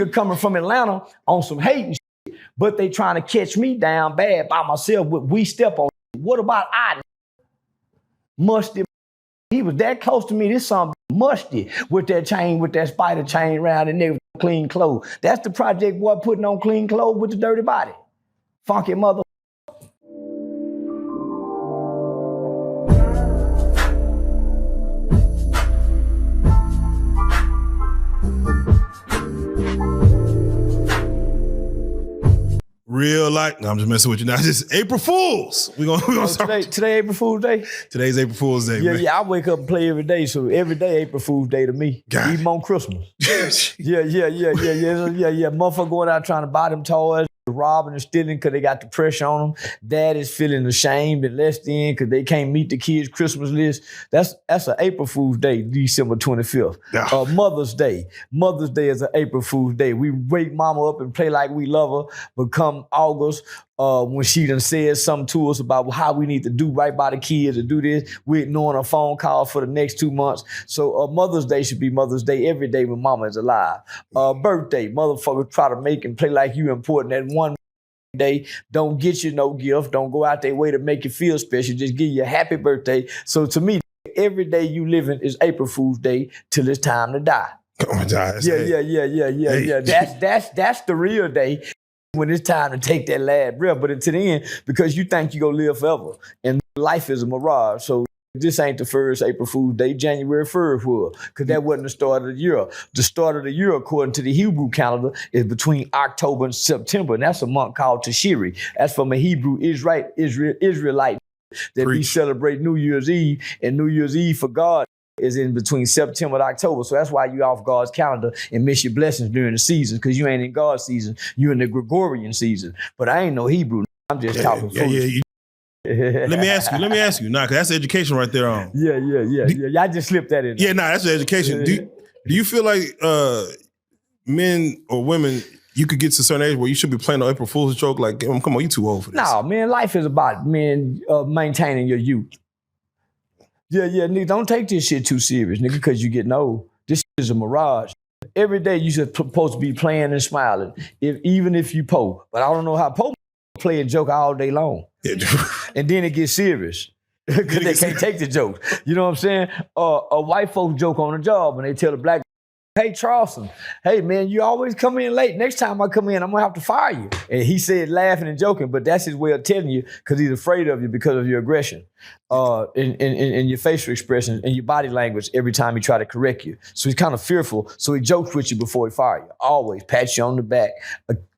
coming from Atlanta on some hating shit, but they trying to catch me down bad by myself. We step on. What about I? Musty. He was that close to me. This something musty with that chain, with that spider chain around and everything, clean clothes. That's the project boy putting on clean clothes with the dirty body. Funky mother. Real life. No, I'm just messing with you now. It's just April Fools. We're gonna start. Today April Fool's Day? Today's April Fool's Day, man. Yeah, I wake up and play every day, so every day April Fool's Day to me. God. Even on Christmas. Yeah. Motherfucker going out trying to buy them toys, robbing and stealing because they got the pressure on them. Dad is feeling ashamed and less than because they can't meet the kids' Christmas list. That's an April Fool's Day, December 25th. Yeah. Mother's Day. Mother's Day is an April Fool's Day. We wake mama up and play like we love her, but come August, when she done said something to us about how we need to do right by the kids and do this, we ignoring a phone call for the next 2 months. So Mother's Day should be Mother's Day every day when mama is alive. Birthday, motherfuckers try to make and play like you important that one day. Don't get you no gift. Don't go out their way to make you feel special. Just give you a happy birthday. So to me, every day you living is April Fool's Day till it's time to die. Oh my God. Yeah. That's the real day. When it's time to take that last breath, but until the end, because you think you're gonna live forever. And life is a mirage. So this ain't the first April Fool's Day, January 1st was, because that wasn't the start of the year. The start of the year, according to the Hebrew calendar, is between October and September, and that's a month called Tashiri. That's from a Hebrew Israelite that we celebrate New Year's Eve, and New Year's Eve for God is in between September and October. So that's why you off God's calendar and miss your blessings during the season, because you ain't in God's season. You in the Gregorian season. But I ain't no Hebrew. I'm just talking foolish. Let me ask you. Nah, because that's education right there on. Yeah. I just slipped that in. Yeah, that's education. Do you feel like men or women, you could get to a certain age where you should be playing the April Fool's joke? Like, come on, you too old for this. No, man, life is about maintaining your youth. Yeah, nigga, don't take this shit too serious, nigga, because you're getting old. This shit is a mirage. Every day you supposed to be playing and smiling, even if you Poe. But I don't know how Poe play a joke all day long. Yeah. And then it gets serious. Because they can't take the joke. You know what I'm saying? A white folks joke on the job when they tell the black, hey, Charleston, hey, man, you always come in late. Next time I come in, I'm going to have to fire you. And he said laughing and joking, but that's his way of telling you because he's afraid of you because of your aggression in your facial expression and your body language every time he try to correct you. So he's kind of fearful. So he jokes with you before he fire you. Always pat you on the back.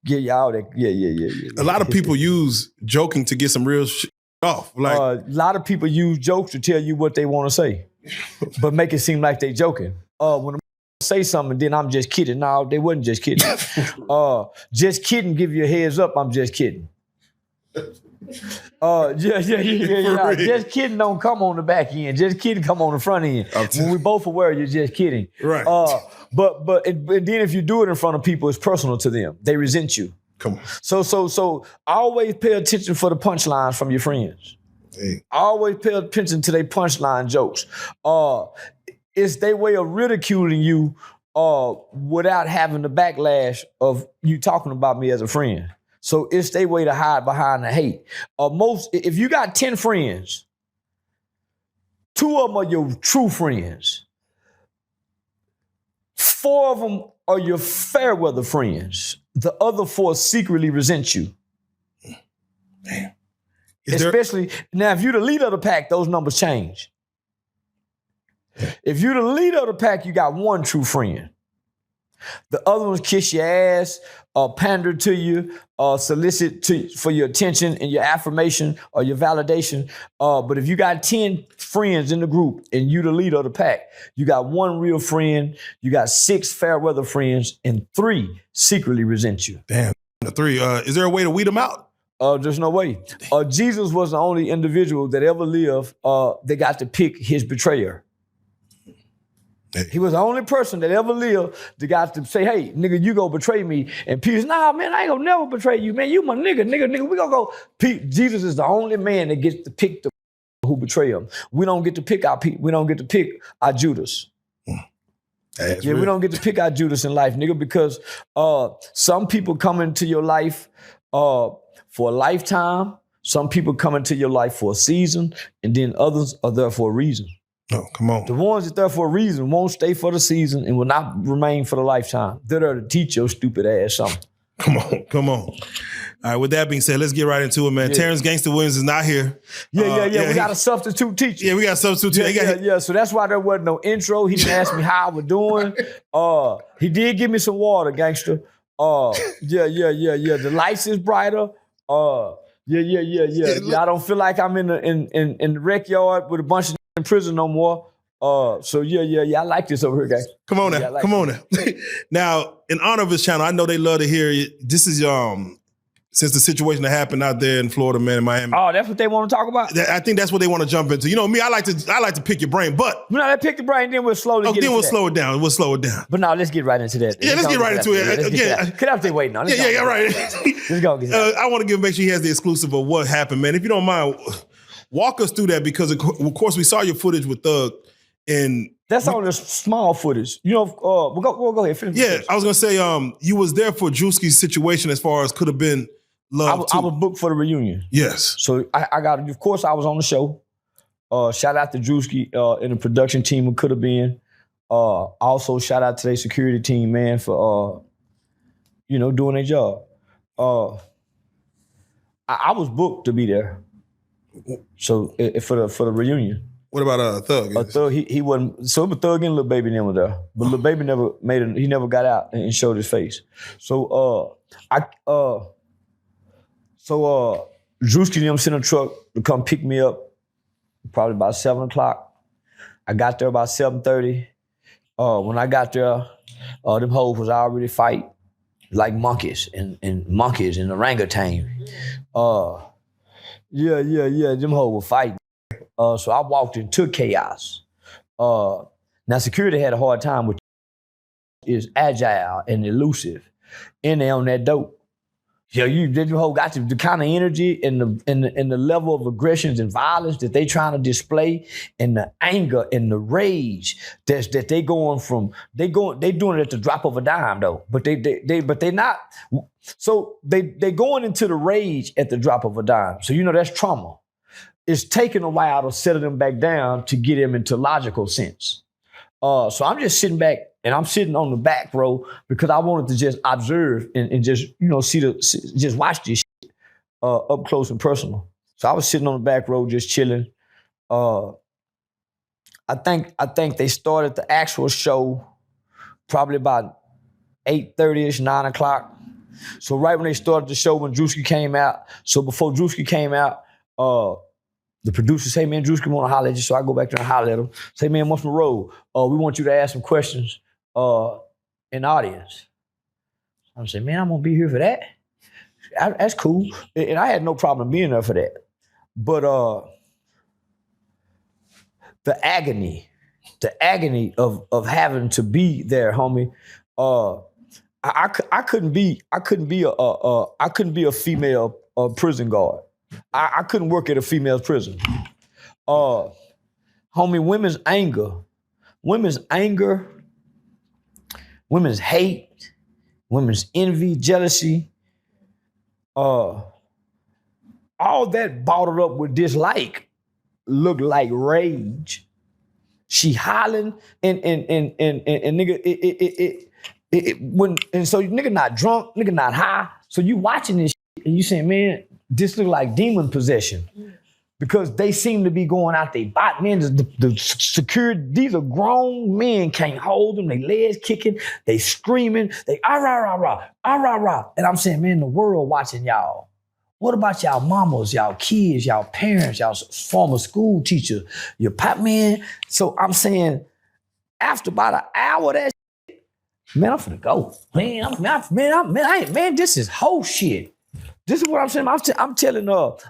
Get you all that. Yeah. A lot of people use joking to get some real shit off. Like a lot of people use jokes to tell you what they want to say, but make it seem like they joking. When say something, then I'm just kidding. No, they wasn't just kidding. Just kidding, give you a heads up, I'm just kidding. Yeah. Just kidding don't come on the back end. Just kidding come on the front end. When we both aware you're just kidding. Right. But then if you do it in front of people, it's personal to them. They resent you. Come on. So always pay attention for the punchlines from your friends. Hey. Always pay attention to their punchline jokes. It's their way of ridiculing you without having the backlash of you talking about me as a friend. So it's their way to hide behind the hate. If you got 10 friends, 2 of them are your true friends. 4 of them are your fair weather friends. The other 4 secretly resent you. Damn. Especially, now if you're the leader of the pack, those numbers change. If you're the leader of the pack, you got 1 true friend. The other ones kiss your ass, pander to you, solicit for your attention and your affirmation or your validation. But if you got 10 friends in the group and you the leader of the pack, you got 1 real friend, you got 6 fair weather friends, and 3 secretly resent you. Damn, the 3. Is there a way to weed them out? There's no way. Jesus was the only individual that ever lived that got to pick his betrayer. He was the only person that ever lived that got to say, hey, nigga, you go betray me. And Peter's, nah, man, I ain't gonna never betray you, man. You my nigga, we gonna go. Jesus is the only man that gets to pick the who betray him. We don't get to pick our people. We don't get to pick our Judas. Yeah, we don't get to pick our Judas in life, nigga, because some people come into your life for a lifetime. Some people come into your life for a season, and then others are there for a reason. Oh, come on. The ones that are there for a reason won't stay for the season and will not remain for the lifetime. They're there to teach your stupid ass something. Come on. All right, with that being said, let's get right into it, man. Yeah. Terrance Gangsta Williams is not here. Yeah. We got a substitute teacher. Yeah, we got a substitute teacher. Yeah. So that's why there wasn't no intro. He didn't ask me how I was doing. He did give me some water, gangster. Yeah. The lights is brighter. Yeah. I don't feel like I'm in the rec yard with a bunch of in prison no more. So I like this over here, guys. Come on now. Come on now. Now, in honor of his channel, I know they love to hear it. This is since the situation that happened out there in Florida, man, in Miami. Oh, that's what they want to talk about? I think that's what they want to jump into. You know me, I like to pick your brain, but they pick the brain, then we'll slowly get into we'll that. slow it down. We'll slow it down. But now let's get right into that. Yeah, let's get right into it. Again, could I stay waiting on? Yeah, right. Let's go. I want to make sure he has the exclusive of what happened, man. If you don't mind, walk us through that, because of course we saw your footage with Thug, and that's all the small footage. You know, we'll go ahead. Finish. Yeah, I was gonna say, you was there for Drewski's situation as far as could have been love. I was booked for the reunion. Yes. So I got, of course, I was on the show. Shout out to Drewski and the production team who could have been. Also, shout out to their security team, man, for doing their job. I was booked to be there. So for the reunion. What about Thug? Thug, he wasn't. So but Thug and Lil Baby never there, but Lil Baby never made it. He never got out and showed his face. So Drewski and them sent a truck to come pick me up, probably about 7:00. I got there about 7:30. When I got there, them hoes was already fight like monkeys and monkeys and orangutan. Them hoes were fighting. So I walked into chaos. Now security had a hard time with is agile and elusive, and they on that dope. You whole got the kind of energy and the level of aggressions and violence that they trying to display, and the anger and the rage that they going from. They doing it at the drop of a dime though, but they not. So they going into the rage at the drop of a dime. So that's trauma. It's taking a while to settle them back down to get them into logical sense. So I'm just sitting back, and I'm sitting on the back row because I wanted to just observe and just just watch this shit, up close and personal. So I was sitting on the back row just chilling. I think they started the actual show probably about 8:30ish, 9:00. So right when they started the show, when Drewski came out. So before Drewski came out, the producer say, man, Drewski want to holler at you. So I go back there and holler at him. Say, man, what's my role? We want you to ask some questions in the audience. I'm saying, man, I'm going to be here for that. That's cool. And I had no problem being there for that. But the agony of having to be there, homie, I couldn't be a female prison guard. I couldn't work at a female's prison. Homie, women's anger, women's hate, women's envy, jealousy, all that bottled up with dislike looked like rage. She hollering and nigga, so nigga not drunk, nigga not high. So you watching this shit and you saying, man, this look like demon possession, because they seem to be going out there. Man, the security, these are grown men, can't hold them. They legs kicking, they screaming, they rah. And I'm saying, man, the world watching y'all. What about y'all mamas, y'all kids, y'all parents, y'all former school teacher, your pop man? So I'm saying, after about an hour of that shit, man, I'm finna go. Man, this is whole shit. This is what I'm saying. I'm telling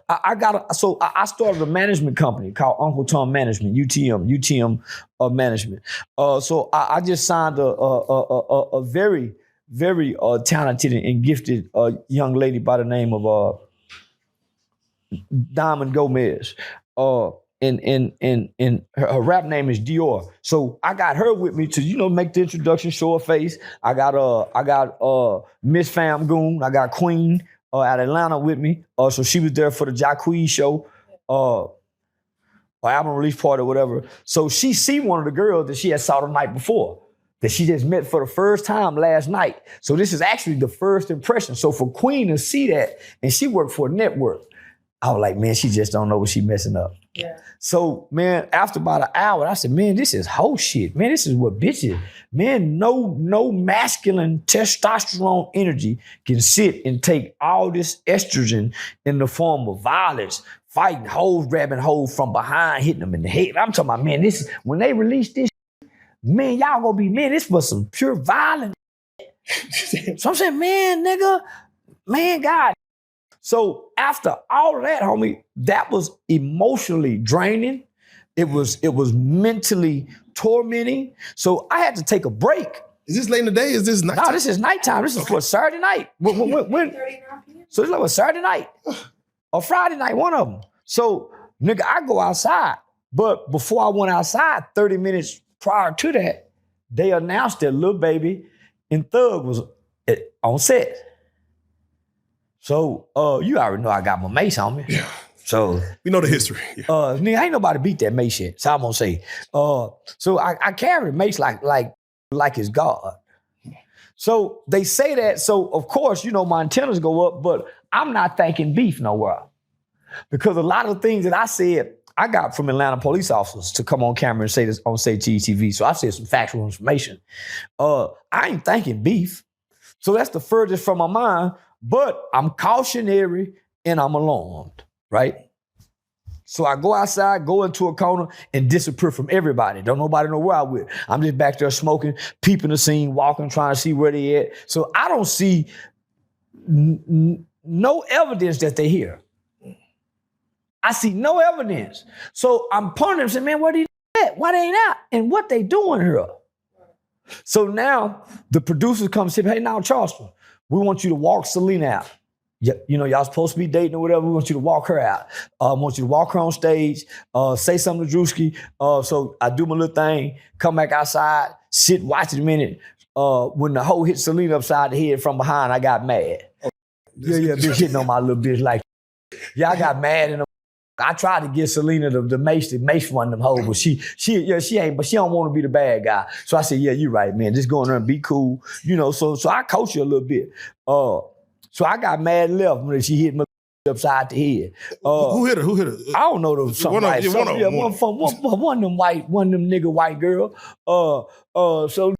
I started a management company called Uncle Tom Management, UTM Management. So I just signed a very, very talented and gifted young lady by the name of Diamond Gomez. And her rap name is Dior. So I got her with me to make the introduction, show her face. I got Miss Fam Goon. I got Queen out of Atlanta with me. So she was there for the Jacquees show, or album release party or whatever. So she see one of the girls that she had saw the night before, that she just met for the first time last night. So this is actually the first impression. So for Queen to see that, and she worked for a network, I was like, man, she just don't know what she messing up. Yeah. So, man, after about an hour, I said, man, this is whole shit. Man, this is what bitches. Man, no masculine testosterone energy can sit and take all this estrogen in the form of violence, fighting hoes, grabbing hoes from behind, hitting them in the head. I'm talking about, man, this is, when they release this, man, y'all gonna be, man, this was some pure violence. So I'm saying, man, nigga, man, God. So after all of that, homie, that was emotionally draining. It was mentally tormenting. So I had to take a break. Is this late in the day? Is this nighttime? No, this is nighttime. This is for Saturday night. When? So it's like a Saturday night or Friday night, one of them. So, nigga, I go outside. But before I went outside, 30 minutes prior to that, they announced that Lil Baby and Thug was on set. So, you already know I got my mace on me. Yeah. So we know the history. Yeah. Nigga, ain't nobody beat that mace shit. So I'm gonna say. So I carry mace like it's God. So they say that. So of course, my antennas go up, but I'm not thinking beef nowhere. Because a lot of the things that I said, I got from Atlanta police officers to come on camera and say this on Say TV. So I said some factual information. I ain't thinking beef. So that's the furthest from my mind. But I'm cautionary and I'm alarmed, right? So I go outside, go into a corner, and disappear from everybody. Don't nobody know where I went. I'm just back there smoking, peeping the scene, walking, trying to see where they at. So I don't see no evidence that they're here. I see no evidence. So I'm pointing and saying, man, where they at? Why they ain't out? And what they doing here? So now the producers come and say, hey, now Charleston, we want you to walk Selena out. Y'all supposed to be dating or whatever. We want you to walk her out. I want you to walk her on stage, say something to Drewski. So I do my little thing, come back outside, sit, watch it a minute. When the hoe hit Selena upside the head from behind, I got mad. Bitch hitting on my little bitch like, I got mad and I tried to get Selena the mace one of them hoes, but she ain't, but she don't want to be the bad guy. So I said, yeah, you right, man. Just go in there and be cool. So I coach you a little bit. So I got mad and left when she hit me upside the head. Who hit her? I don't know. One of them nigga white girl. So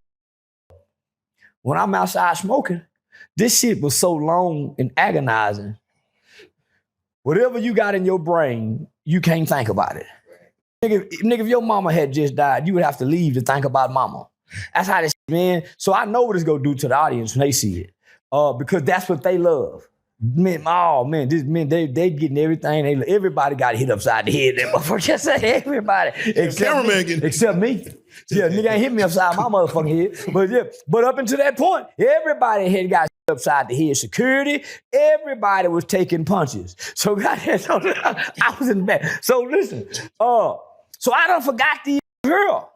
when I'm outside smoking, this shit was so long and agonizing. Whatever you got in your brain, you can't think about it. Nigga, if your mama had just died, you would have to leave to think about mama. That's how this shit, man. So I know what it's gonna do to the audience when they see it. Because that's what they love. Man, they getting everything. Everybody got hit upside the head. That motherfucker said everybody. Except me. Yeah, nigga ain't hit me upside my motherfucking head. But up until that point, everybody had got upside the head. Security, everybody was taking punches. So goddamn, I was in the back. So listen, so I done forgot the girl.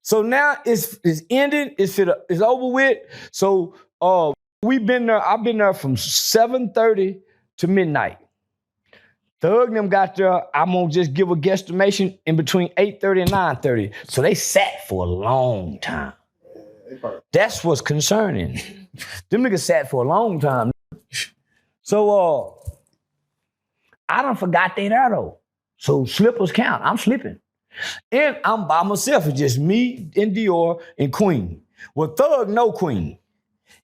So now it's ended, it's over with. So I've been there from 7:30 to midnight. Thug them got there, I'm gonna just give a guesstimation, in between 8:30 and 9:30. So they sat for a long time. That's what's concerning. Them niggas sat for a long time. So I done forgot they there though. So slippers count, I'm slipping. And I'm by myself, it's just me and Dior and Queen. Well, Thug know Queen.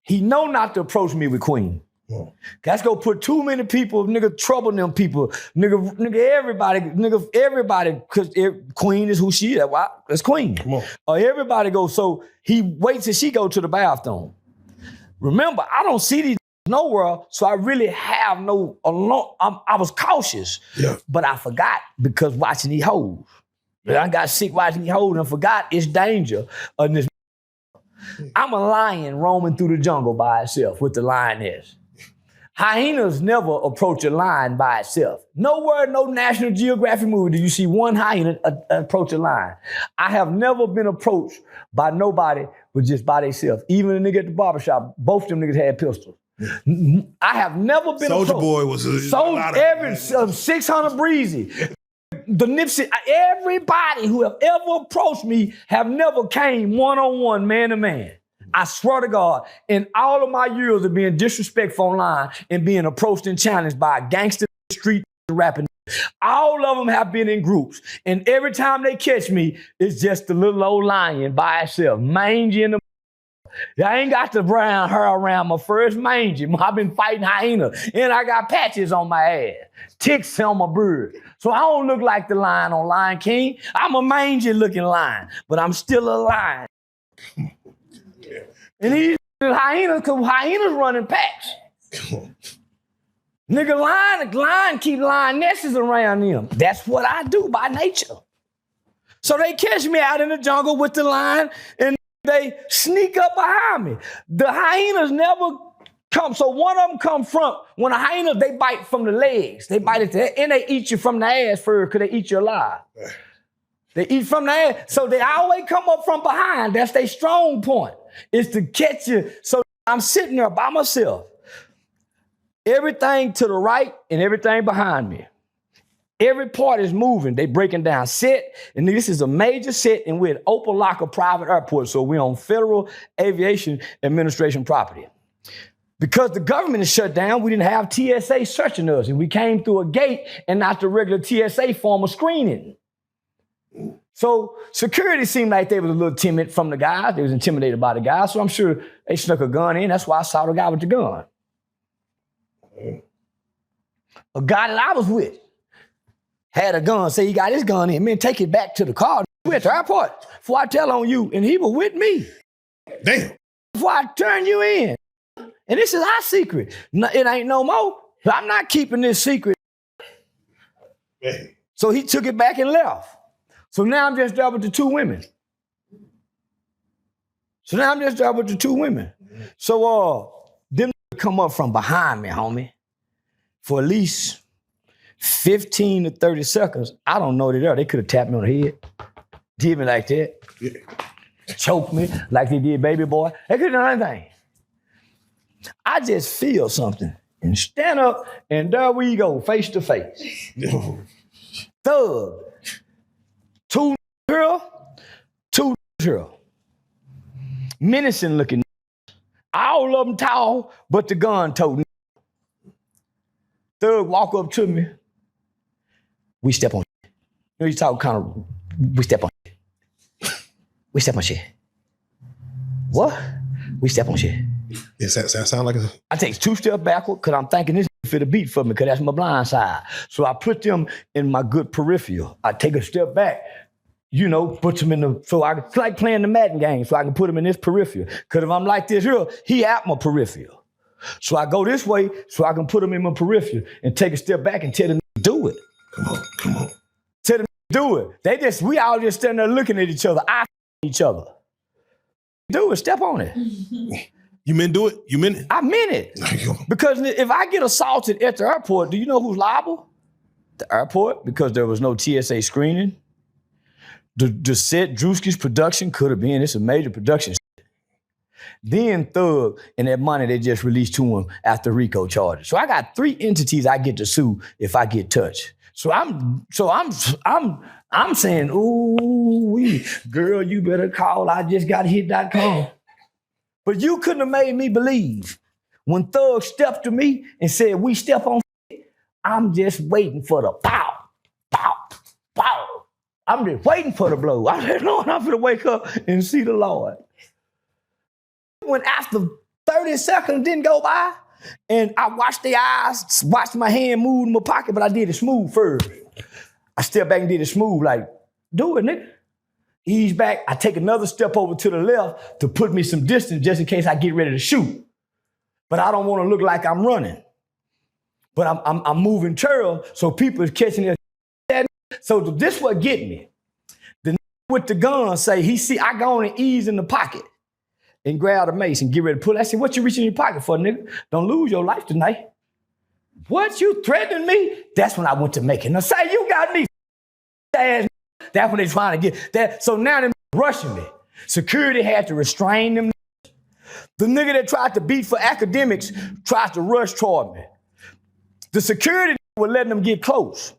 He know not to approach me with Queen. Yeah. That's gonna put too many people, nigga, trouble them people. Nigga, everybody, because Queen is who she is. Why? That's Queen. Everybody goes, so he waits till she go to the bathroom. Remember, I don't see these nowhere, so I really have no alone. I was cautious, but I forgot because watching these hoes. I got sick watching these hoes and forgot it's danger. I'm a lion roaming through the jungle by itself with the lioness. Hyenas never approach a lion by itself. Nowhere, no National Geographic movie do you see one hyena approach a lion. I have never been approached by nobody but just by themselves. Even a nigga at the barbershop, both of them niggas had pistols. I have never been Soulja approached. Boy was every 600 Breezy. The Nipsey, everybody who have ever approached me have never came one-on-one, man-to-man. I swear to God, in all of my years of being disrespectful online and being approached and challenged by a gangster street rapping, all of them have been in groups. And every time they catch me, it's just a little old lion by itself, mangy in the I ain't got the brown hair around my first mangy. I've been fighting hyenas, and I got patches on my ass, ticks on my beard. So I don't look like the lion on Lion King. I'm a mangy looking lion, but I'm still a lion. And these hyenas, because hyenas running packs. Nigga, lion keep lionesses around them. That's what I do by nature. So they catch me out in the jungle with the lion, and they sneak up behind me. The hyenas never come. So one of them come front. When a hyena, they bite from the legs. They bite at the, and they eat you from the ass first because they eat you alive. They eat from the ass. So they always come up from behind. That's their strong point, is to catch you. So I'm sitting there by myself. Everything to the right and everything behind me. Every part is moving. They breaking down set. And this is a major set, and we're at Opelika Private Airport. So we're on Federal Aviation Administration property. Because the government is shut down, we didn't have TSA searching us. And we came through a gate and not the regular TSA form of screening. So security seemed like they was a little timid from the guys. They was intimidated by the guys. So I'm sure they snuck a gun in. That's why I saw the guy with the gun. A guy that I was with had a gun, say he got his gun in. Man, take it back to the car. We're at the airport before I tell on you. And he was with me. Damn. Before I turn you in. And this is our secret. No, it ain't no more. I'm not keeping this secret. Hey. So he took it back and left. So now I'm just there with the two women. So them come up from behind me, homie, for at least 15 to 30 seconds. I don't know they're there. They could have tapped me on the head, did me like that, choked me like they did Baby Boy. They could have done anything. I just feel something and stand up, and there we go, face to face. Thug. Two girl. Menacing looking. All of them tall, but the gun toting. Thug walk up to me. We step on shit. You know, you talk kind of, we step on shit. We step on shit. What? We step on shit. Does that sound like a... I take 2 steps backward because I'm thinking this fit a beat for me because that's my blind side. So I put them in my good peripheral. I take a step back, you know, put them in the, so I, it's like playing the Madden game, so I can put them in this peripheral. Because if I'm like this here, he at my peripheral. So I go this way so I can put them in my peripheral and take a step back and tell them to do it. Come on. Tell them to do it. We all just standing there looking at each other, each other. Do it, step on it. You meant do it? You meant it? I meant it. Because if I get assaulted at the airport, do you know who's liable? The airport, because there was no TSA screening. The set, Drewski's production could have been, it's a major production. Then Thug and that money they just released to him after RICO charges. So I got 3 entities I get to sue if I get touched. So I'm saying, ooh, girl, you better call IJustGotHit.com. But you couldn't have made me believe when Thug stepped to me and said, we step on shit, I'm just waiting for the pow, pow, pow. I'm just waiting for the blow. I said, Lord, I'm gonna wake up and see the Lord. When after 30 seconds didn't go by, and I watched the eyes, watched my hand move in my pocket, but I did it smooth first. I stepped back and did it smooth, like, do it, nigga. Ease back, I take another step over to the left to put me some distance just in case I get ready to shoot. But I don't want to look like I'm running. But I'm moving trail, so people is catching it. So this what get me. The with the gun say, he see I go on and ease in the pocket and grab the mace and get ready to pull. I said, what you reaching in your pocket for, nigga? Don't lose your life tonight. What, you threatening me? That's when I went to Macon. Now say you got me ass. That's when they trying to get that. So now they're rushing me. Security had to restrain them. The nigga that tried to beat for academics tried to rush toward me. The security were letting them get close.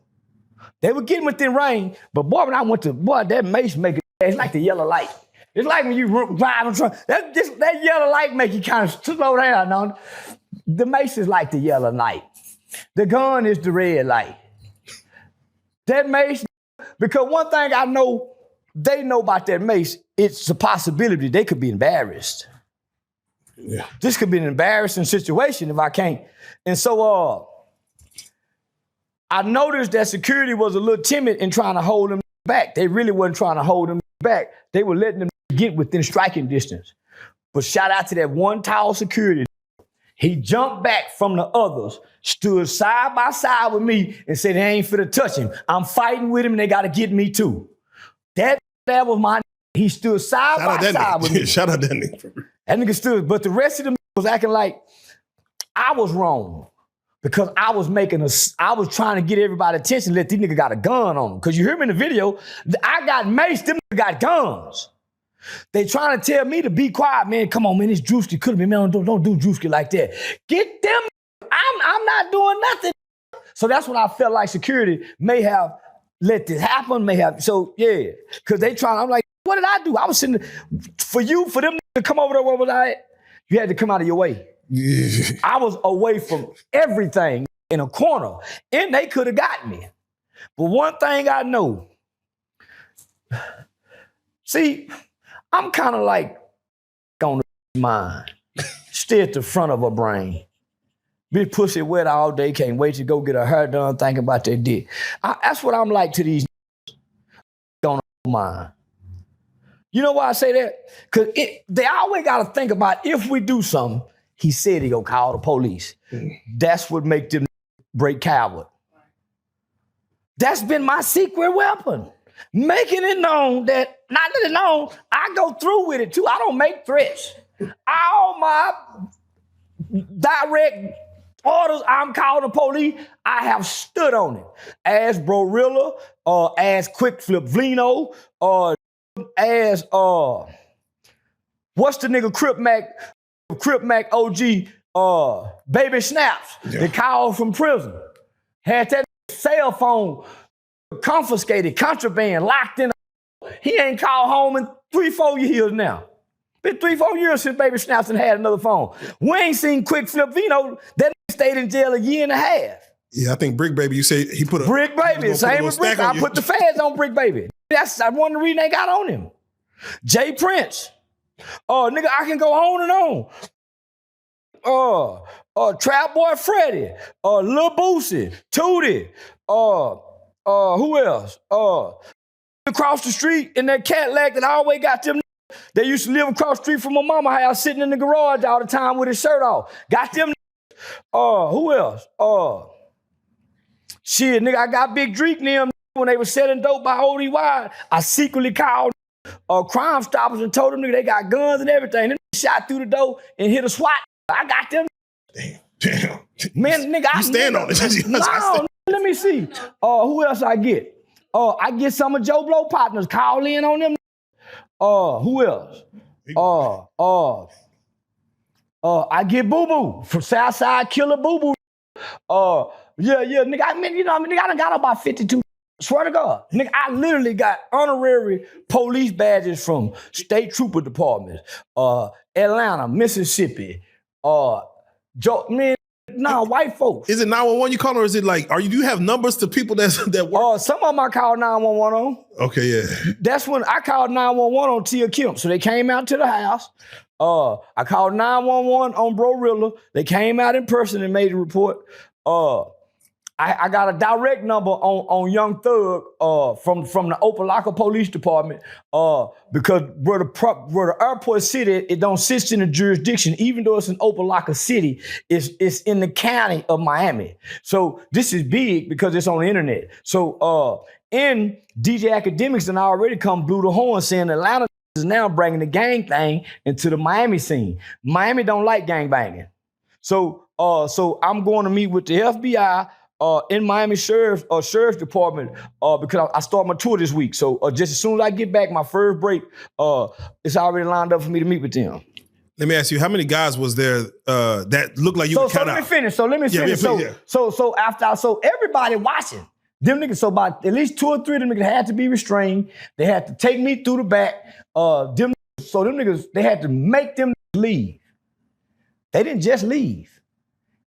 They were getting within range, but boy, when I went to, that mace make it, it's like the yellow light. It's like when you drive and truck, that yellow light make you kind of slow down. No? The mace is like the yellow light. The gun is the red light. That mace, because one thing I know, they know about that mace, it's a possibility they could be embarrassed. Yeah. This could be an embarrassing situation if I can't. And so I noticed that security was a little timid in trying to hold them back. They really wasn't trying to hold them back. They were letting them get within striking distance. But shout out to that one tall security. He jumped back from the others, stood side by side with me and said, they ain't finna touch him. I'm fighting with him and they gotta get me too. That was my, he stood side by side with me. Shout out that nigga. That nigga stood, but the rest of them was acting like I was wrong because I was trying to get everybody's attention, let these niggas got a gun on them. Because you hear me in the video, I got maced, them niggas got guns. They trying to tell me to be quiet, man. Come on, man, it's Drewski. Could have been, man, don't do Drewski like that. Get them, I'm not doing nothing. So that's when I felt like security may have let this happen, so yeah. Because they trying, I'm like, what did I do? I was sitting, for them to come over there, where was I at? You had to come out of your way. Yeah. I was away from everything in a corner, and they could have got me. But one thing I know, see, I'm kind of like on the mind, stay at the front of her brain. Bitch pussy wet all day, can't wait to go get her hair done, thinking about their dick. That's what I'm like to these on the mind. You know why I say that? Because they always got to think about if we do something, he said he gonna call the police. That's what make them break coward. That's been my secret weapon. Making it known that, not that it known, I go through with it too. I don't make threats. All my direct orders, I'm calling the police, I have stood on it. As Brorilla, or as Quick Flip Vlino, or as what's the nigga Crip Mac OG, Baby Snaps, the call from prison. Had that cell phone confiscated, contraband, locked in. He ain't called home in 3-4 years now. Been 3-4 years since Baby Snaps and had another phone. We ain't seen Quick Flip Vino, that stayed in jail a year and a half. Yeah, I think Brick Baby, you say he put a... Brick Baby, same with Brick. I put the feds on Brick Baby. That's one of the reasons they got on him. Jay Prince. Nigga, I can go on and on. Trap Boy Freddy. Lil Boosie. Tootie. Who else? Across the street in that Cadillac that I always got them. They used to live across the street from my mama house, sitting in the garage all the time with his shirt off. Got them. Who else? Shit, nigga, I got Big Dreek and them when they were selling dope by ODY. I secretly called Crime Stoppers and told them nigga they got guns and everything. Them shot through the door and hit a SWAT. I got them. Damn. Man, nigga, I stand on it. No, let me see. Who else I get? I get some of Joe Blow partners. Call in on them. Who else? I get Boo Boo from Southside Killer Boo Boo. Nigga, I done got about 52. Swear to God. Nigga, I literally got honorary police badges from state trooper departments, Atlanta, Mississippi, white folks. Is it 911 you call, or is it like, do you have numbers to people that work? Some of them I called 911 on. Okay, yeah. That's when I called 911 on Tia Kemp. So they came out to the house. I called 911 on Brorilla. They came out in person and made a report. I got a direct number on Young Thug from the Opelika Police Department because where the airport city, it don't sit in the jurisdiction, even though it's in Opelika City, it's in the county of Miami. So this is big because it's on the internet. So in DJ Academics and I already blew the horn saying Atlanta is now bringing the gang thing into the Miami scene. Miami don't like gang banging. So I'm going to meet with the FBI in Miami Sheriff's Department because I start my tour this week. So just as soon as I get back, my first break, it's already lined up for me to meet with them. Let me ask you, how many guys was there that looked like you could count out? So let me finish. So everybody watching. Them niggas, so about at least 2 or 3 of them niggas had to be restrained. They had to take me through the back. Them niggas, they had to make them leave. They didn't just leave.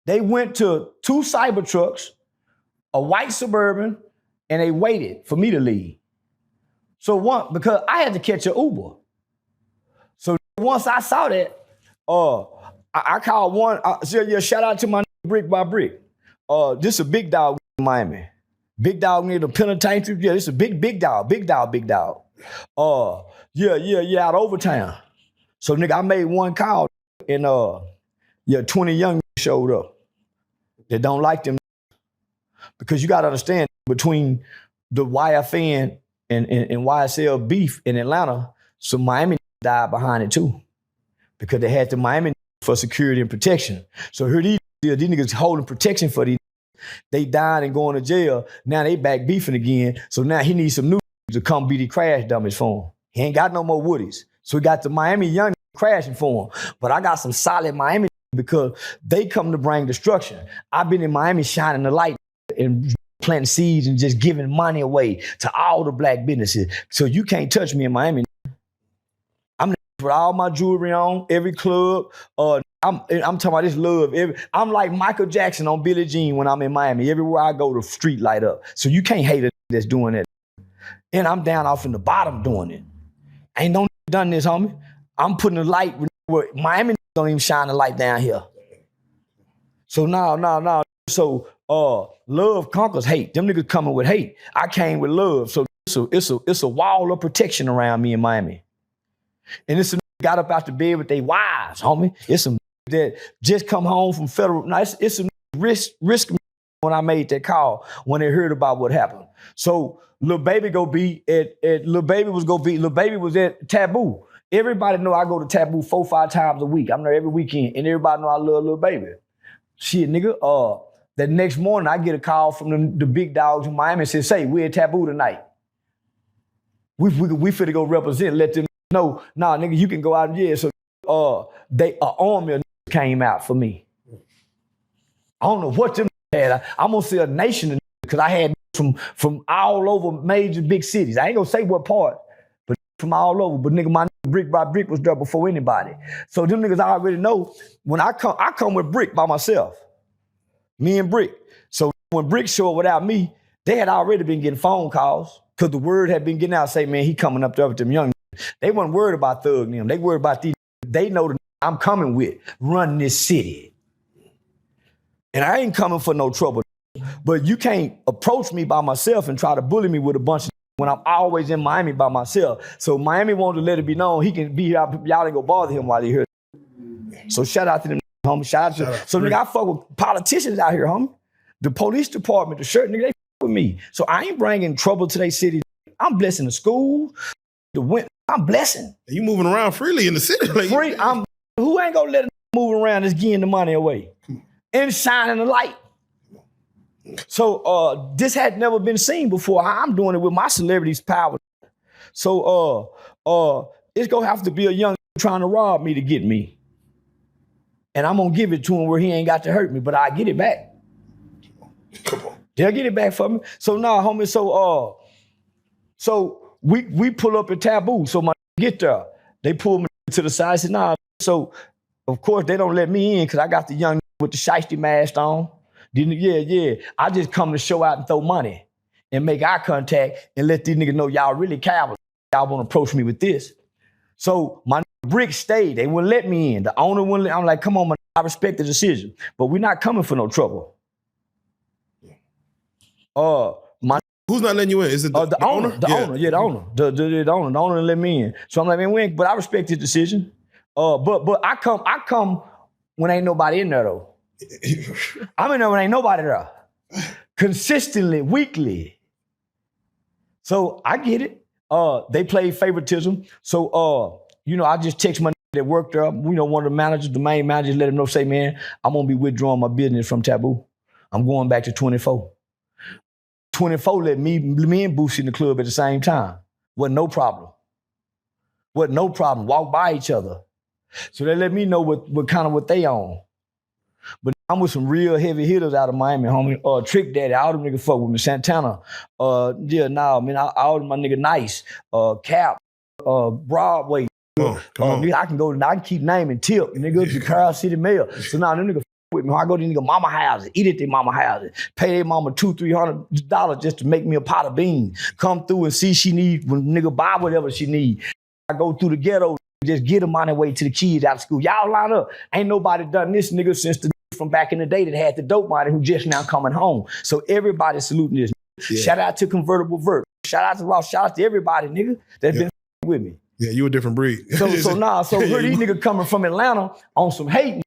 They went to 2 cyber trucks, a white Suburban, and they waited for me to leave. So because I had to catch an Uber. So once I saw that, I called one. Shout out to my Brick by Brick. This is a big dog in Miami. Big dog near the penitentiary. Yeah, this is a big dog. Out over town. So nigga, I made one call and 20 young showed up. They don't like them because you gotta understand between the YFN and YSL beef in Atlanta, some Miami died behind it too because they had the Miami for security and protection. So here these niggas holding protection for these. They died and going to jail. Now they back beefing again. So now he needs some new to come be the crash dummies for him. He ain't got no more Woodies. So he got the Miami young crashing for him. But I got some solid Miami because they come to bring destruction. I've been in Miami shining the light and planting seeds and just giving money away to all the black businesses. So you can't touch me in Miami. I'm with all my jewelry on, every club. I'm talking about this love. I'm like Michael Jackson on Billie Jean when I'm in Miami. Everywhere I go, the street light up. So you can't hate it that's doing that. And I'm down off in the bottom doing it. Ain't no done this, homie. I'm putting the light where Miami don't even shine the light down here. So now. So love conquers hate. Them niggas coming with hate. I came with love. So it's a wall of protection around me in Miami. And it's some got up out the bed with their wives, homie. It's some that just come home from federal. No, it's some risk when I made that call when they heard about what happened. So Lil Baby was at Taboo. Everybody know I go to Taboo 4 or 5 times a week. I'm there every weekend, and everybody know I love Lil Baby. Shit, nigga. That next morning I get a call from the big dogs in Miami and says, "Say we at Taboo tonight. We finna go represent. Let them know. Nah, nigga, you can go out and yeah." So army of came out for me. I don't know what them had. I'm gonna say a nation because I had from all over major big cities. I ain't gonna say what part, but from all over. But nigga, my Brick by Brick was there before anybody. So them niggas I already know. When I come with Brick by myself. Me and Brick. So when Brick showed up without me, they had already been getting phone calls because the word had been getting out, say, man, he coming up there with them young. They wasn't worried about Thug and them. They worried about these. They know the I'm coming with, running this city. And I ain't coming for no trouble. But you can't approach me by myself and try to bully me with a bunch of when I'm always in Miami by myself. So Miami wanted to let it be known he can be here. Y'all ain't gonna bother him while he here. So shout out to them, homie. Shout out to them. So nigga, I fuck with politicians out here, homie. The police department, the shirt, nigga, they fuck with me. So I ain't bringing trouble to their city. I'm blessing the school, the wind. I'm blessing. You moving around freely in the city. Like, free. Who ain't gonna let him move around that's getting the money away and shining the light? So this had never been seen before. I'm doing it with my celebrity's power. So it's gonna have to be a young trying to rob me to get me. And I'm gonna give it to him where he ain't got to hurt me, but I get it back. Come on. They'll get it back for me. So now, homie, so we pull up at Taboo. So my get there. They pull me to the side and say, nah. So of course they don't let me in because I got the young with the shiesty mask on. Yeah. I just come to show out and throw money and make eye contact and let these niggas know y'all really cowards. Y'all want to approach me with this. So my Brick stayed. They wouldn't let me in. The owner wouldn't let, I'm like, come on, man, I respect the decision. But we're not coming for no trouble. Who's not letting you in? Is it the owner? The owner. The owner. The owner didn't let me in. So I'm like, man, but I respect his decision. But I come when ain't nobody in there though. I'm in there when ain't nobody there. Consistently, weekly. So I get it. They play favoritism. So I just text my that worked there, one of the managers, the main managers, let him know, say, man, I'm gonna be withdrawing my business from Taboo. I'm going back to 24. 24 let me and Boosie in the club at the same time. Wasn't no problem. Walk by each other. So they let me know what they on. But I'm with some real heavy hitters out of Miami, homie. Trick Daddy, all them niggas fuck with me. Santana, all of my nigga Nice, Cap, Broadway. Come on. Nigga, I can keep naming Tip, nigga, the Carl City Mayor. So now them niggas with me. I go to nigga mama houses, eat at their mama houses, pay their mama $200-$300 just to make me a pot of beans. Come through and see she need, when nigga buy whatever she need. I go through the ghetto, just get them on their way to the kids out of school. Y'all line up. Ain't nobody done this, nigga, since the from back in the day that had the dope money who just now coming home. So everybody saluting this. Yeah. Shout out to Convertible Vert. Shout out to Ross. Shout out to everybody, nigga, that's been with me. Yeah, you a different breed. So here these niggas coming from Atlanta on some hate,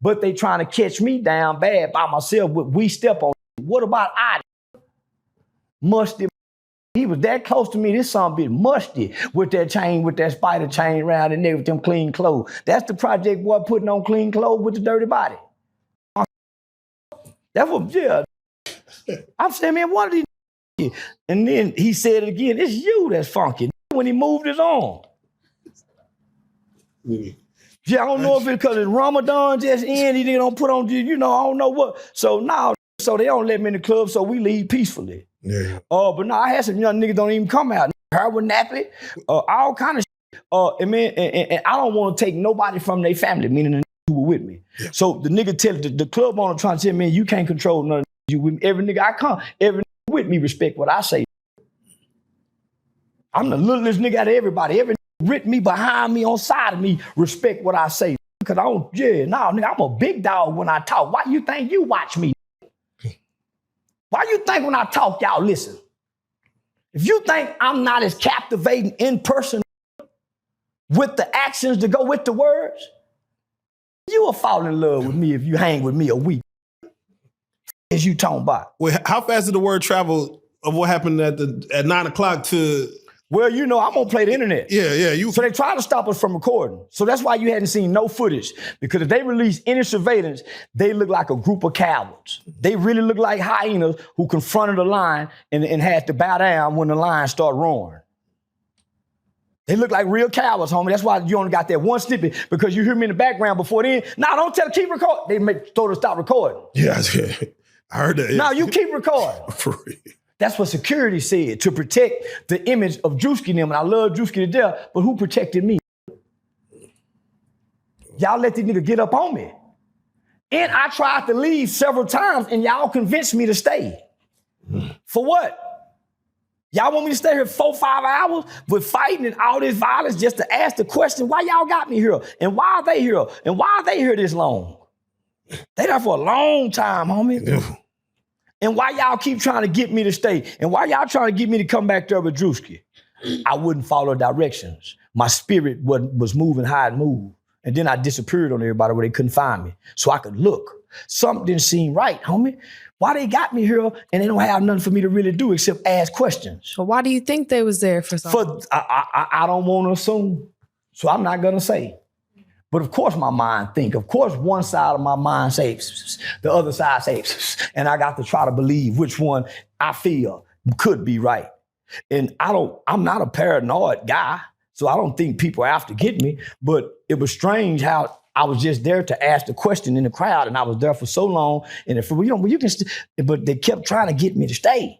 but they trying to catch me down bad by myself. We step on. What about I? Musty. He was that close to me. This son bit musty with that chain, with that spider chain around and with them clean clothes. That's the project boy putting on clean clothes with the dirty body. That's what, yeah. I'm saying, man, what are these? And then he said it again, it's you that's funky. When he moved his arm. Yeah, I don't know if it's because it's Ramadan just in, he don't put on, I don't know what. So now, they don't let me in the club, so we leave peacefully. Yeah. But now I had some young niggas don't even come out. Heroin nappy, all kind of shit. And I don't want to take nobody from their family, meaning the niggas who were with me. Yeah. So the nigga tell the club owner trying to tell me, you can't control none of you with me. Every nigga I come, every nigga with me respect what I say. I'm the littlest nigga out of everybody. Every nigga with me, behind me, on side of me, respect what I say. Because nigga, I'm a big dog when I talk. Why you think you watch me? Why you think when I talk, y'all listen? If you think I'm not as captivating in person with the actions to go with the words, you will fall in love with me if you hang with me a week. As you talking about. Wait, how fast did the word travel of what happened at 9 o'clock to... Well, I'm gonna play the internet. Yeah. So they tried to stop us from recording. So that's why you hadn't seen no footage. Because if they release any surveillance, they look like a group of cowards. They really look like hyenas who confronted a lion and had to bow down when the lion started roaring. They look like real cowards, homie. That's why you only got that one snippet, because you hear me in the background before then. Nah, don't tell them, keep recording. They told her to stop recording. Yeah, I heard that. Now you keep recording. For real. That's what security said, to protect the image of Drewski and them. And I love Drewski to death, but who protected me? Y'all let these niggas get up on me. And I tried to leave several times and y'all convinced me to stay. For what? Y'all want me to stay here 4-5 hours with fighting and all this violence just to ask the question, why y'all got me here? And why are they here? And why are they here this long? They there for a long time, homie. Yeah. And why y'all keep trying to get me to stay? And why y'all trying to get me to come back there with Drewski? I wouldn't follow directions. My spirit was moving how it moved. And then I disappeared on everybody where they couldn't find me. So I could look. Something didn't seem right, homie. Why they got me here and they don't have nothing for me to really do except ask questions? So why do you think they was there for something? I don't want to assume. So I'm not going to say. But of course my mind think. Of course one side of my mind says, the other side says, and I got to try to believe which one I feel could be right. And I'm not a paranoid guy, so I don't think people are out to get me. But it was strange how I was just there to ask the question in the crowd, and I was there for so long. And but they kept trying to get me to stay.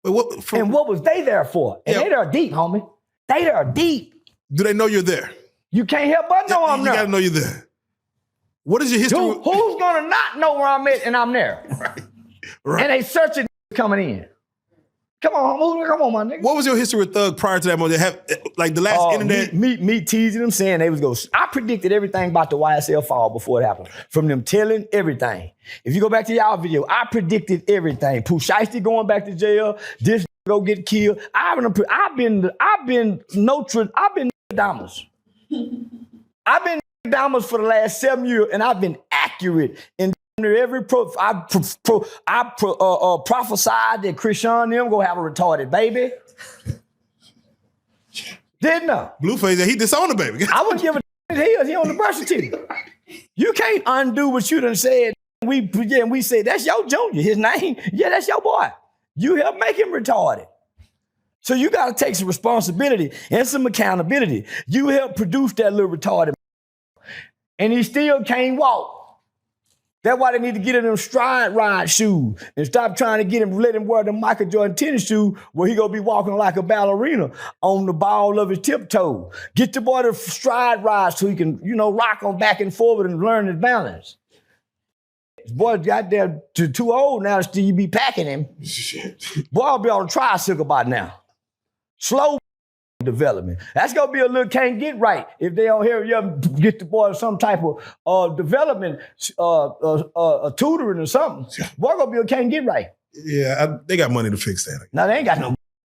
And what was they there for? And they there deep, homie. They there deep. Do they know you're there? You can't help but know I'm there. You gotta know you're there. What is your history? Who's gonna not know where I'm at and I'm there? Right. And they searching coming in. Come on, my nigga. What was your history with Thug prior to that moment? Like the last internet? Me teasing them, saying they was going. I predicted everything about the YSL fall before it happened. From them telling everything. If you go back to y'all video, I predicted everything. Pooh Shiesty going back to jail. This go get killed. I've been Nostradamus. I've been Nostradamus for the last 7 years, and I've been accurate in every I prophesied that Krishan them gonna have a retarded baby. Didn't I? Blueface, he disowned the baby. I wouldn't give a He on the birth certificate. You can't undo what you done said. We say, that's your junior, his name. Yeah, that's your boy. You helped make him retarded. So you got to take some responsibility and some accountability. You helped produce that little retarded, and he still can't walk. That's why they need to get him them stride ride shoes and stop trying to let him wear the Michael Jordan tennis shoe where he gonna be walking like a ballerina on the ball of his tiptoe. Get the boy the stride ride so he can, rock on back and forward and learn his balance. This boy got there too old now to still be packing him. Boy, I'll be on a tricycle by now. Slow development. That's gonna be a little can't get right if they don't hear you get the boy some type of development, tutoring or something. Boy, gonna be a can't get right. Yeah, they got money to fix that. No, they ain't got no.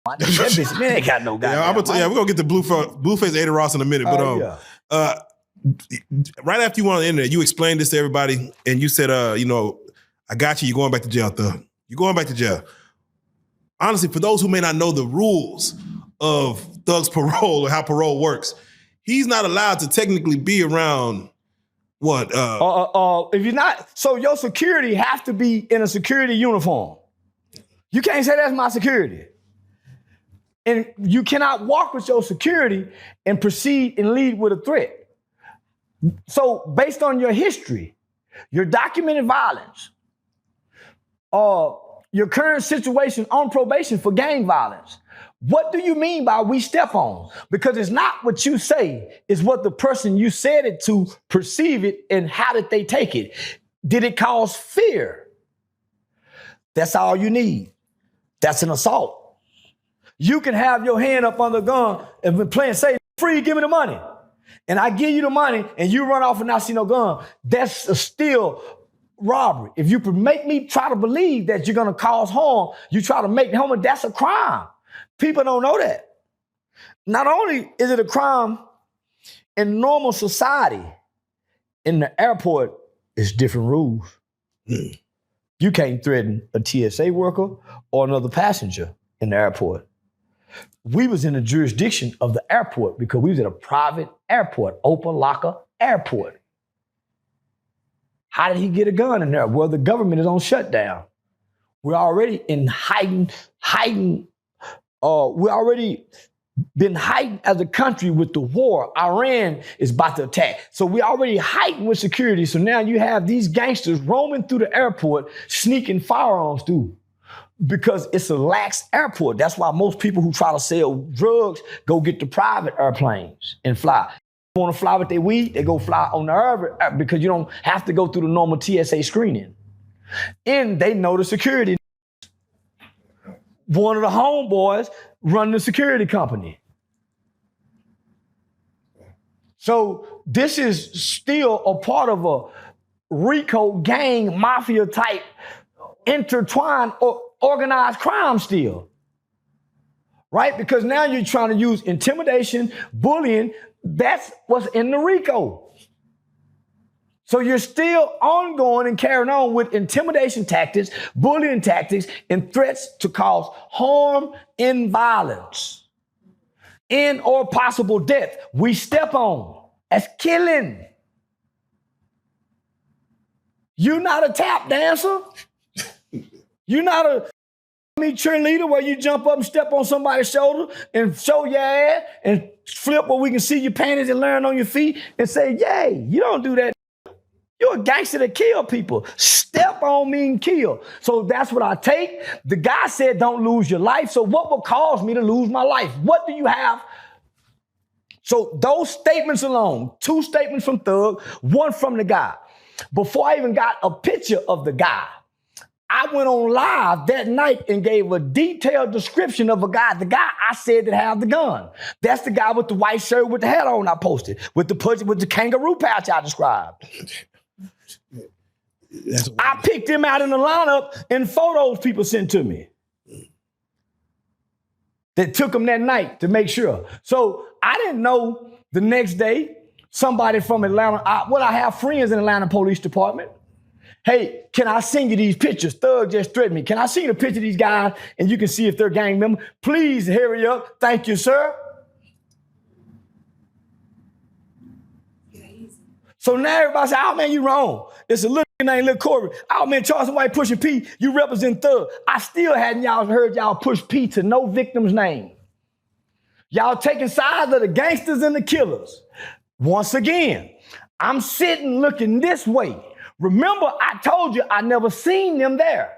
That bitch, they ain't got no guy. We're gonna get to Blueface Ada Ross in a minute, but right after you went on the internet, you explained this to everybody, and you said, I got you. You're going back to jail, Thug. You're going back to jail. Honestly, for those who may not know the rules of Thug's parole or how parole works, he's not allowed to technically be around what? If you're not, so your security have to be in a security uniform. You can't say that's my security. And you cannot walk with your security and proceed and lead with a threat. So based on your history, your documented violence, your current situation on probation for gang violence, what do you mean by we step on? Because it's not what you say, it's what the person you said it to perceive it and how did they take it. Did it cause fear? That's all you need. That's an assault. You can have your hand up on the gun and been playing say, free, give me the money. And I give you the money and you run off and not see no gun. That's a still robbery. If you make me try to believe that you're gonna cause harm, you try to make harm, that's a crime. People don't know that. Not only is it a crime in normal society, in the airport, it's different rules. You can't threaten a TSA worker or another passenger in the airport. We was in the jurisdiction of the airport because we was at a private airport, Opa-locka Airport. How did he get a gun in there? Well, the government is on shutdown. We're already in heightened, we already been heightened as a country with the war. Iran is about to attack. So we already heightened with security. So now you have these gangsters roaming through the airport, sneaking firearms through because it's a lax airport. That's why most people who try to sell drugs go get the private airplanes and fly. You want to fly with their weed, they go fly on the urban because you don't have to go through the normal TSA screening. And they know the security. One of the homeboys run the security company. So this is still a part of a RICO gang mafia type intertwined or organized crime still. Right? Because now you're trying to use intimidation, bullying. That's what's in the RICO. So you're still ongoing and carrying on with intimidation tactics, bullying tactics, and threats to cause harm and violence and or possible death. We step on. That's killing. You're not a tap dancer. You're not a cheerleader where you jump up and step on somebody's shoulder and show your ass and flip where we can see your panties and land on your feet and say, yay. You don't do that. You're a gangster that kill people. Step on me and kill. So that's what I take. The guy said, don't lose your life. So what will cause me to lose my life? What do you have? So those statements alone, 2 statements from Thug, 1 from the guy. Before I even got a picture of the guy, I went on live that night and gave a detailed description of a guy, the guy I said that had the gun. That's the guy with the white shirt with the hat on I posted, with the kangaroo pouch I described. I picked him out in the lineup and photos people sent to me that took him that night to make sure. So I didn't know the next day somebody from Atlanta, I have friends in Atlanta Police Department. Hey, can I send you these pictures? Thug just threatened me. Can I send you a picture of these guys and you can see if they're gang members? Please hurry up. Thank you, sir. So now everybody say, oh man, you wrong. It's a little named Lil Corey. Oh man, Charleston White pushing P, you represent Thug. I still hadn't heard y'all push P to no victim's name. Y'all taking sides of the gangsters and the killers. Once again, I'm sitting looking this way. Remember, I told you I never seen them there.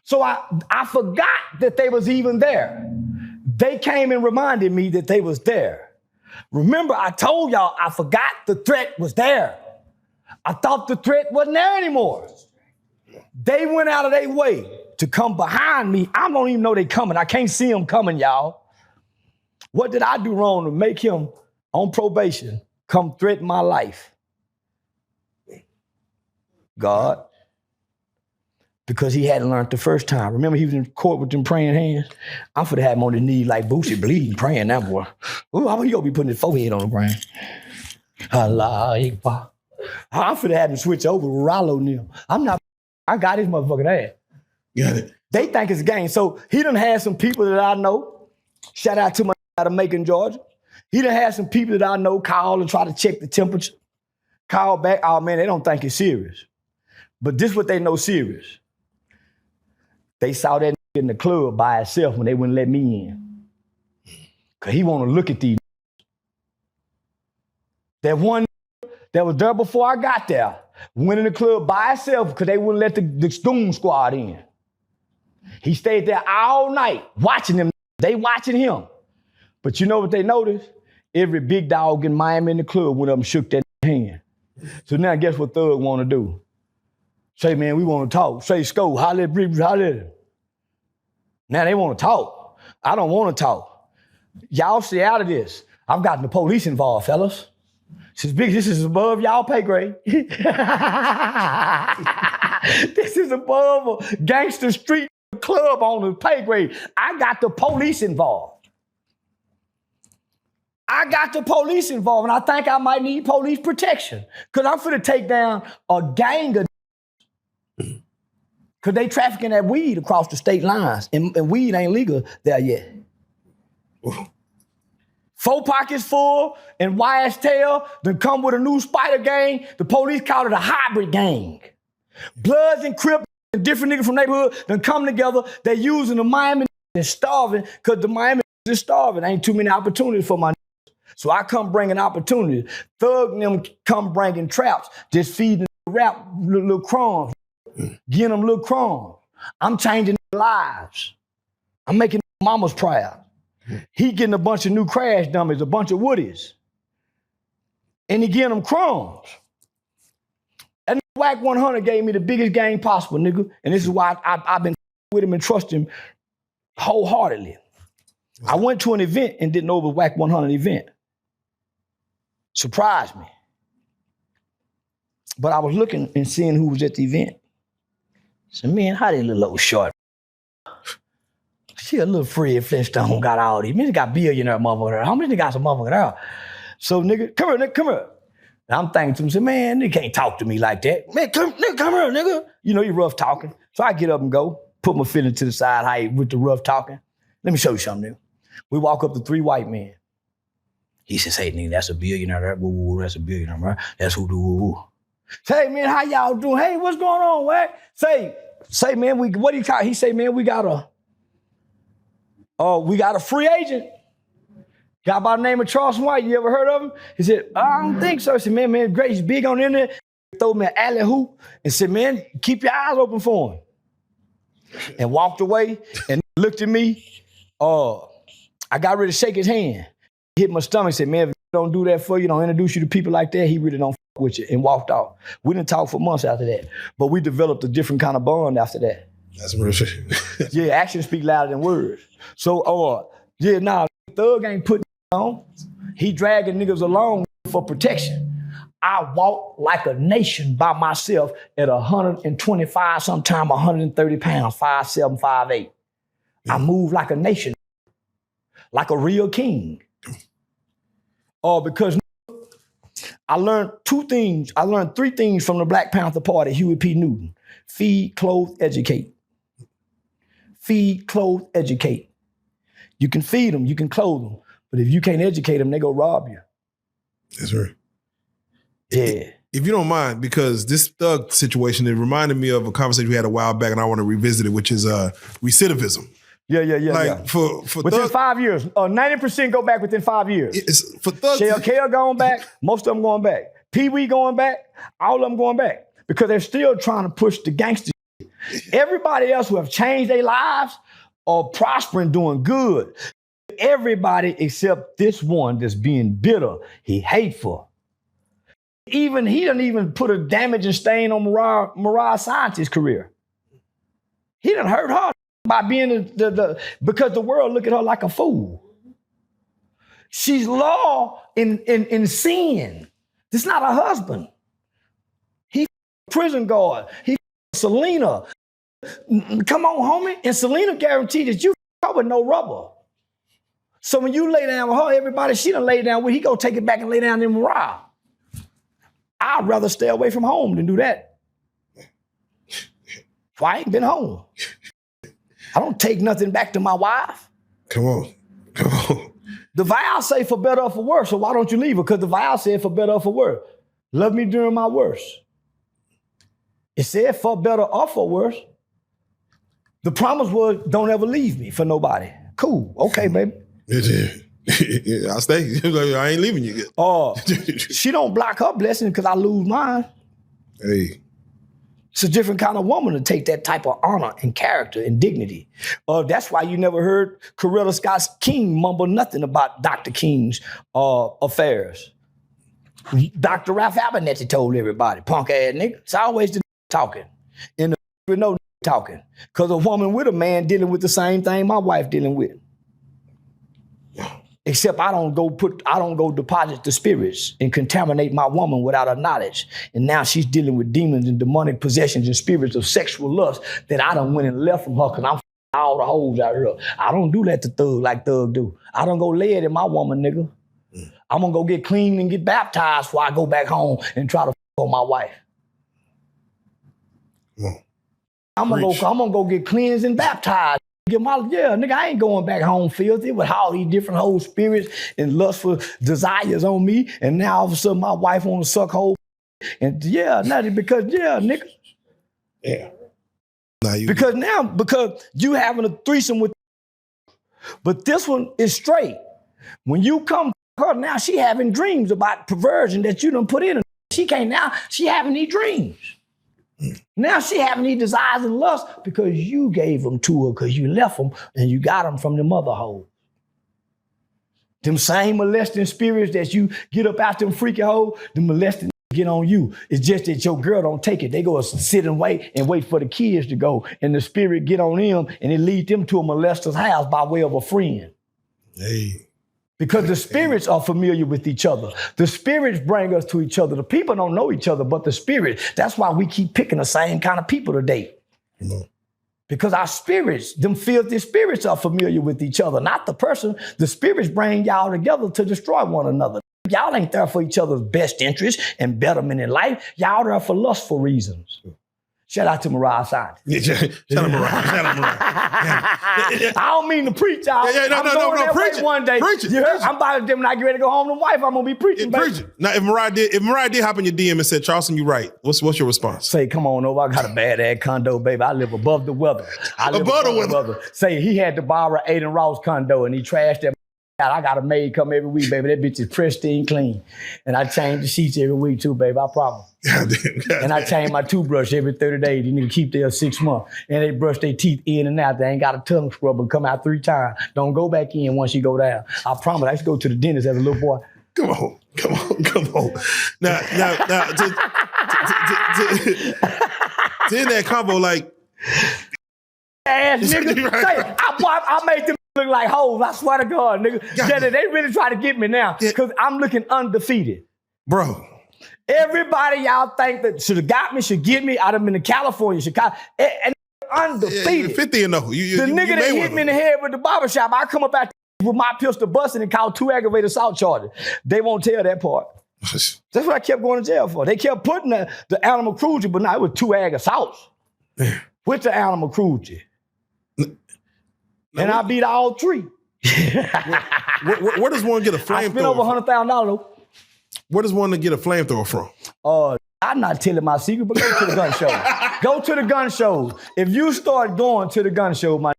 So I forgot that they was even there. They came and reminded me that they was there. Remember, I told y'all I forgot the threat was there. I thought the threat wasn't there anymore. They went out of their way to come behind me. I don't even know they coming. I can't see them coming, y'all. What did I do wrong to make him on probation come threaten my life? God. Because he hadn't learned the first time. Remember, he was in court with them praying hands? I'm finna have him on his knee like Boosie bleeding, praying that boy. Ooh, he gonna be putting his forehead on the ground. Allah Akbar. I'm finna have him switch over with Rollo now. I got his motherfucking ass. Got it. They think it's a game. So he done had some people that I know. Shout out to my out of Macon, Georgia. He done had some people that I know call and try to check the temperature. Call back, oh man, they don't think it's serious. But this what they know serious. They saw that in the club by itself when they wouldn't let me in. Cause he wanna look at these. That one that was there before I got there went in the club by itself because they wouldn't let the Doom Squad in. He stayed there all night watching them. They watching him. But you know what they noticed? Every big dog in Miami in the club went up and shook that hand. So now guess what Thug wanna do? Say, man, we want to talk. Say, Sco, holler at Rebranding, holler at him. Now they want to talk. I don't want to talk. Y'all stay out of this. I've gotten the police involved, fellas. This is above y'all pay grade. This is above a gangster street club owner's pay grade. I got the police involved. And I think I might need police protection because I'm finna take down a gang of because they trafficking that weed across the state lines, and weed ain't legal there yet. 4 pockets full and YSL, then come with a new spider gang. The police call it a hybrid gang. Bloods and Crips and different niggas from neighborhood then come together. They using the Miami and starving because the Miami is starving. Ain't too many opportunities for my niggas. So I come bringing opportunities. Thug and them come bringing traps, just feeding the rap little crumbs. Getting them little crumbs. I'm changing their lives. I'm making mamas proud. He getting a bunch of new crash dummies, a bunch of woodies. And he getting them crumbs. And Whack 100 gave me the biggest game possible, nigga. And this is why I've been with him and trust him wholeheartedly. I went to an event and didn't know it was Whack 100 event. Surprised me. But I was looking and seeing who was at the event. I said, man, how that little old short? She a little Fred Flintstone got all these. Man, got billionaire motherfucker. How many got some motherfucker there? So nigga, come here, nigga, come here. And I'm thinking to him, say, man, nigga can't talk to me like that. Man, come here, nigga. You know, you rough talking. So I get up and go, put my feeling to the side, how with the rough talking. Let me show you something, nigga. We walk up to 3 white men. He says, hey, nigga, that's a billionaire. That's a billionaire, man. That's who do woo. Say, man, how y'all doing? Hey, what's going on, Whack? Say, man, what do you call? He say, man, we got a free agent. Guy by the name of Charleston White. You ever heard of him? He said, I don't think so. I said, man, great. He's big on the internet. He threw me an alley hoop and said, man, keep your eyes open for him. And walked away and looked at me. I got ready to shake his hand. He hit my stomach and said, man, if he don't do that for you, don't introduce you to people like that, he really don't fuck with you, and walked off. We didn't talk for months after that, but we developed a different kind of bond after that. That's real shit. Yeah, actions speak louder than words. So, Thug ain't putting on. He dragging niggas along for protection. I walk like a nation by myself at 125, sometime 130 pounds, 5'7", 5'8". I move like a nation, like a real king. Because I learned 2 things. I learned 3 things from the Black Panther Party, Huey P. Newton. Feed, clothe, educate. Feed, clothe, educate. You can feed them, you can clothe them, but if you can't educate them, they go rob you. That's right. Yeah. If you don't mind, because this thug situation, it reminded me of a conversation we had a while back, and I want to revisit it, which is recidivism. Yeah. Like for within 5 years, 90% go back within 5 years. It's for thugs. Shell Kale going back, most of them going back. Pee Wee going back, all of them going back because they're still trying to push the gangster shit. Everybody else who have changed their lives are prospering, doing good. Everybody except this one that's being bitter, he hateful. He doesn't even put a damaging stain on Mirage Scientist's career. He done hurt her by being because the world look at her like a fool. She's law in sin. This not her husband. He prison guard. He Selena. Come on, homie. And Selena guaranteed that you her with no rubber. So when you lay down with her, everybody she done lay down with, he gonna take it back and lay down in Mirage. I'd rather stay away from home than do that. Why I ain't been home? I don't take nothing back to my wife. Come on. The vow say for better or for worse, so why don't you leave her? Because the vow said for better or for worse. Love me during my worst. It said for better or for worse. The promise was don't ever leave me for nobody. Cool, okay, baby. I'll stay. I ain't leaving you. She don't block her blessing because I lose mine. Hey. It's a different kind of woman to take that type of honor and character and dignity. That's why you never heard Coretta Scott King mumble nothing about Dr. King's affairs. Dr. Ralph Abernathy told everybody, punk ass nigga. It's always the talking. And the with no talking. Because a woman with a man dealing with the same thing my wife dealing with. Except I don't go deposit the spirits and contaminate my woman without her knowledge. And now she's dealing with demons and demonic possessions and spirits of sexual lust that I done went and left from her because I'm all the hoes out here. I don't do that to thug like thug do. I don't go lay it in my woman, nigga. I'm gonna go get clean and get baptized before I go back home and try to on my wife. I'm gonna go get cleansed and baptized. Nigga, I ain't going back home filthy with all these different whole spirits and lustful desires on me. And now all of a sudden my wife want to suck whole. And nothing because, nigga. Yeah. Because you having a threesome with, but this one is straight. When you come to her, now she having dreams about perversion that you done put in her. She having these dreams. Now she having these desires and lusts because you gave them to her because you left them and you got them from the mother hole. Them same molesting spirits that you get up out them freaky hole, the molesting get on you. It's just that your girl don't take it. They go sit and wait for the kids to go and the spirit get on them and it lead them to a molester's house by way of a friend. Hey. Because the spirits are familiar with each other. The spirits bring us to each other. The people don't know each other, but the spirit. That's why we keep picking the same kind of people to date. Because our spirits, them filthy spirits are familiar with each other, not the person. The spirits bring y'all together to destroy one another. Y'all ain't there for each other's best interest and betterment in life. Y'all there for lustful reasons. Shout out to Mirage Scientist. Shout out Mirage. I don't mean to preach, y'all. No, preach it. One day. Preach it. I'm about to when I get ready to go home to wife, I'm gonna be preaching. Preach it. Now, if Mariah did hop in your DM and said, Charleston, you right, what's your response? Say, come on over. I got a bad ass condo, baby. I live above the weather. Above the weather. Say he had to borrow Aiden Ross condo and he trashed that. I got a maid come every week, baby. That bitch is pristine clean. And I change the sheets every week too, baby. I promise. And I change my toothbrush every 30 days. You need to keep there 6 months. And they brush their teeth in and out. They ain't got a tongue scrubber. Come out 3 times. Don't go back in once you go down. I promise. I used to go to the dentist as a little boy. Come on. Now, to end that combo, like... Ass nigga. Say, I made them look like hoes. I swear to God, nigga. Yeah, they really try to get me now because I'm looking undefeated. Bro. Everybody y'all think that should have got me, should get me. I'd have been in California, Chicago, and undefeated. 50 and 0. The nigga that hit me in the head with the barbershop, I come up out with my pistol busting and called 2 aggravated assault charges. They won't tell that part. That's what I kept going to jail for. They kept putting the animal cruelty, but now it was 2 ag assaults with the animal cruelty. And I beat all 3. Where does one get a flame? I spent over $100,000. Where does one get a flamethrower from? I'm not telling my secret, but go to the gun show. Go to the gun shows. If you start going to the gun show,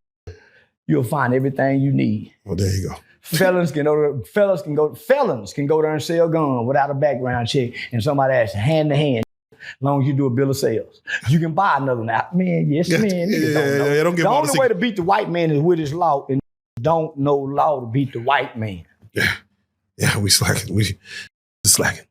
you'll find everything you need. Well, there you go. Felons can go there and sell guns without a background check, and somebody asks hand to hand. As long as you do a bill of sales, you can buy another one. Man, yes, man. Don't give the only way to beat the white man is with his law, and don't know law to beat the white man. Yeah, we slacking. We slacking.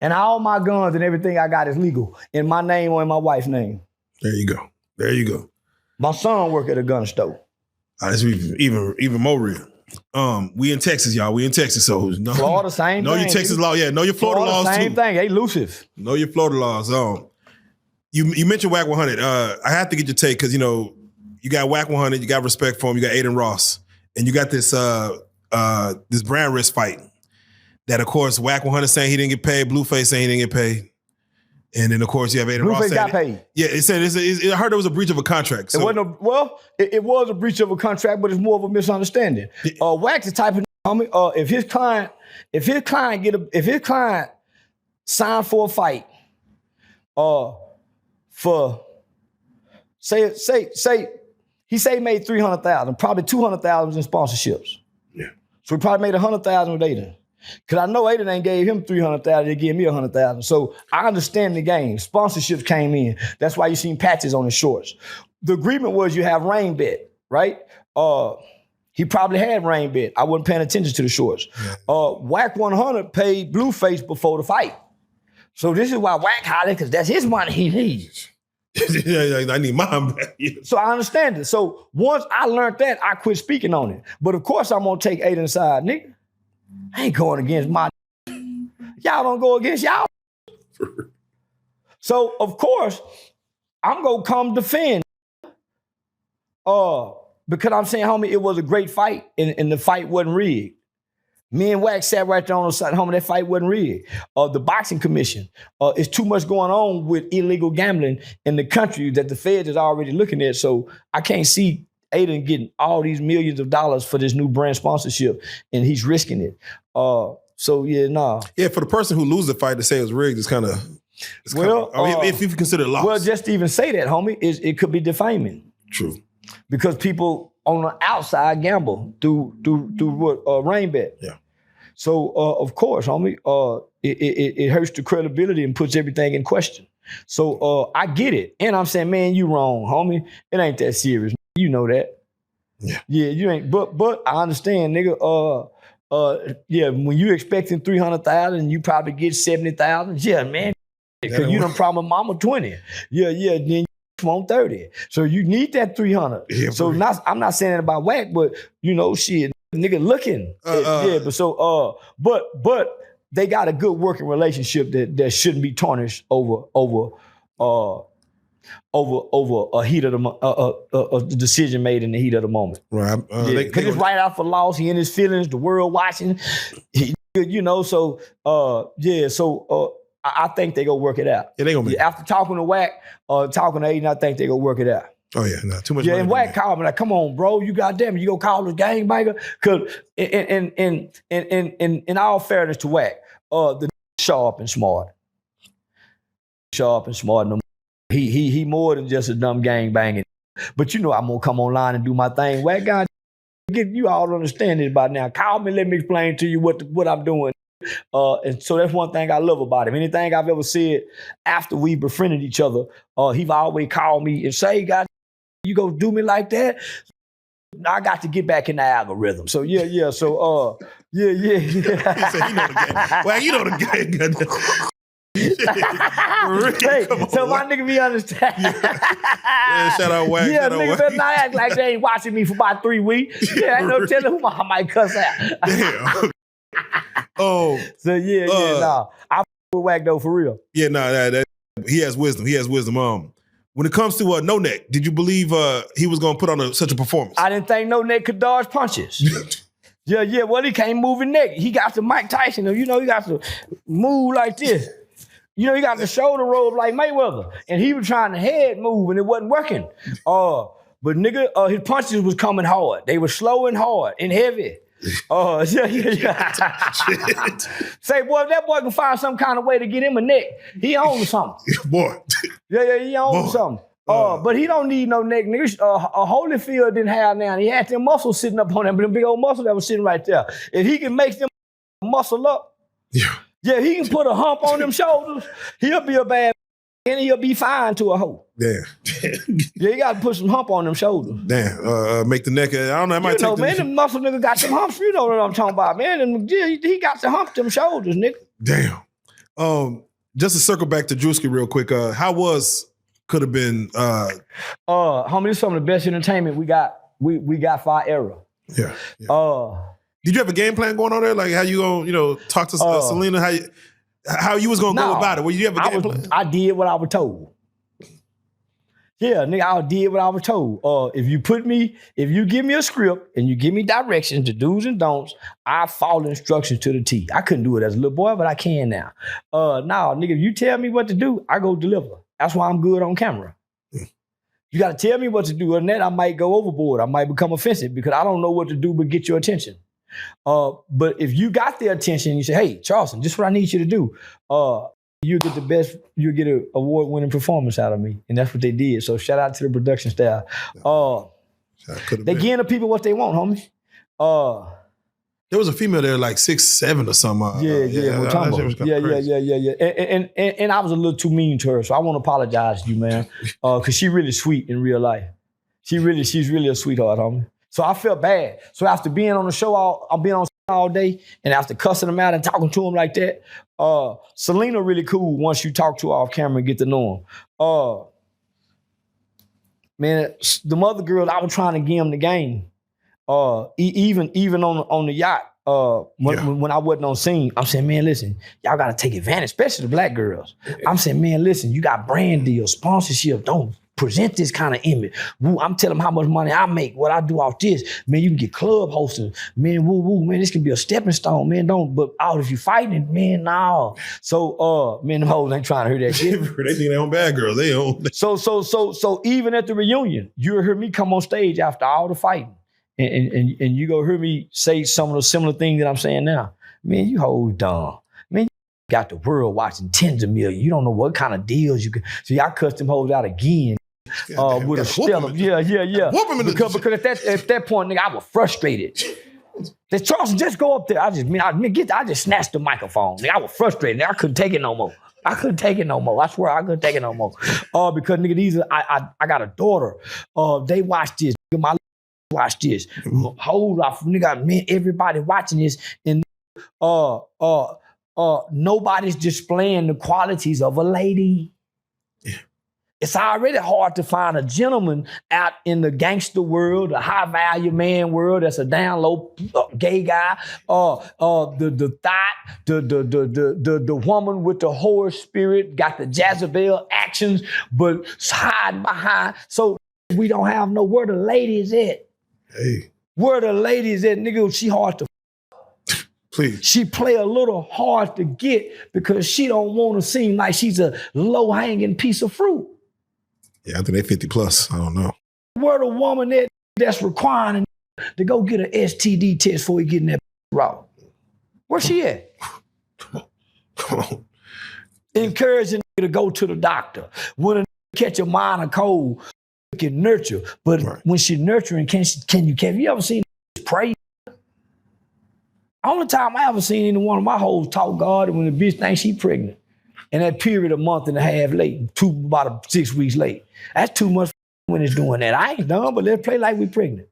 And all my guns and everything I got is legal in my name or in my wife's name. There you go. There you go. My son work at a gun store. That's even more real. We in Texas, y'all. We in Texas, so Florida, same thing. Know your Texas law, yeah. Know your Florida laws same too. Thing. They elusive. Know your Florida laws. You mentioned Whack 100. I have to get your take because you got Whack 100, you got respect for him, you got Aiden Ross, and you got this brand risk fight. That of course Whack 100 saying he didn't get paid, Blueface saying he didn't get paid. And then, of course, you have Aiden Ross saying... Blueface got paid. Yeah, it said... I heard there was a breach of a contract. So. It was a breach of a contract, but it's more of a misunderstanding. Wax the type of homie. If his client signed for a fight, say he made $300,000, probably $200,000 was in sponsorships. Yeah. So he probably made $100,000 with Aiden. Cause I know Aiden ain't gave him $300,000, they gave me $100,000. So I understand the game. Sponsorships came in. That's why you seen patches on his shorts. The agreement was you have rain bet, right? He probably had rain bet. I wasn't paying attention to the shorts. Whack 100 paid Blueface before the fight. So this is why Whack hollered, because that's his money he needs. I need mine back. Yeah. So I understand it. So once I learned that, I quit speaking on it. But of course I'm gonna take Aiden's side, nigga. I ain't going against y'all don't go against y'all. So, of course, I'm going to come defend. Because I'm saying, homie, it was a great fight and the fight wasn't rigged. Me and Wax sat right there on the side, homie, that fight wasn't rigged. The boxing commission, it's too much going on with illegal gambling in the country that the feds is already looking at. So I can't see Aiden getting all these millions of dollars for this new brand sponsorship, and he's risking it. Yeah, for the person who loses the fight to say it was rigged is kind of, if you consider it lost. Well, just to even say that, homie, it could be defaming. True. Because people on the outside gamble through what rain bet. Yeah. So of course, homie, it hurts the credibility and puts everything in question. So I get it, and I'm saying, man, you wrong, homie. It ain't that serious. You know that. Yeah. Yeah, you ain't. But I understand, nigga. When you expecting 300,000, you probably get 70,000. Yeah, man. Because you done promised mama 20. Yeah. Then you want 30. So you need that 300. Yeah, so I'm not saying it about Whack, but shit, nigga looking. But they got a good working relationship that shouldn't be tarnished over a heat of a decision made in the heat of the moment. Right. Because it's right out for loss. He in his feelings, the world watching. I think they gonna work it out. Yeah, they gonna after talking to Whack, talking to Aiden, I think they gonna work it out. Oh yeah, no, too much. Yeah, and Whack called me like, "Come on, bro, you goddamn, you gonna call this gangbanger?" Cause in all fairness to Whack, the sharp and smart. No, he more than just a dumb gangbanging. But I'm gonna come online and do my thing. Whack, God, you all understand this by now. Call me, let me explain to you what I'm doing. And so that's one thing I love about him. Anything I've ever said after we befriended each other, he've always called me and say, God, you gonna do me like that? I got to get back in the algorithm. So yeah. So yeah. He said, you know the game. Well, you know the game. Hey, so my nigga be understand. Yeah, shout out Whack. Yeah, niggas better not act like they ain't watching me for about 3 weeks. Yeah, ain't no telling who I might cuss out. Damn. Oh. So nah. I with Whack though for real. Yeah, that he has wisdom. When it comes to No Neck, did you believe he was gonna put on such a performance? I didn't think No Neck could dodge punches. Yeah. Well, he can't move his neck. He got to Mike Tyson. He got to move like this. He got the shoulder roll like Mayweather. And he was trying to head move and it wasn't working. But nigga, his punches was coming hard. They were slow and hard and heavy. Say, boy, if that boy can find some kind of way to get him a neck, he owns something. Boy. He owns something. But he don't need no neck, nigga. Holyfield didn't have now. He had them muscles sitting up on him, but them big old muscles that was sitting right there. If he can make them muscle up, he can put a hump on them shoulders, he'll be a bad and he'll be fine to a hoe. Damn. You got to put some hump on them shoulders. Damn. Make the neck, I don't know, I might take man, them muscle nigga got some humps. You know what I'm talking about, man. And he got to hump them shoulders, nigga. Damn. Just to circle back to Drewski real quick, how was Coulda Been? Homie, this is some of the best entertainment we got for our era. Yeah. Did you have a game plan going on there? Like how you gonna, talk to Selena? How you was gonna go about it? Well, you have a game plan? I did what I was told. Yeah, nigga, I did what I was told. If you give me a script and you give me directions, the do's and don'ts, I follow instructions to the T. I couldn't do it as a little boy, but I can now. Now, nigga, if you tell me what to do, I go deliver. That's why I'm good on camera. You gotta tell me what to do, and then I might go overboard. I might become offensive because I don't know what to do but get your attention. But if you got their attention, you say, hey, Charleston, this is what I need you to do. You'll get an award-winning performance out of me. And that's what they did. So shout out to the production staff. They giving the people what they want, homie. There was a female there like 6'7" or something. Mutombo. Yeah. And I was a little too mean to her, so I want to apologize to you, man. Cause she's really sweet in real life. She's really a sweetheart, homie. So I felt bad. So after being on the show all day, and after cussing them out and talking to them like that, Selena really cool once you talk to her off camera and get to know them. Man, the other girls, I was trying to give them the game. Even on the yacht, when I wasn't on scene, I'm saying, man, listen, y'all gotta take advantage, especially the black girls. I'm saying, man, listen, you got brand deals, sponsorship, don't present this kind of image. Woo, I'm telling them how much money I make, what I do off this. Man, you can get club hosting. Man, man, this can be a stepping stone. Man, if you fighting it, man, no. So, man, them hoes ain't trying to hear that shit. They think they own bad girls. They own. So even at the reunion, you'll hear me come on stage after all the fighting. And you go hear me say some of the similar things that I'm saying now. Man, you hoes dumb. Man, you got the world watching tens of millions. You don't know what kind of deals you can. So y'all cuss them hoes out again. With a stellar. Yeah. Because at that point, nigga, I was frustrated. The Charleston, just go up there. I just snatched the microphone. Nigga, I was frustrated. Nigga, I couldn't take it no more. I swear I couldn't take it no more. Because nigga, I got a daughter. They watch this. My watch this. Hold off, nigga, man, everybody watching this, and nobody's displaying the qualities of a lady. Yeah. It's already hard to find a gentleman out in the gangster world, the high value man world that's a down low gay guy, the thought, the woman with the whore spirit, got the Jezebel actions, but hiding behind. So we don't have no where the ladies at. Hey. Where the ladies at, nigga, she hard to please. She play a little hard to get because she don't want to seem like she's a low-hanging piece of fruit. Yeah, I think they 50 plus. I don't know. Where the woman that's requiring to go get an STD test before he get in that route? Where she at? Come on. Encouraging to go to the doctor. When a catch a minor cold, can nurture. But when she nurturing, have you ever seen pray? Only time I ever seen any one of my hoes talk God when the bitch thinks she pregnant. And that period a month and a half late, about 6 weeks late. That's too much when it's doing that. I ain't done, but let's play like we pregnant.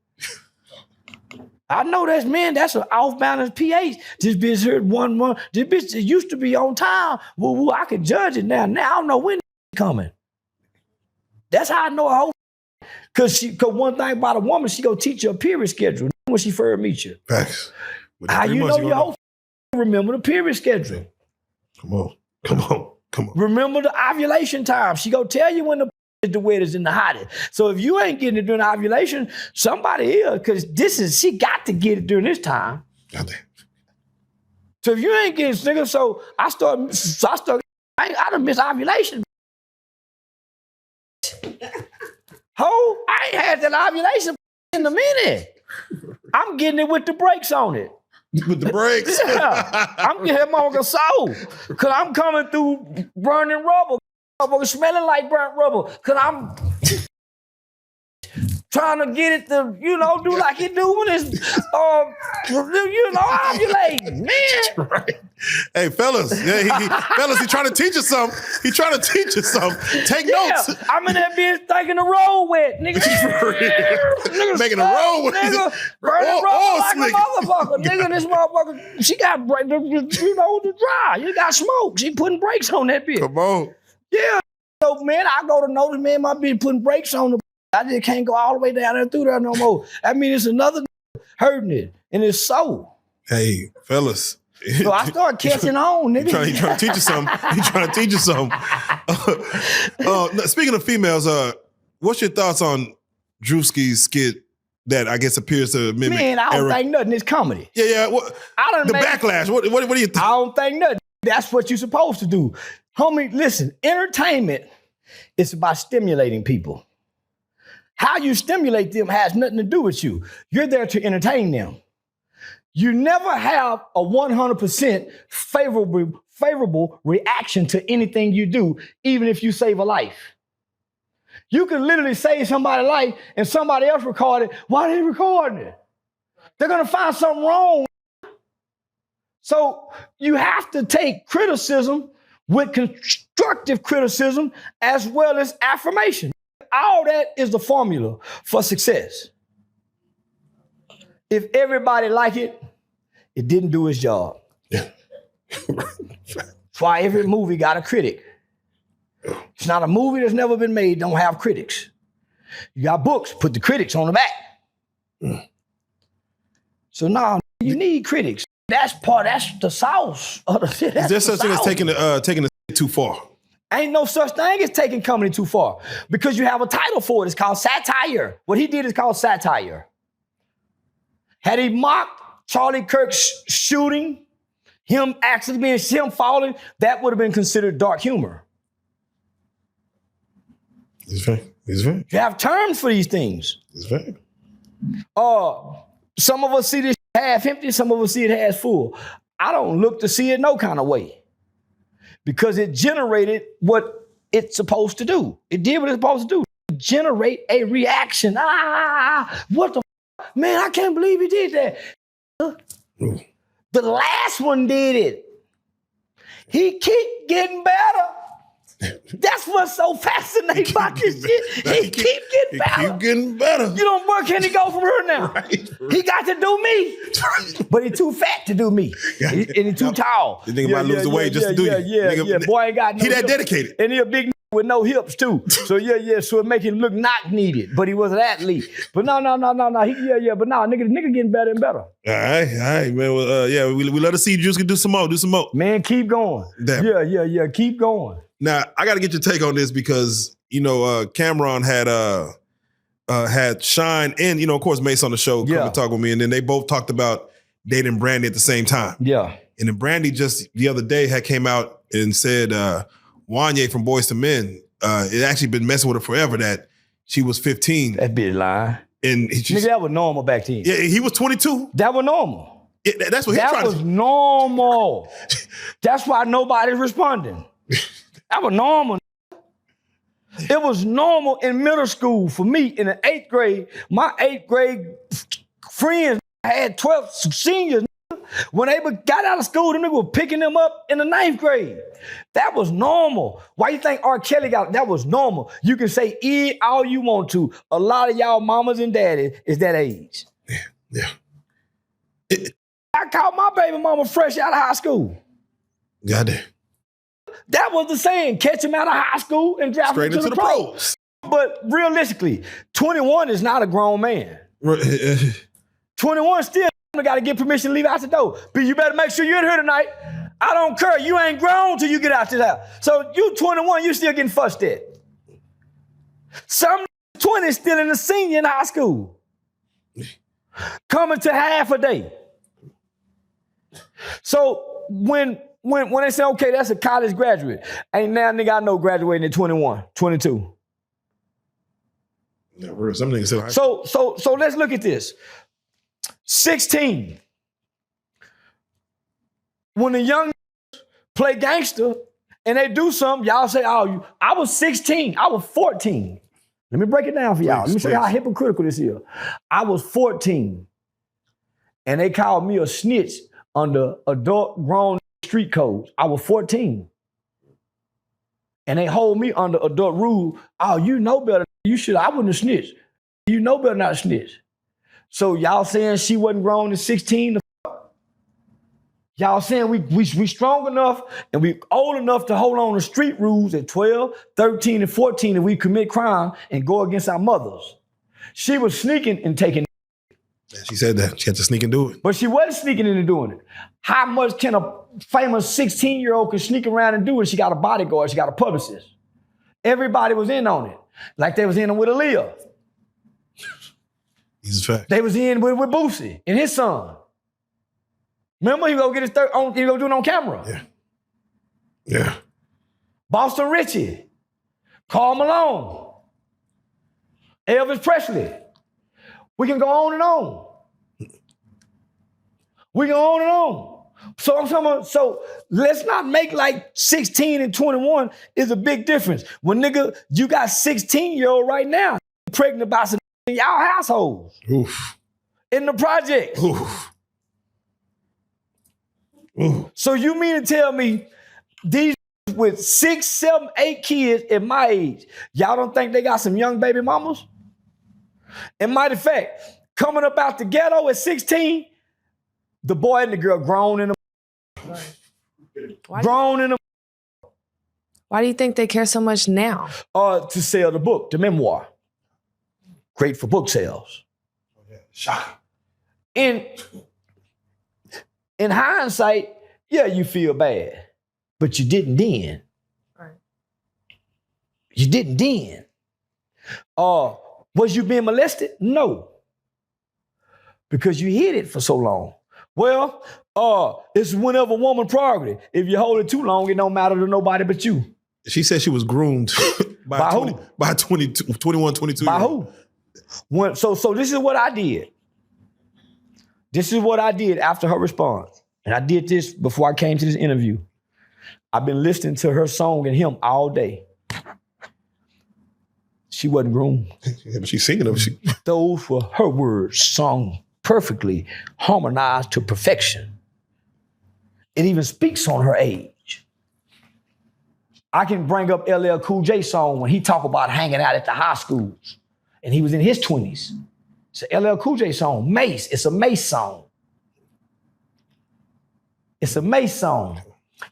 I know that's an off-balance pH. This bitch heard 1 month. This bitch used to be on time. Well, I can judge it now. Now I don't know when it's coming. That's how I know a hoe. Cause one thing about a woman, she go teach you a period schedule when she first meet you. Facts. How you know your hoe remember the period schedule? Come on. Remember the ovulation time. She go tell you when the wettest and the hottest. So if you ain't getting it during ovulation, somebody is, because she got to get it during this time. So if you ain't getting nigga, so I done miss ovulation. I ain't had that ovulation in a minute. I I'm getting it with the brakes on it. With the brakes? Yeah. I'm getting that motherfucker soul. Cause I'm coming through burning rubber. Motherfucker smelling like burnt rubber. Cause I'm trying to get it to, do like it do when it's, ovulating, man. Right. Hey, fellas, fellas, he trying to teach us something. He trying to teach us something. Take notes. I'm in that bitch thinking the road wet, nigga. Making the road wet. Nigga, burning rubber like a motherfucker. Nigga, this motherfucker, she got, the dry. You got smoke. She putting brakes on that bitch. Come on. Yeah. So, man, I go to notice, man, my bitch putting brakes on the I just can't go all the way down there through there no more. I mean, it's another hurting it, and it's so. Hey, fellas. So I started catching on, nigga. He trying to teach you something. He trying to teach you something. Speaking of females, what's your thoughts on Drewski's skit that I guess appears to mimic? Man, I don't think nothing. It's comedy. Yeah. The backlash. What do you think? I don't think nothing. That's what you're supposed to do. Homie, listen, entertainment is about stimulating people. How you stimulate them has nothing to do with you. You're there to entertain them. You never have a 100% favorable reaction to anything you do, even if you save a life. You can literally save somebody's life and somebody else record it. Why are they recording it? They're going to find something wrong. So you have to take criticism with constructive criticism as well as affirmation. All that is the formula for success. If everybody like it, it didn't do its job. That's why every movie got a critic. It's not a movie that's never been made, don't have critics. You got books, put the critics on the back. So now you need critics. That's the sauce of the shit. Is there such thing as taking the too far? Ain't no such thing as taking comedy too far because you have a title for it. It's called Satire. What he did is called Satire. Had he mocked Charlie Kirk's shooting, him falling, that would have been considered dark humor. It's fair. You have terms for these things. It's fair. Some of us see this half empty, some of us see it half full. I don't look to see it no kind of way. Because it generated what it's supposed to do. It did what it's supposed to do. Generate a reaction. What the man, I can't believe he did that. The last one did it. He keep getting better. That's what's so fascinating about this shit. He keep getting better. Keep getting better. You know, where can he go from here now? Right. He got to do me. But he too fat to do me. And he too tall. The nigga might lose the weight just to do you. Yeah. Boy ain't got no He that hips. dedicated. And he a big with no hips too. So so it make him look not needed. But he was an athlete. But no. But nigga getting better and better. All right, man. Well, we love to see Drewski do some more. Man, keep going. Damn. Yeah, keep going. Now, I got to get your take on this because, Cameron had Shine and, of course, Mace on the show come and talk with me. And then they both talked about dating Brandy at the same time. Yeah. And then Brandy just the other day had came out and said Wanye from Boyz II Men, it actually been messing with her forever that she was 15. That bitch lying. And nigga, that was normal back then. Yeah, he was 22. That was normal. Yeah, that's what he tried to... That was normal. That's why nobody's responding. That was normal. It was normal in middle school for me in the 8th grade. My 8th grade friends had 12th seniors. When they got out of school, them niggas were picking them up in the 9th grade. That was normal. Why you think R. Kelly got that was normal? You can say all you want to. A lot of y'all mamas and daddies is that age. Yeah. I caught my baby mama fresh out of high school. Goddamn. That was the saying, catch him out of high school and draft him to the pros. But realistically, 21 is not a grown man. 21 still got to get permission to leave out the door. But you better make sure you're in here tonight. I don't care. You ain't grown till you get out this house. So you 21, you still getting fussed at. Some 20 still in the senior in high school. Coming to half a day. So when they say, okay, that's a college graduate, ain't now nigga I know graduating at 21, 22. Yeah, some niggas say so let's look at this. 16. When the young play gangster and they do something, y'all say, oh, I was 16, I was 14. Let me break it down for y'all. Let me show you how hypocritical this is. I was 14 and they called me a snitch under adult grown street codes. I was 14. And they hold me under adult rule. Oh, you know better. You should. I wouldn't have snitched. You know better not to snitch. So y'all saying she wasn't grown at 16? Y'all saying we strong enough and we old enough to hold on to street rules at 12, 13, and 14 and we commit crime and go against our mothers. She was sneaking and taking. Yeah, she said that. She had to sneak and do it. But she wasn't sneaking in and doing it. How much can a famous 16-year-old can sneak around and do it? She got a bodyguard. She got a publicist. Everybody was in on it. Like they was in with Aaliyah. He's a fact. They was in with Boosie and his son. Remember, he go get his he go do it on camera. Yeah. Yeah. Boston Richie, Karl Malone, Elvis Presley. We can go on and on. We can go on and on. So I'm talking about, so let's not make like 16 and 21 is a big difference. When nigga, you got 16-year-old right now pregnant about some in y'all households. Oof. In the project. Oof. Oof. So you mean to tell me these with 6, 7, 8 kids at my age, y'all don't think they got some young baby mamas? And matter of fact, coming up out the ghetto at 16, the boy and the girl grown in them. Grown in them. Why do you think they care so much now? To sell the book, the memoir. Great for book sales. Shocking. In hindsight, yeah, you feel bad, but you didn't then. Right. You didn't then. Was you being molested? No. Because you hid it for so long. Well, it's whenever woman prerogative. If you hold it too long, it don't matter to nobody but you. She said she was groomed by who? By 21, 22. By who? So this is what I did. This is what I did after her response. And I did this before I came to this interview. I've been listening to her song and him all day. She wasn't groomed. Yeah, but she's singing them. Those were her words, sung perfectly, harmonized to perfection. It even speaks on her age. I can bring up LL Cool J song when he talk about hanging out at the high schools, and he was in his 20s. It's a LL Cool J song, Mace. It's a Mace song. It's a Mace song.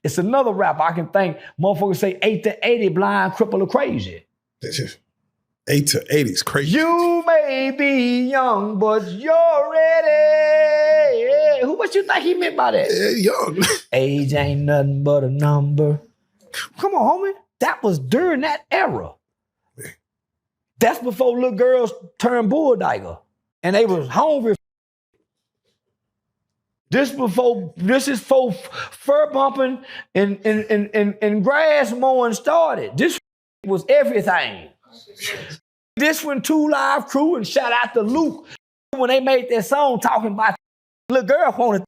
It's another rapper I can think, motherfuckers say 8 to 80, blind, cripple, or crazy. 8 to 80 is crazy. You may be young, but you're ready. What you think he meant by that? Young. Age ain't nothing but a number. Come on, homie. That was during that era. That's before little girls turned bulldogger. And they was hungry. This is for fur bumping and grass mowing started. This was everything. This when 2 Live Crew and shout out to Luke when they made that song talking about little girl wanted.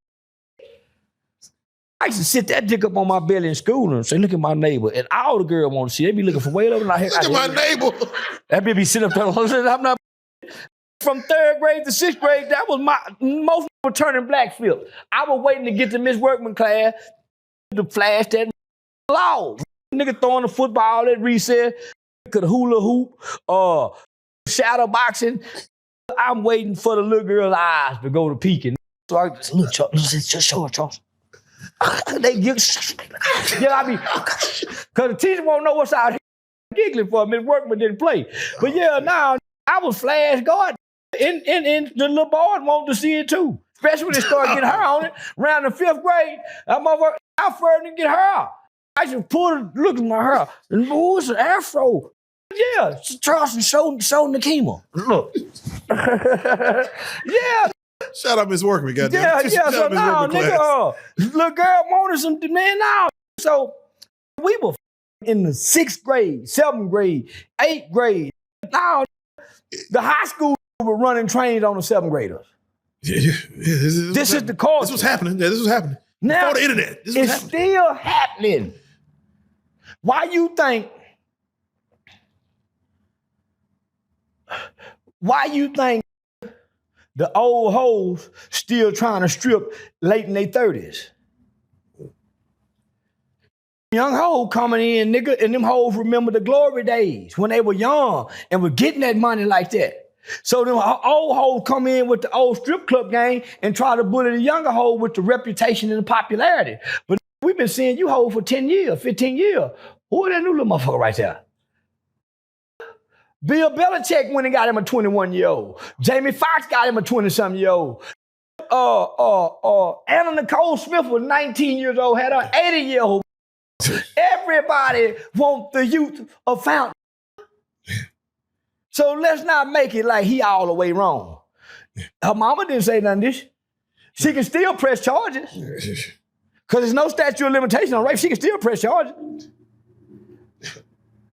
I used to sit that dick up on my belly in school and say, look at my neighbor. And all the girls want to see. They be looking for way over. Look at my neighbor. That be sitting up there. I'm not. From 3rd grade to 6th grade, that was my most returning black flip. I was waiting to get to Miss Workman class to flash that law. Nigga throwing the football at recess, could hula hoop, shadow boxing. I'm waiting for the little girl's eyes to go to peeking. So I look, just show her, Charles. They get, because the teacher won't know what's out here giggling for. Miss Workman didn't play. But yeah, now I was flash guard. And the little boy wanted to see it too. Especially when they started getting her on it. Around the 5th grade, that motherfucker out further to get her out. I just pulled, look at my hair. And oh, it's an afro. Yeah, Charleston showing the chemo. Look. Yeah. Shout out Miss Workman, goddamn. Yeah. So now, nigga, little girl wanted some, man, now. So we were in the 6th grade, 7th grade, 8th grade. Now, the high school were running trains on the 7th graders. This is the culture. This was happening. Yeah, this was happening. Now, before the internet. This it's still happening. Why you think the old hoes still trying to strip late in their 30s? Young hoes coming in, nigga, and them hoes remember the glory days when they were young and were getting that money like that. So them old hoes come in with the old strip club game and try to bully the younger hoe with the reputation and the popularity. But we've been seeing you hoes for 10 years, 15 years. Who is that new little motherfucker right there? Bill Belichick went and got him a 21-year-old. Jamie Foxx got him a 20-something-year-old. Anna Nicole Smith was 19 years old, had an 80-year-old. Everybody want the youth of Fountain. So let's not make it like he all the way wrong. Her mama didn't say none of this. She can still press charges. Because there's no statute of limitation on rape. She can still press charges.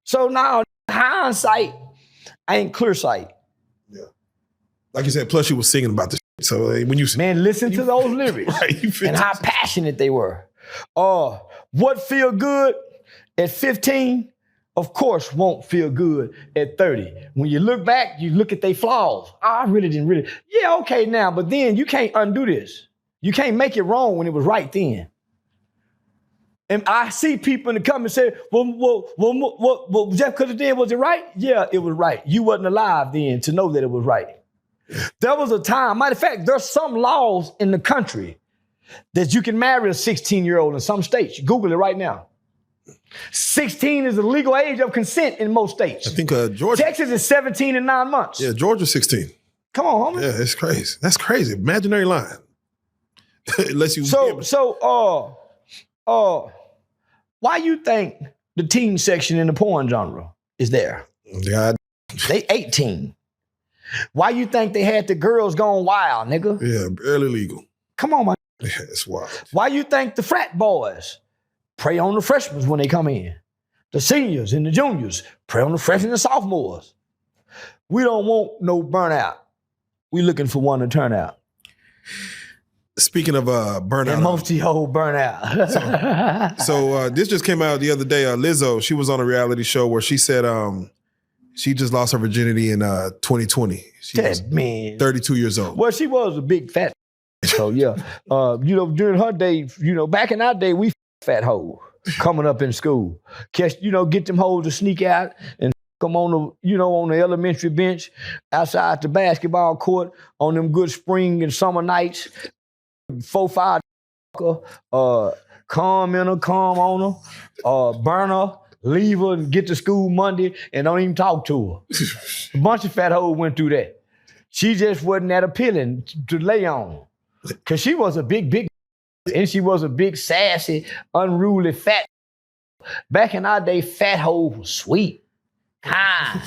So now, hindsight ain't clear sight. Yeah. Like you said, plus you was singing about this. So when you... Man, listen to those lyrics. Right, and how passionate they were. What feel good at 15, of course, won't feel good at 30. When you look back, you look at their flaws. I really didn't really. Yeah, okay now, but then you can't undo this. You can't make it wrong when it was right then. And I see people in the comments say, well, just because it did, was it right? Yeah, it was right. You wasn't alive then to know that it was right. There was a time, matter of fact, there's some laws in the country that you can marry a 16-year-old in some states. Google it right now. 16 is the legal age of consent in most states. I think Georgia. Texas is 17 and 9 months. Yeah, Georgia's 16. Come on, homie. Yeah, it's crazy. That's crazy. Imaginary line. Unless you. Why you think the teen section in the porn genre is there? God. They 18. Why you think they had the girls going wild, nigga? Yeah, barely legal. Come on, man. Yeah, it's wild. Why you think the frat boys prey on the freshmen when they come in? The seniors and the juniors prey on the freshmen and sophomores. We don't want no burnout. We looking for one to turn out. Speaking of burnout. And most of y'all burnout. So this just came out the other day. Lizzo, she was on a reality show where she said she just lost her virginity in 2020. She was 32 years old. Well, she was a big fat. So yeah, during her day, back in our day, we fat hoes coming up in school. Get them hoes to sneak out and come on the elementary bench outside the basketball court on them good spring and summer nights. 4-5 come in her, come on her, burn her, leave her and get to school Monday and don't even talk to her. A bunch of fat hoes went through that. She just wasn't that appealing to lay on. Because she was a big, and she was a big, sassy, unruly, fat. Back in our day, fat hoe was sweet, kind,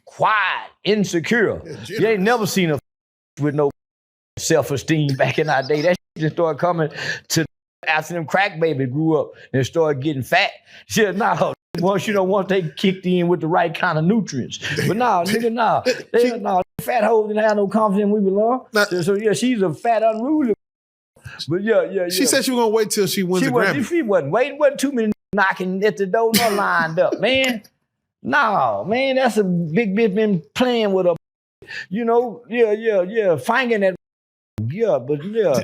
quiet, insecure. Yeah, you ain't never seen her with no self-esteem back in our day. That shit just started coming to after them crack babies grew up and started getting fat. She said, nah, once they kicked in with the right kind of nutrients. But nigga, fat hoes didn't have no confidence we belong. So yeah, she's a fat, unruly. But yeah. She said she was gonna wait till she wins the Grammy. She wasn't waiting. Wasn't too many knocking at the door, not lined up, man. No, man, that's a big bitch been playing with a, fanging that. Yeah, but yeah,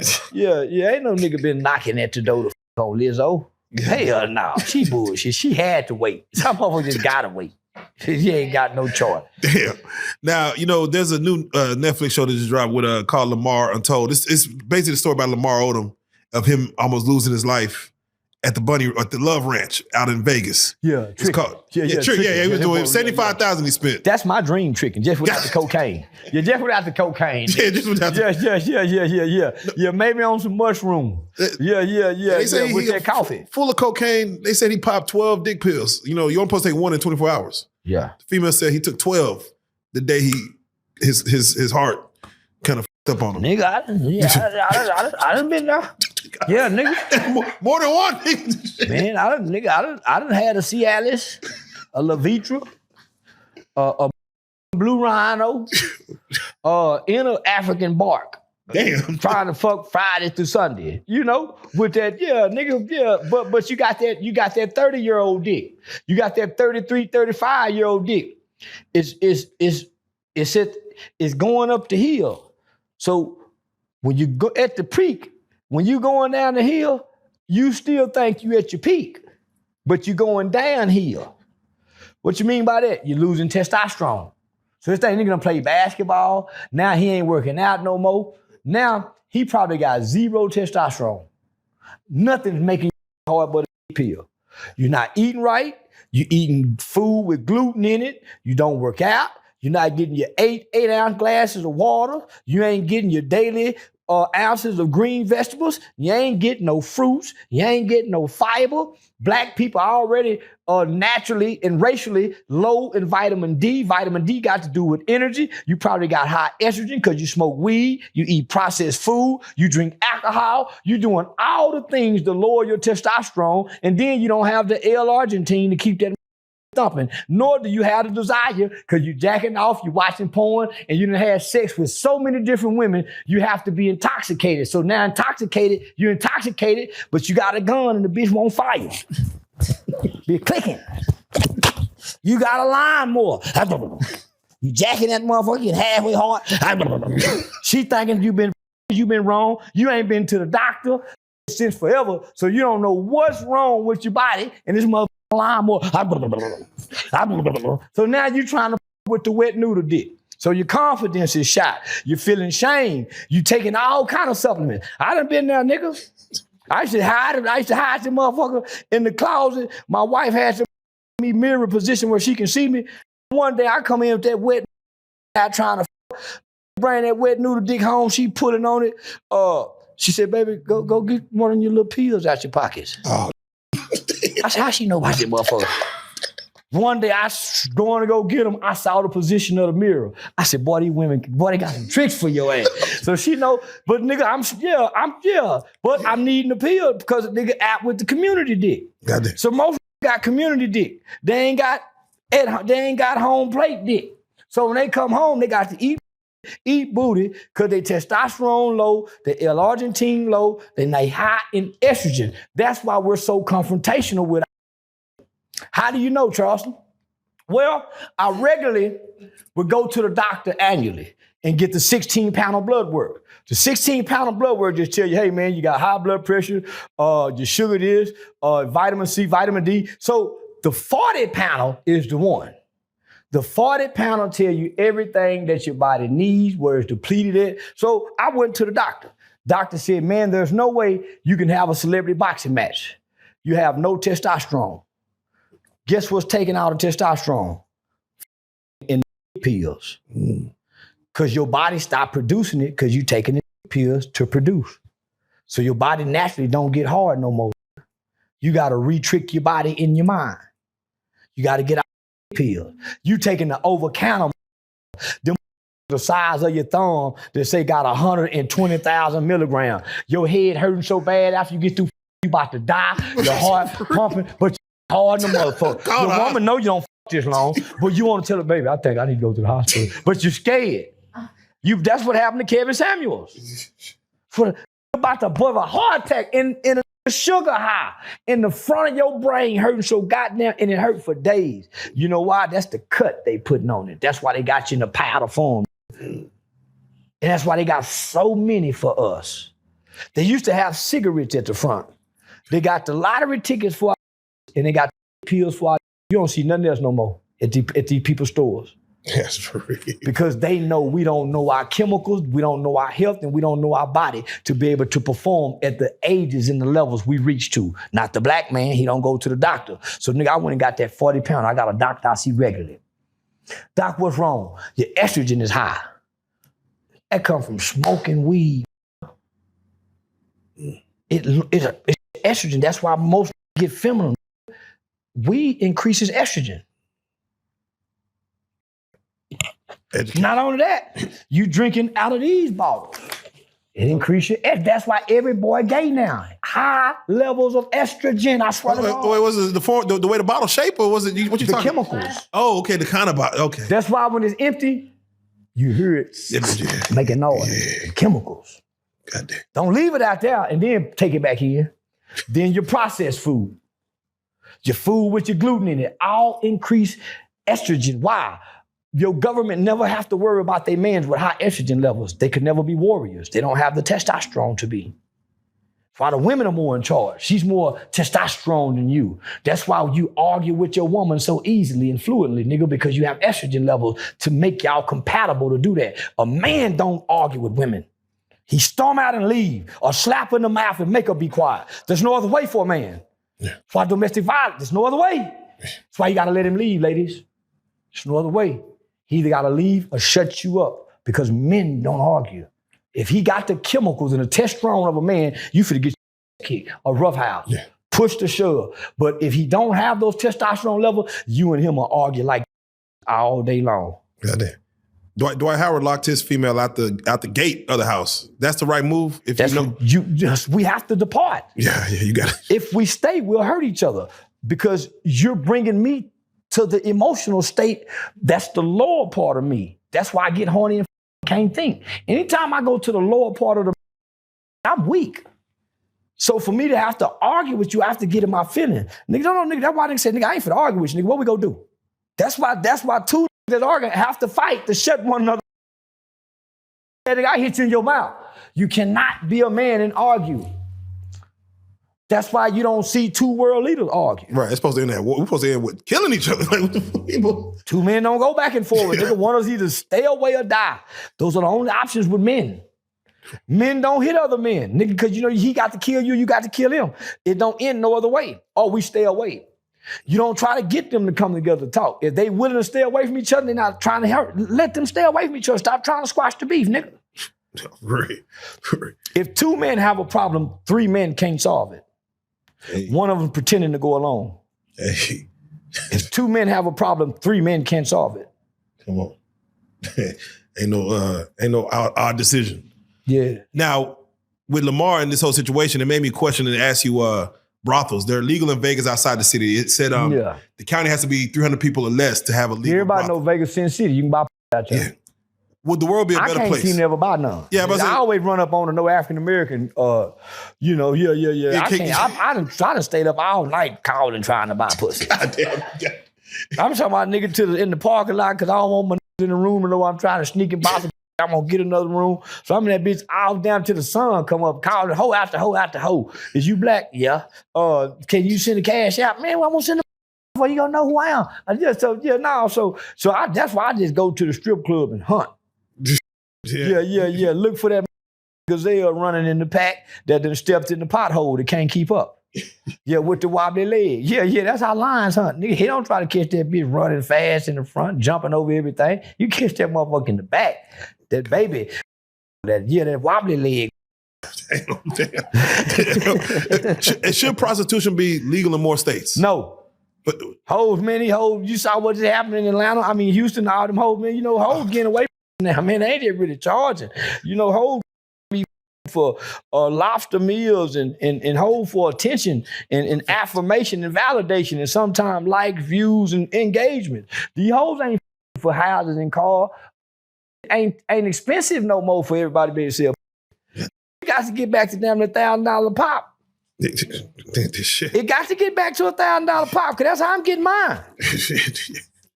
ain't no nigga been knocking at the door to on Lizzo. Hell no, she bullshit. She had to wait. Some of them just gotta wait. She ain't got no choice. Damn. Now, there's a new Netflix show that just dropped with called Lamar Untold. It's basically the story about Lamar Odom, of him almost losing his life at the Love Ranch out in Vegas. Yeah, it's called. Yeah, he was doing $75,000 he spent. That's my dream tricking, just without the cocaine. Yeah, just without the cocaine. Yeah, just without the Yeah, maybe on some mushroom. Yeah, They say with that coffee. Full of cocaine. They said he popped 12 dick pills. You're only supposed to take one in 24 hours. Yeah. The female said he took 12 the day his heart kind of fucked up on him. Nigga, I done been there. Yeah, nigga. More than one. Man, I done had a Cialis, a Levitra, a Blue Rhino, in an African bark. Damn. Trying to fuck Friday through Sunday, you know, with that, but you got that 30-year-old dick. You got that 33, 35-year-old dick. It's going up the hill. So when you go at the peak, when you going down the hill, you still think you at your peak, but you're going downhill. What you mean by that? You're losing testosterone. So this thing nigga done play basketball. Now he ain't working out no more. Now he probably got 0 testosterone. Nothing's making you hard but a pill. You're not eating right. You're eating food with gluten in it. You don't work out. You're not getting your 8-ounce glasses of water. You ain't getting your daily ounces of green vegetables. You ain't getting no fruits. You ain't getting no fiber. Black people are already naturally and racially low in vitamin D. Vitamin D got to do with energy. You probably got high estrogen because you smoke weed, you eat processed food, you drink alcohol. You're doing all the things to lower your testosterone, and then you don't have the L-arginine to keep that thumping, nor do you have the desire because you're jacking off, you're watching porn, and you done had sex with so many different women, you have to be intoxicated. So now you're intoxicated, but you got a gun and the bitch won't fire. Be clicking. You got a lawnmower. You jacking that motherfucker, you halfway hard. She thinking you been wrong. You ain't been to the doctor since forever, so you don't know what's wrong with your body, and this motherfucker lawnmower. So now you're trying to with the wet noodle dick. So your confidence is shot. You're feeling shame. You taking all kind of supplements. I done been there, nigga. I used to hide the motherfucker in the closet. My wife had to me mirror position where she can see me. One day I come in with that wet trying to bring that wet noodle dick home. She pulling on it. She said, baby, go get one of your little pills out your pockets. Oh. I said, how she know about that motherfucker? One day I going to go get them. I saw the position of the mirror. I said, boy, these women, they got some tricks for your ass. So she know, but nigga, but I'm needing the pill because the nigga out with the community dick. So most got community dick. They ain't got home plate dick. So when they come home, they got to eat booty because they testosterone low, the L-arginine low, then they high in estrogen. That's why we're so confrontational with. How do you know, Charleston? Well, I regularly would go to the doctor annually and get the 16-pound of blood work. The 16-pound of blood work just tell you, hey man, you got high blood pressure, your sugar is, vitamin C, vitamin D. So the 40-pounder is the one. The 40-pounder tell you everything that your body needs, where it's depleted at. So I went to the doctor. Doctor said, man, there's no way you can have a celebrity boxing match. You have no testosterone. Guess what's taking out the testosterone? In pills. Because your body stopped producing it because you're taking the pills to produce. So your body naturally don't get hard no more. You got to re-trick your body in your mind. You got to get out of the pills. You taking the over-counter, them the size of your thumb that say got 120,000 milligrams. Your head hurting so bad after you get through, you about to die, your heart pumping, but hard in the motherfucker. Your woman know you don't this long, but you want to tell her, baby, I think I need to go to the hospital. But you're scared. That's what happened to Kevin Samuels. About to have a heart attack in a sugar high in the front of your brain hurting so goddamn, and it hurt for days. You know why? That's the cut they putting on it. That's why they got you in the powder form. And that's why they got so many for us. They used to have cigarettes at the front. They got the lottery tickets for and they got pills for you don't see nothing else no more at these people's stores. That's true. Because they know we don't know our chemicals, we don't know our health, and we don't know our body to be able to perform at the ages and the levels we reach to. Not the black man, he don't go to the doctor. So nigga, I went and got that 40-pounder. I got a doctor I see regularly. Doc, what's wrong? Your estrogen is high. That come from smoking weed. It's estrogen. That's why most get feminine. Weed increases estrogen. Not only that, you drinking out of these bottles. It increases your estrogen. That's why every boy gay now. High levels of estrogen, I swear to God. Wait, was it the way the bottle shape, or was it what you the talking? Chemicals. Oh, okay, the kind of bottle. Okay. That's why when it's empty, You hear it making noise, chemicals. Goddamn. Don't leave it out there and then take it back in. Then your processed food. Your food with your gluten in it, all increase estrogen. Why? Your government never have to worry about their men with high estrogen levels. They could never be warriors. They don't have the testosterone to be. That's why the women are more in charge. She's more testosterone than you. That's why you argue with your woman so easily and fluently, nigga, because you have estrogen levels to make y'all compatible to do that. A man don't argue with women. He storm out and leave or slap her in the mouth and make her be quiet. There's no other way for a man. Yeah. That's why domestic violence, there's no other way. That's why you gotta let him leave, ladies. There's no other way. He either gotta leave or shut you up because men don't argue. If he got the chemicals and the testosterone of a man, you finna get kicked, a rough house, push to shove. But if he don't have those testosterone levels, you and him will argue like all day long. Goddamn. Dwight Howard locked his female out the gate of the house. That's the right move. If that's we have to depart. Yeah, you got it. If we stay, we'll hurt each other because you're bringing me to the emotional state. That's the lower part of me. That's why I get horny and can't think. Anytime I go to the lower part of I'm weak. So for me to have to argue with you, I have to get in my feeling. Nigga, no, nigga, that's why they say, nigga, I ain't finna argue with you, nigga. What we gonna do? That's why two that argue have to fight to shut one another. I hit you in your mouth. You cannot be a man and argue. That's why you don't see two world leaders argue. Right, it's supposed to end that. We're supposed to end with killing each other. Two men don't go back and forth. Nigga, one of us either stay away or die. Those are the only options with men. Men don't hit other men, nigga, because you know he got to kill you, you got to kill him. It don't end no other way. Or we stay away. You don't try to get them to come together to talk. If they willing to stay away from each other, they're not trying to hurt. Let them stay away from each other. Stop trying to squash the beef, nigga. Right. If two men have a problem, three men can't solve it. Hey. One of them pretending to go along. Hey. If two men have a problem, three men can't solve it. Come on. Ain't no odd decision. Yeah. Now, with Lamar and this whole situation, it made me question and ask you, brothels, they're legal in Vegas outside the city. It said the county has to be 300 people or less to have a legal Everybody brothel. know Vegas, Sin City. You can buy out there. Yeah. Would the world be a better place? I can't seem to ever buy none. Yeah, but I always run up on a no African American. I done stayed up all night calling trying to buy pussy. Goddamn. I'm talking about nigga in the parking lot because I don't want my niggas in the room and know I'm trying to sneak and buy some. I'm gonna get another room. So I'm in that bitch all down till the sun come up, calling hoe after hoe after hoe. Is you black? Yeah. Can you send the cash out? Man, well, I'm gonna send the well, you gonna know who I am. That's why I just go to the strip club and hunt. Yeah. Look for that gazelle running in the pack that done stepped in the pothole that can't keep up. Yeah, with the wobbly leg. Yeah, that's how lions hunt. Nigga, he don't try to catch that bitch running fast in the front, jumping over everything. You catch that motherfucker in the back. That baby, that wobbly leg. Should prostitution be legal in more states? No. But hoes, you saw what is happening in Atlanta. I mean, Houston, all them hoes, man. You know, hoes getting away from now, man. They ain't just really charging. You know, hoes be for lobster meals and hoes for attention and affirmation and validation and sometimes likes, views, and engagement. These hoes ain't for houses and cars. Ain't expensive no more for everybody to be able to sell. You got to get back to damn $1,000 pop. It got to get back to $1,000 pop because that's how I'm getting mine.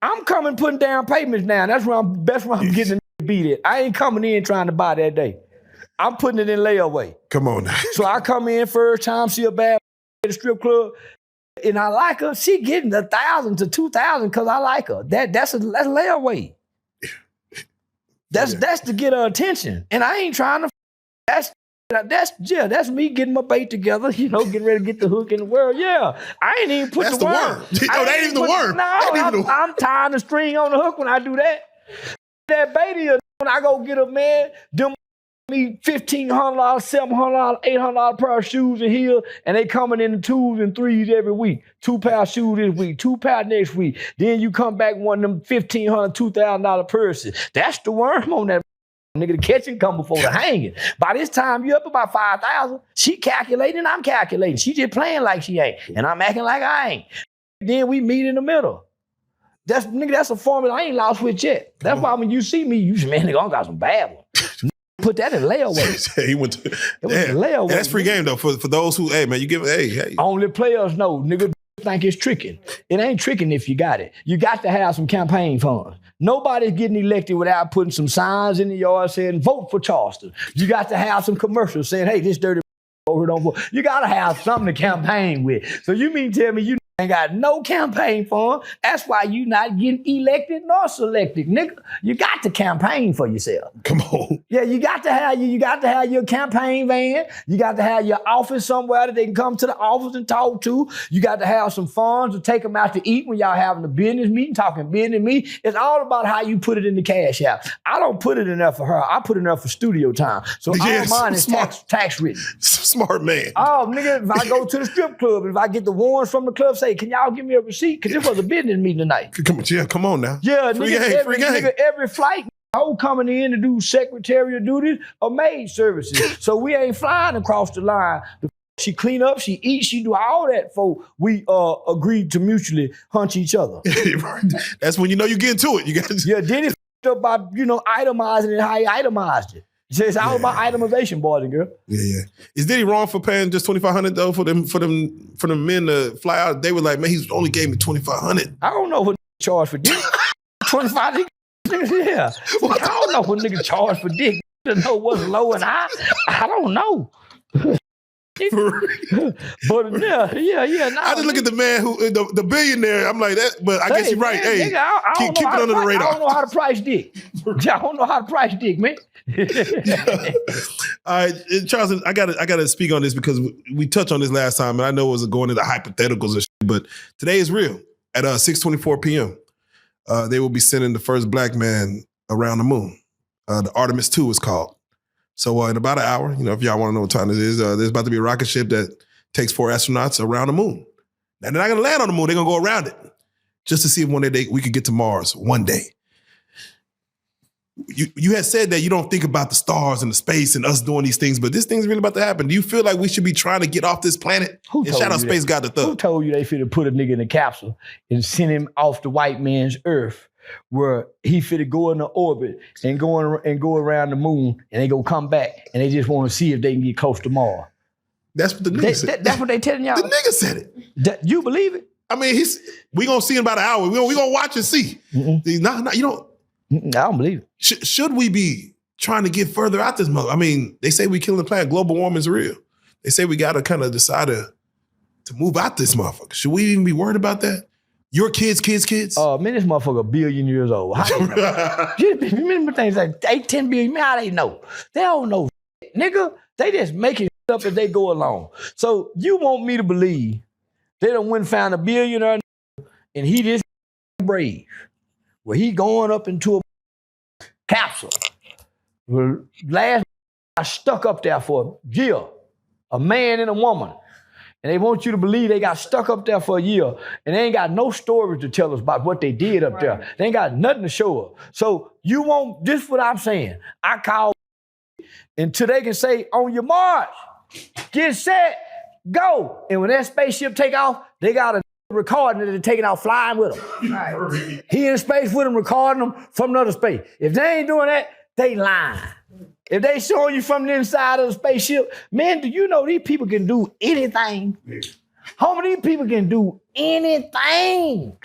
I'm coming putting down payments now. That's where I'm getting beat at. I ain't coming in trying to buy that day. I'm putting it in layaway. Come on now. So I come in first time, see a bad at the strip club, and I like her. She getting $1,000 to $2,000 because I like her. That's layaway. That's to get her attention. And I ain't trying to, that's me getting my bait together, you know, getting ready to get the hook in the world. Yeah, I ain't even put the worm. That ain't even the worm. No, I'm tying the string on the hook when I do that. That bait is when I go get a man, them me $1,500, $700, $800 pair of shoes and heels, and they coming in the 2s and 3s every week. 2 pair of shoes this week, 2 pair next week. Then you come back one of them $1,500, $2,000 purses. That's the worm on that nigga. The catching come before the hanging. By this time, you up about 5,000. She calculating, I'm calculating. She just playing like she ain't, and I'm acting like I ain't. Then we meet in the middle. That's a formula I ain't lost with yet. That's why when you see me, you say, man, nigga, I got some bad ones. Put that in layaway. He went to layaway. That's free game though for those who, hey man, you give hey. Only players know, nigga think it's tricking. It ain't tricking if you got it. You got to have some campaign funds. Nobody's getting elected without putting some signs in the yard saying, vote for Charleston. You got to have some commercials saying, hey, this dirty over don't vote. You got to have something to campaign with. So you mean tell me you ain't got no campaign fund? That's why you not getting elected nor selected, nigga. You got to campaign for yourself. Come on. Yeah, you got to have your campaign van. You got to have your office somewhere that they can come to the office and talk to. You got to have some funds to take them out to eat when y'all having a business meeting, talking business meeting. It's all about how you put it in the cash app. I don't put it in there for her. I put it in there for studio time. So all mine is tax written. Smart man. Oh, nigga, if I go to the strip club, if I get the warrants from the club, say, can y'all give me a receipt? Because this was a business meeting tonight. Come on now. Yeah, free nigga, game. Nigga, every flight, whole coming in to do secretarial duties or maid services. So we ain't flying across the line. She clean up, she eat, she do all that before we agreed to mutually hunch each other. That's when you know you get into it. You got yeah, then it's up by, itemizing it how you itemized it. It's all about itemization, boys and girls. Yeah. Is Diddy wrong for paying just $2,500 though for them men to fly out? They were like, man, he's only gave me $2,500. I don't know what charge for dick. 25. Yeah. I don't know what nigga charge for dick. To know what's low and high. I don't know. But yeah. Nah, I just look at the man who the billionaire. I'm like that, but I guess you're right. Man, hey, nigga, I keep it under the radar. I don't know how to price dick. I don't know how to price dick, man. All right, Charleston, I gotta speak on this because we touched on this last time, and I know it was going into hypotheticals and shit, but today is real. At 6:24 p.m., they will be sending the first black man around the moon. The Artemis 2 is called. So in about an hour, if y'all want to know what time it is, there's about to be a rocket ship that takes 4 astronauts around the moon. Now, they're not going to land on the moon. They're going to go around it just to see if one day we could get to Mars one day. You had said that you don't think about the stars and the space and us doing these things, but this thing's really about to happen. Do you feel like we should be trying to get off this planet? And shout out Space God the Thug. Who told you they finna put a nigga in a capsule and send him off the white man's Earth where he finna go into orbit and go around the moon and they gonna come back and they just want to see if they can get close to Mars? That's what the nigga said. That's what they telling y'all? The nigga said it. You believe it? I mean, we gonna see in about an hour. We gonna watch and see. No, you don't. I don't believe it. Should we be trying to get further out this mother? I mean, they say we killing the planet. Global warming is real. They say we got to kind of decide to move out this motherfucker. Should we even be worried about that? Your kids? Man, this motherfucker a billion years old. How they know? You remember things like 8, 10 billion, man, how they know? They don't know shit, nigga. They just making shit up as they go along. So you want me to believe they done went and found a billionaire and he just brave. Well, he going up into a capsule. Well, last I stuck up there for a year, a man and a woman. And they want you to believe they got stuck up there for a year and they ain't got no stories to tell us about what they did up there. They ain't got nothing to show us. So you won't, this is what I'm saying. I call until they can say, on your march, get set, go. And when that spaceship take off, they got a recording that they're taking out flying with them. Right. He in space with them, recording them from another space. If they ain't doing that, they lying. If they showing you from the inside of the spaceship, man, do you know these people can do anything? How many people can do anything?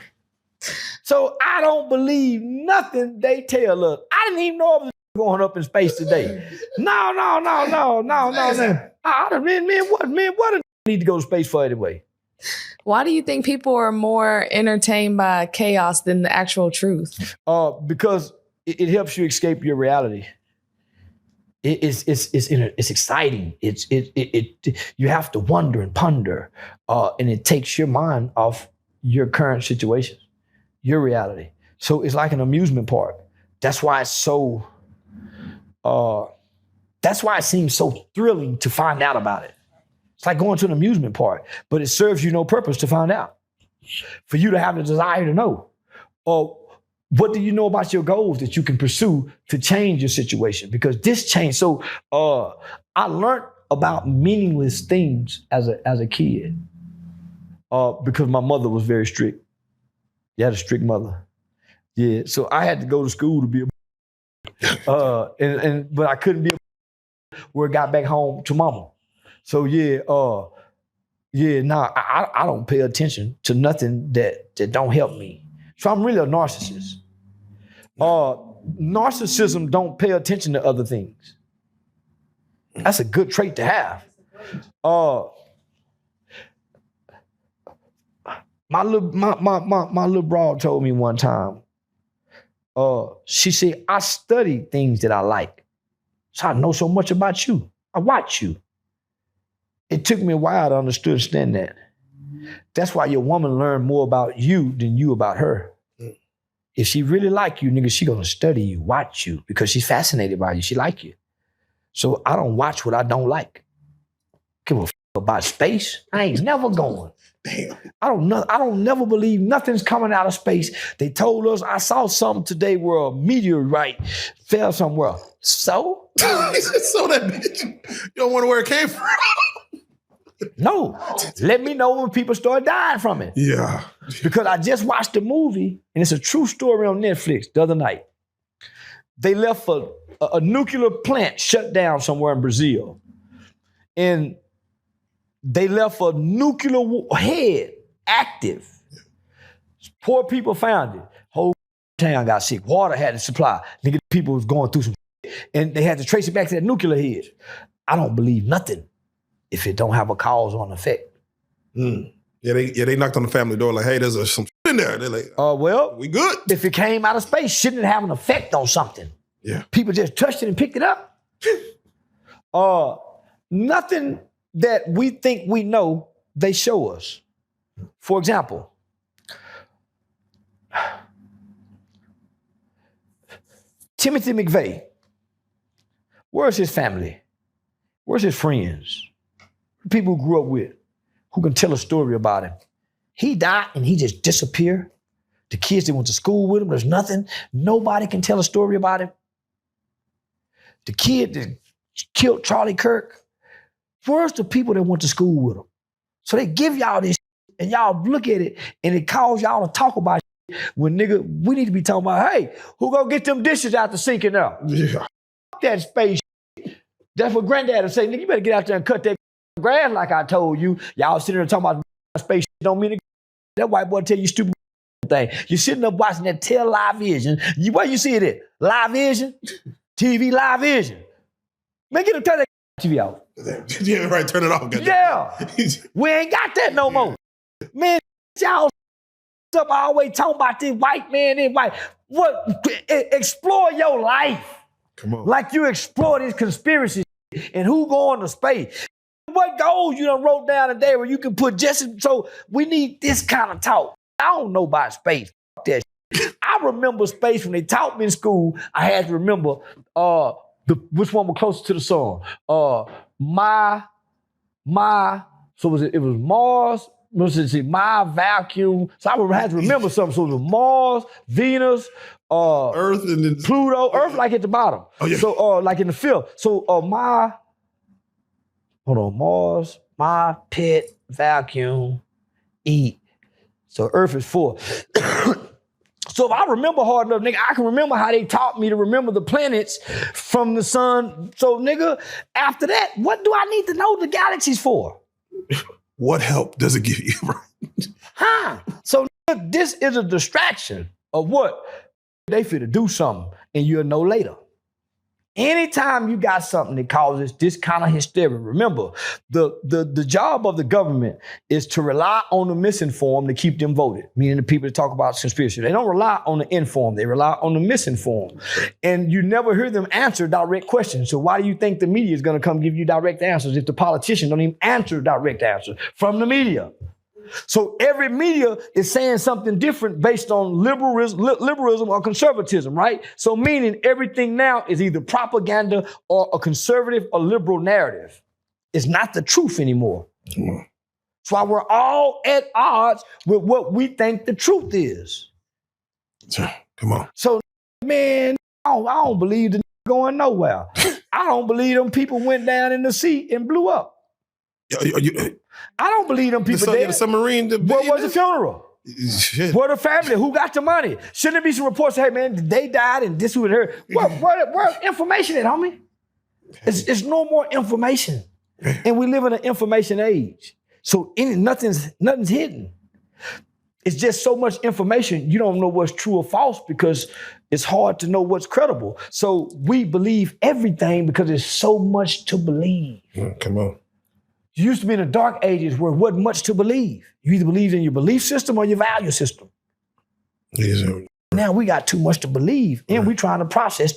So I don't believe nothing they tell us. I didn't even know I was going up in space today. No. What do need to go to space for anyway? Why do you think people are more entertained by chaos than the actual truth? Because it helps you escape your reality. It's exciting. You have to wonder and ponder, and it takes your mind off your current situation, your reality. So it's like an amusement park. That's why it's so. That's why it seems so thrilling to find out about it. It's like going to an amusement park, but it serves you no purpose to find out. For you to have the desire to know. Or what do you know about your goals that you can pursue to change your situation? Because this changed. So I learned about meaningless things as a kid because my mother was very strict. She had a strict mother. Yeah, so I had to go to school to be but I couldn't be where I got back home to mama. So I don't pay attention to nothing that don't help me. So I'm really a narcissist. Narcissism don't pay attention to other things. That's a good trait to have. My little broad told me one time, she said, I study things that I like. So I know so much about you. I watch you. It took me a while to understand that. That's why your woman learned more about you than you about her. If she really like you, nigga, she gonna study you, watch you, because she's fascinated by you. She like you. So I don't watch what I don't like. Give a f about space. I ain't never going. Damn. I don't never believe nothing's coming out of space. They told us, I saw something today where a meteorite fell somewhere. So? So that bitch, you don't wonder where it came from. No. Let me know when people start dying from it. Yeah. Because I just watched a movie, and it's a true story on Netflix the other night. They left a nuclear plant shut down somewhere in Brazil. And they left a nuclear head active. Poor people found it. Whole town got sick. Water had to supply. Nigga, people was going through some shit. And they had to trace it back to that nuclear head. I don't believe nothing if it don't have a cause or an effect. Mm. Yeah, they knocked on the family door like, hey, there's some shit in there. They're like, well, we good. If it came out of space, shouldn't it have an effect on something? Yeah. People just touched it and picked it up. Nothing that we think we know, they show us. For example, Timothy McVeigh, where's his family? Where's his friends? People who grew up with, who can tell a story about him. He died and he just disappeared. The kids that went to school with him, there's nothing. Nobody can tell a story about him. The kid that killed Charlie Kirk, where's the people that went to school with him? So they give y'all this and y'all look at it and it calls y'all to talk about it when nigga, we need to be talking about, hey, who gonna get them dishes out the sink and out? Yeah. That space. That's what granddad would say, nigga, you better get out there and cut that grass like I told you. Y'all sitting there talking about space don't mean it. That white boy tell you stupid thing. You're sitting up watching that Live Vision. Where you see it at? Live Vision? TV Live Vision. Man, get him, turn that TV out. Yeah, right, turn it off. Yeah. We ain't got that no more. Man, y'all up always talking about this white man and white. What? Explore your life. Come on. Like you explore this conspiracy and who going to space. What goals you done wrote down today where you can put just, so we need this kind of talk. I don't know about space. Fuck that shit. I remember space when they taught me in school. I had to remember which one was closer to the sun. So it was Mars, my vacuum. So I had to remember something. So it was Mars, Venus, Earth, and then Pluto. Earth like at the bottom. Oh, yeah. So like in the fifth. So Mars, my pet, vacuum, eat. So Earth is 4. So if I remember hard enough, nigga, I can remember how they taught me to remember the planets from the sun. So nigga, after that, what do I need to know the galaxies for? What help does it give you? So nigga, this is a distraction of what? They finna do something and you'll know later. Anytime you got something that causes this kind of hysteria, remember, the job of the government is to rely on the misinformed to keep them voted, meaning the people that talk about conspiracy. They don't rely on the informed, they rely on the misinformed. And you never hear them answer direct questions. So why do you think the media is gonna come give you direct answers if the politicians don't even answer direct answers from the media? So every media is saying something different based on liberalism or conservatism, right? So meaning everything now is either propaganda or a conservative or liberal narrative. It's not the truth anymore. That's why we're all at odds with what we think the truth is. Come on. So, man, I don't believe the going nowhere. I don't believe them people went down in the sea and blew up. I don't believe them people dead. The submarine. What was the funeral? Shit. Where the family? Who got the money? Shouldn't there be some reports? Hey man, they died and this would hurt. Where information at, homie? It's no more information, and we live in an information age. So nothing's hidden. It's just so much information. You don't know what's true or false because it's hard to know what's credible. So we believe everything because there's so much to believe. Come on. You used to be in the dark ages where it wasn't much to believe. You either believed in your belief system or your value system. Yes, now we got too much to believe, and we're trying to process.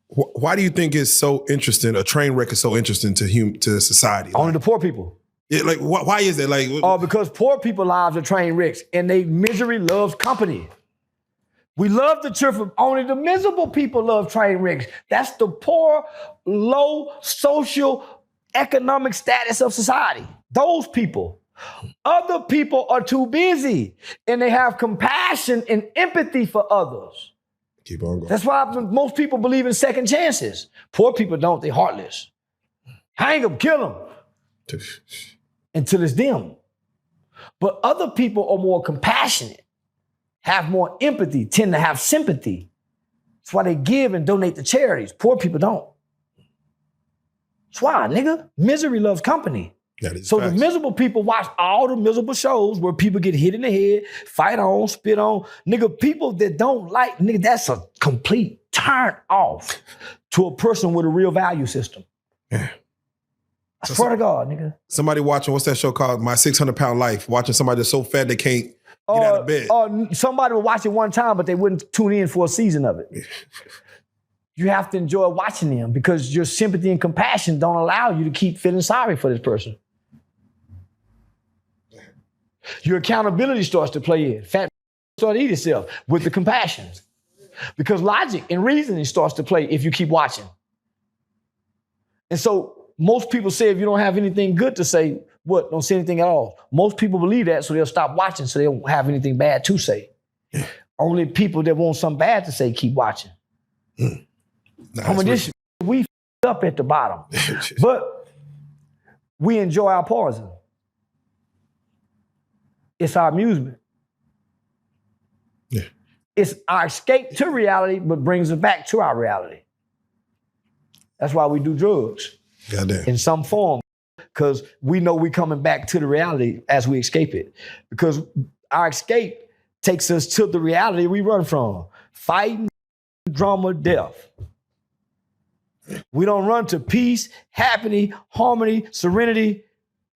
Why do you think it's so interesting? A train wreck is so interesting to society. Only the poor people. Yeah, like why is that? Like, because poor people's lives are train wrecks, and they misery loves company. We love the cheerful. Only the miserable people love train wrecks. That's the poor, low social, economic status of society. Those people. Other people are too busy, and they have compassion and empathy for others. Keep on going. That's why most people believe in second chances. Poor people don't. They're heartless. Hang them, kill them. Until it's them. But other people are more compassionate, have more empathy, tend to have sympathy. That's why they give and donate to charities. Poor people don't. That's why, nigga. Misery loves company. So the miserable people watch all the miserable shows where people get hit in the head, fight on, spit on. Nigga, people that don't like, nigga, that's a complete turn off to a person with a real value system. Yeah. I swear to God, nigga. Somebody watching, what's that show called? My 600-Pound Life. Watching somebody that's so fat they can't get out of bed. Or somebody would watch it one time, but they wouldn't tune in for a season of it. You have to enjoy watching them because your sympathy and compassion don't allow you to keep feeling sorry for this person. Your accountability starts to play in. Fat start to eat itself with the compassion. Because logic and reasoning starts to play if you keep watching. And so most people say if you don't have anything good to say, what? Don't say anything at all. Most people believe that, so they'll stop watching so they don't have anything bad to say. Yeah. Only people that want something bad to say keep watching. We up at the bottom. But we enjoy our pausing. It's our amusement. Yeah. It's our escape to reality, but brings us back to our reality. That's why we do drugs. Goddamn. In some form, because we know we're coming back to the reality as we escape it. Because our escape takes us to the reality we run from. Fighting, drama, death. We don't run to peace, happiness, harmony, serenity,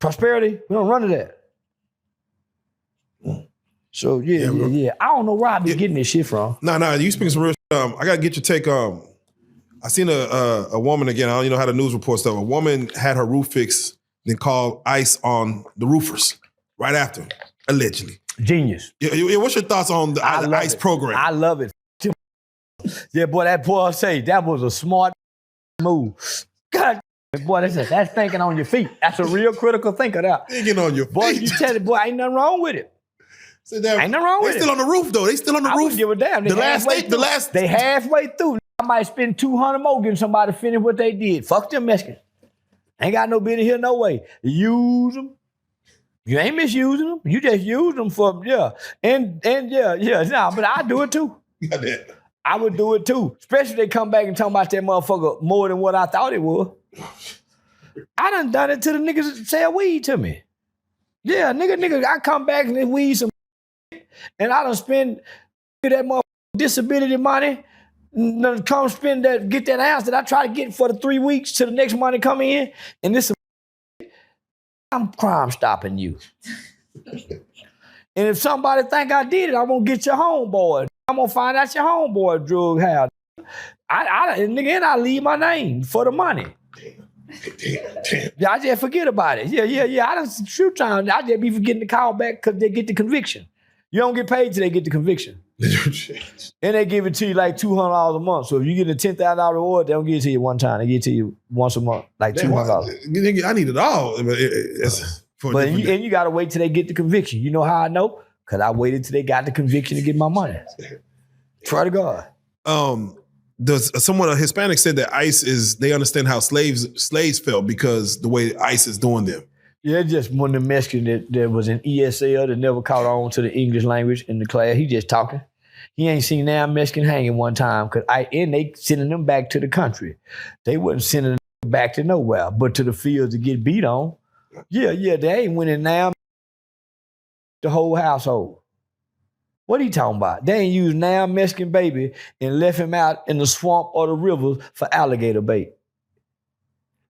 prosperity. We don't run to that. So yeah. I don't know where I be getting this shit from. No, you speaking some real shit. I gotta get your take. I seen a woman again. I don't know how the news reports stuff. A woman had her roof fixed, then called ICE on the roofers right after, allegedly. Genius. Yeah, what's your thoughts on the ICE program? I love it. Yeah, boy, that boy say that was a smart move. God, boy, that's thinking on your feet. That's a real critical thinker there. Thinking on your feet. Boy, you tell it, boy, ain't nothing wrong with it. So ain't nothing wrong with it. They still on the roof, though. They still on the roof. I wouldn't give a damn. They halfway through. I might spend 200 more getting somebody to finish what they did. Fuck them Mexicans. Ain't got no business here, no way. Use them. You ain't misusing them. You just use them for, yeah. But I do it too. I would do it too. Especially if they come back and talk about that motherfucker more than what I thought it would. I done it to the niggas that sell weed to me. Yeah, nigga, I come back and they weed some and I done spend that motherfucker disability money, come spend that, get that ounce that I try to get for the 3 weeks till the next money come in, and this I'm crime stopping you. And if somebody think I did it, I'm gonna get your homeboy. I'm gonna find out your homeboy drug house. And I leave my name for the money. Damn. Yeah, I just forget about it. Yeah. I done shoot time. I just be forgetting to call back because they get the conviction. You don't get paid till they get the conviction. And they give it to you like $200 a month. So if you get a $10,000 reward, they don't give it to you one time. They give it to you once a month, like $200. I need it all. And you got to wait till they get the conviction. You know how I know? Because I waited till they got the conviction to get my money. Try to God. A Hispanic said that ICE they understand how slaves felt because the way ICE is doing them. Yeah, just one of the Mexicans that was in ESL that never caught on to the English language in the class. He just talking. He ain't seen damn Mexican hanging one time and they sending them back to the country. They wasn't sending them back to nowhere, but to the fields to get beat on. Yeah, they ain't winning now. The whole household. What are you talking about? They ain't used now Mexican baby and left him out in the swamp or the rivers for alligator bait.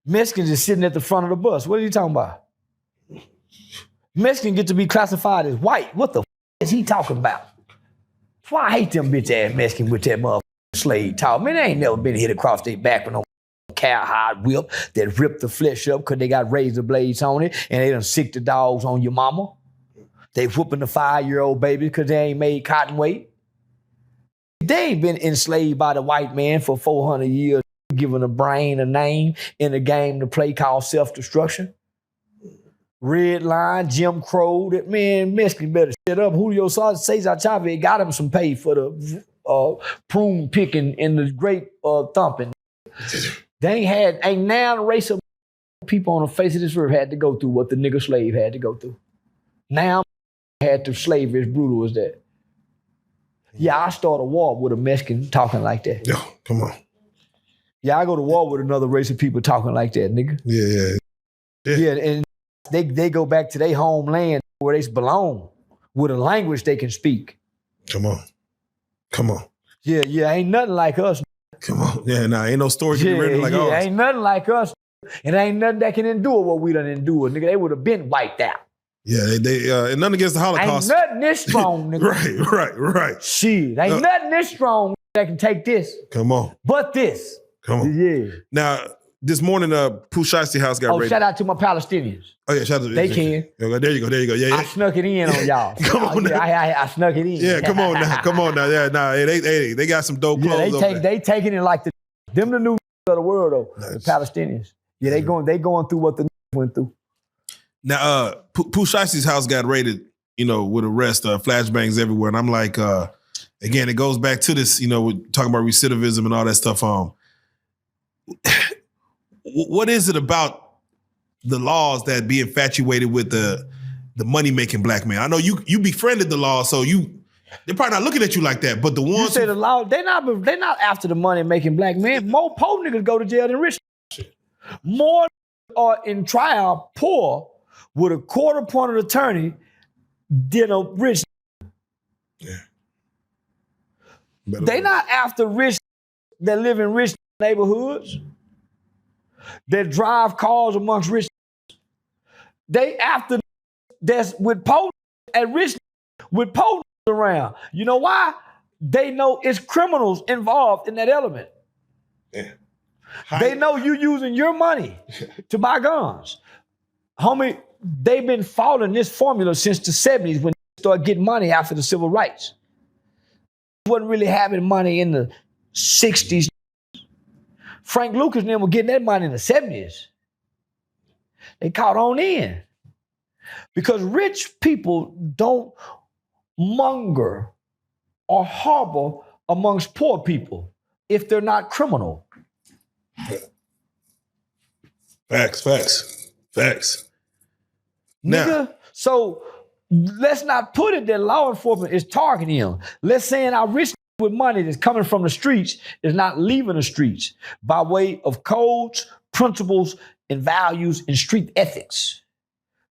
Mexicans is sitting at the front of the bus. What are you talking about? Mexicans get to be classified as white. What the is he talking about? That's why I hate them bitch ass Mexicans with that motherfucking slave talk. Man, they ain't never been hit across their back with no cowhide whip that ripped the flesh up because they got razor blades on it and they done sick the dogs on your mama. They whooping the 5-year-old baby because they ain't made cotton weight. They ain't been enslaved by the white man for 400 years, giving a brain a name in a game to play called self-destruction. Red line, Jim Crow, that man, Mexican better shut up. Julio Cesar Chavez got him some pay for the prune picking and the grape thumping. They ain't now a race of people on the face of this earth had to go through what the nigga slave had to go through. Now had to slavery as brutal as that. Yeah, I start a war with a Mexican talking like that. Yo, come on. Yeah, I go to war with another race of people talking like that, nigga. Yeah, and they go back to their homeland where they belong with a language they can speak. Come on. Yeah, ain't nothing like us. Come on. Yeah, nah, ain't no story can be written like ours. Ain't nothing like us. And ain't nothing that can endure what we done endure, nigga. They would have been wiped out. Yeah, they and nothing against the Holocaust. Ain't nothing this strong, nigga. Right. Shit, ain't nothing this strong that can take this. Come on. But this. Come on. Yeah. Now, this morning, Pooh Shiesty house got raided. Shout out to my Palestinians. Oh, yeah, shout out to They can. There you go. Yeah. I snuck it in on y'all. Come on now. I snuck it in. Yeah, come on now. Yeah, nah, they got some dope clothes. They taking it like them the new of the world though. Nice. The Palestinians. Yeah, they going through what the went through. Now, Pooh Shiesty's house got raided, with arrest, flashbangs everywhere. And I'm like, again, it goes back to this, we're talking about recidivism and all that stuff. What is it about the laws that be infatuated with the money-making black man? I know you befriended the law, so they're probably not looking at you like that. But the ones you say the law, they're not after the money-making black man. More poor niggas go to jail than rich. More are in trial poor with a court-appointed attorney than a rich. Yeah. They not after rich that live in rich neighborhoods, that drive cars amongst rich. They after that's with poor and rich with poor around. You know why? They know it's criminals involved in that element. Yeah. They know you using your money to buy guns. Homie, they've been following this formula since the 70s when they started getting money after the civil rights. Wasn't really having money in the 60s. Frank Lucas and them were getting that money in the 70s. They caught on in. Because rich people don't monger or harbor amongst poor people if they're not criminal. Facts. Nigga, so let's not put it that law enforcement is targeting him. Let's say our rich with money that's coming from the streets is not leaving the streets by way of codes, principles, and values and street ethics.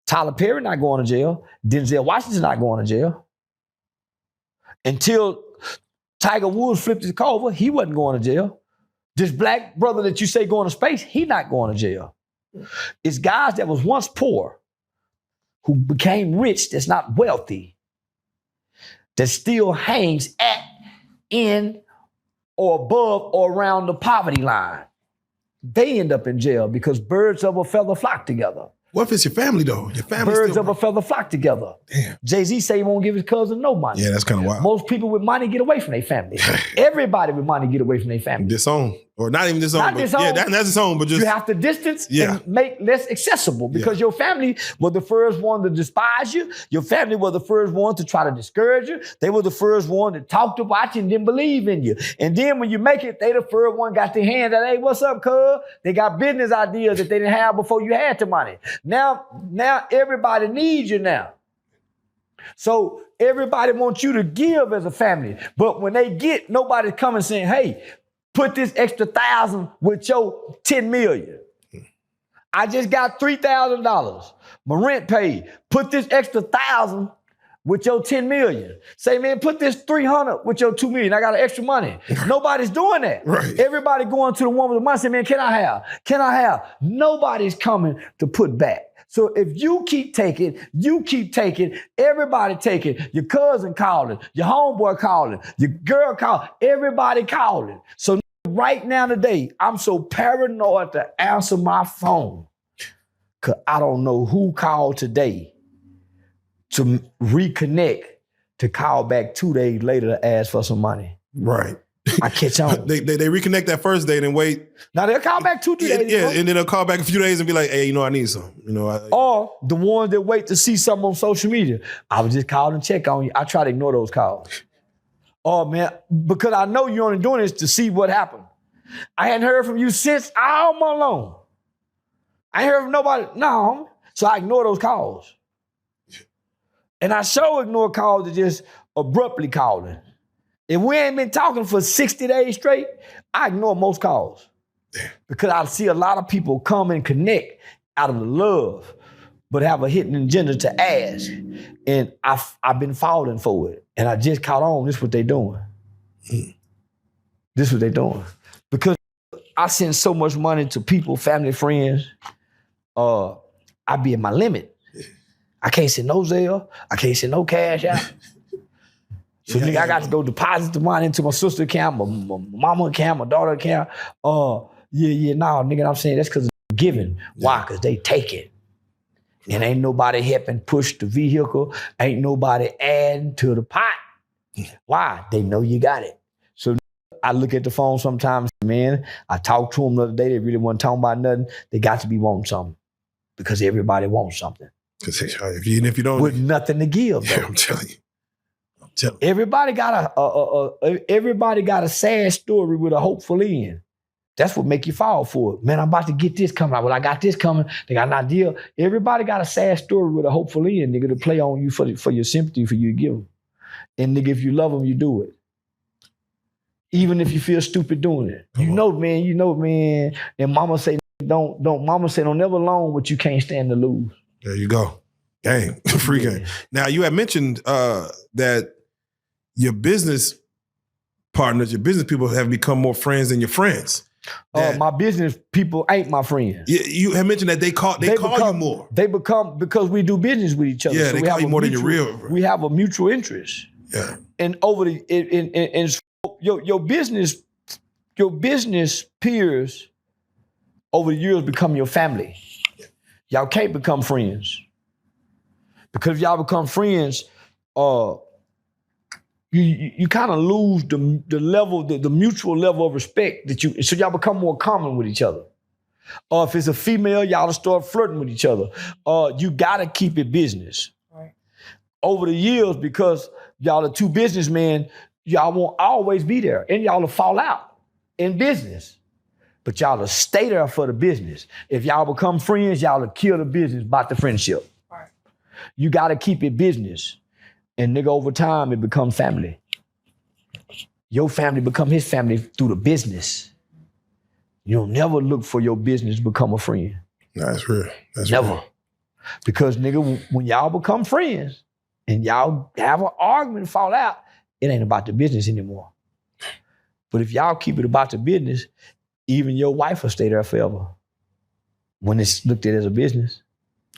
Tyler Perry not going to jail. Denzel Washington not going to jail. Until Tiger Woods flipped his car over, he wasn't going to jail. This black brother that you say going to space, he not going to jail. It's guys that was once poor who became rich that's not wealthy, that still hangs at, in, or above or around the poverty line. They end up in jail because birds of a feather flock together. What if it's your family though? Your family birds of a feather flock together. Damn. Jay-Z say he won't give his cousin no money. Yeah, that's kind of wild. Most people with money get away from their family. Everybody with money get away from their family. Disown. Or not even disown. Not disown. Yeah, that's disown, but just... You have to distance and make less accessible because your family was the first one to despise you. Your family was the first one to try to discourage you. They were the first one that talked about you and didn't believe in you. And then when you make it, they the first one got their hand out, hey, what's up, cuz? They got business ideas that they didn't have before you had the money. Now everybody needs you now. So everybody wants you to give as a family. But when they get, nobody's coming saying, hey, put this extra 1,000 with your 10 million. I just got $3,000. My rent paid. Put this extra 1,000 with your 10 million. Say, man, put this 300 with your 2 million. I got extra money. Nobody's doing that. Right. Everybody going to the one with the money, say, man, can I have? Can I have? Nobody's coming to put back. So if you keep taking, everybody taking, your cousin calling, your homeboy calling, your girl calling, everybody calling. So right now today, I'm so paranoid to answer my phone because I don't know who called today to reconnect to call back 2 days later to ask for some money. Right. I catch on. they reconnect that first day and then wait. Now they'll call back 2-3 days. Yeah, and then they'll call back a few days and be like, hey, I need some. Or the ones that wait to see something on social media. I was just calling and check on you. I try to ignore those calls. Oh man, because I know you're only doing this to see what happened. I hadn't heard from you since all month long. I ain't heard from nobody. No. So I ignore those calls. And I sure ignore calls that just abruptly calling. If we ain't been talking for 60 days straight, I ignore most calls. Because I see a lot of people come and connect out of the love, but have a hidden agenda to ask. And I've been falling for it. And I just caught on, this is what they doing. This is what they doing. Because I send so much money to people, family, friends, I be at my limit. I can't send no Zelle. I can't send no cash out. So nigga, I got to go deposit the money into my sister account, my mama account, my daughter account. Nigga, I'm saying that's because of giving. Why? Because they take it. And ain't nobody helping push the vehicle. Ain't nobody adding to the pot. Why? They know you got it. So I look at the phone sometimes, man. I talked to them the other day. They really wasn't talking about nothing. They got to be wanting something because everybody wants something. If you don't, with nothing to give, though. Yeah, I'm telling you. Everybody got a sad story with a hopeful end. That's what make you fall for it. Man, I'm about to get this coming. Well, I got this coming. They got an idea. Everybody got a sad story with a hopeful end, nigga, to play on you for your sympathy, for you to give them. And nigga, if you love them, you do it. Even if you feel stupid doing it. You know, man. And mama say, don't never loan what you can't stand to lose. There you go. Game. Free game. Now, you had mentioned that your business partners, your business people have become more friends than your friends. My business people ain't my friends. You had mentioned that they call you more. They become, because we do business with each other. Yeah, so they call you more than your real. We have a mutual interest. Yeah. And your business peers over the years become your family. Y'all can't become friends. Because if y'all become friends, you kind of lose the level, the mutual level of respect so y'all become more common with each other. If it's a female, y'all start flirting with each other. You gotta keep it business. Right. Over the years, because y'all are two businessmen, y'all won't always be there, and y'all will fall out in business. But y'all will stay there for the business. If y'all become friends, y'all will kill the business about the friendship. Right. You gotta keep it business. And nigga, over time, it becomes family. Your family become his family through the business. You'll never look for your business to become a friend. No, that's real. That's never. Real. Because nigga, when y'all become friends and y'all have an argument and fall out, it ain't about the business anymore. But if y'all keep it about the business, even your wife will stay there forever when it's looked at as a business.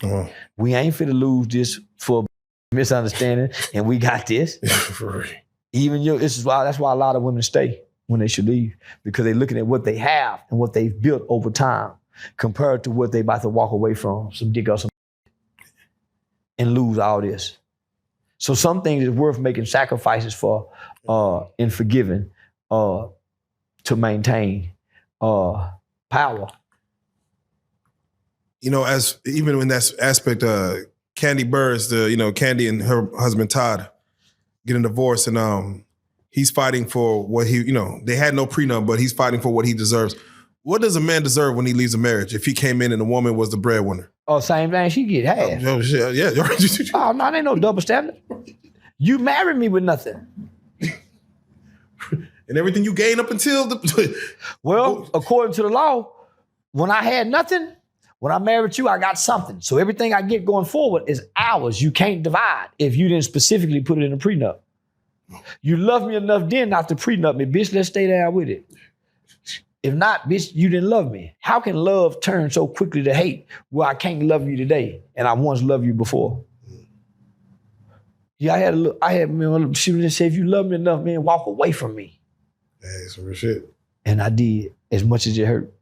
Uh-huh. We ain't finna lose this for misunderstanding, and we got this. Even that's why a lot of women stay when they should leave, because they're looking at what they have and what they've built over time compared to what they about to walk away from, some dick or some, and lose all this. So some things is worth making sacrifices for and forgiving to maintain. power. You know, as even in that aspect, Candy Burris, Candy and her husband Todd getting divorced, and he's fighting for what they had no prenup, but he's fighting for what he deserves. What does a man deserve when he leaves a marriage if he came in and the woman was the breadwinner? Oh, same thing. She get half. Oh, shit, yeah. Oh, no, there ain't no double standard. You married me with nothing. And everything you gained up until Well, according to the law, when I had nothing, when I married you, I got something. So everything I get going forward is ours. You can't divide if you didn't specifically put it in a prenup. You love me enough then not to prenup me. Bitch, let's stay down with it. If not, bitch, you didn't love me. How can love turn so quickly to hate where I can't love you today and I once loved you before? Yeah, she would just say, if you love me enough, man, walk away from me. That's some real shit. And I did, as much as it hurt.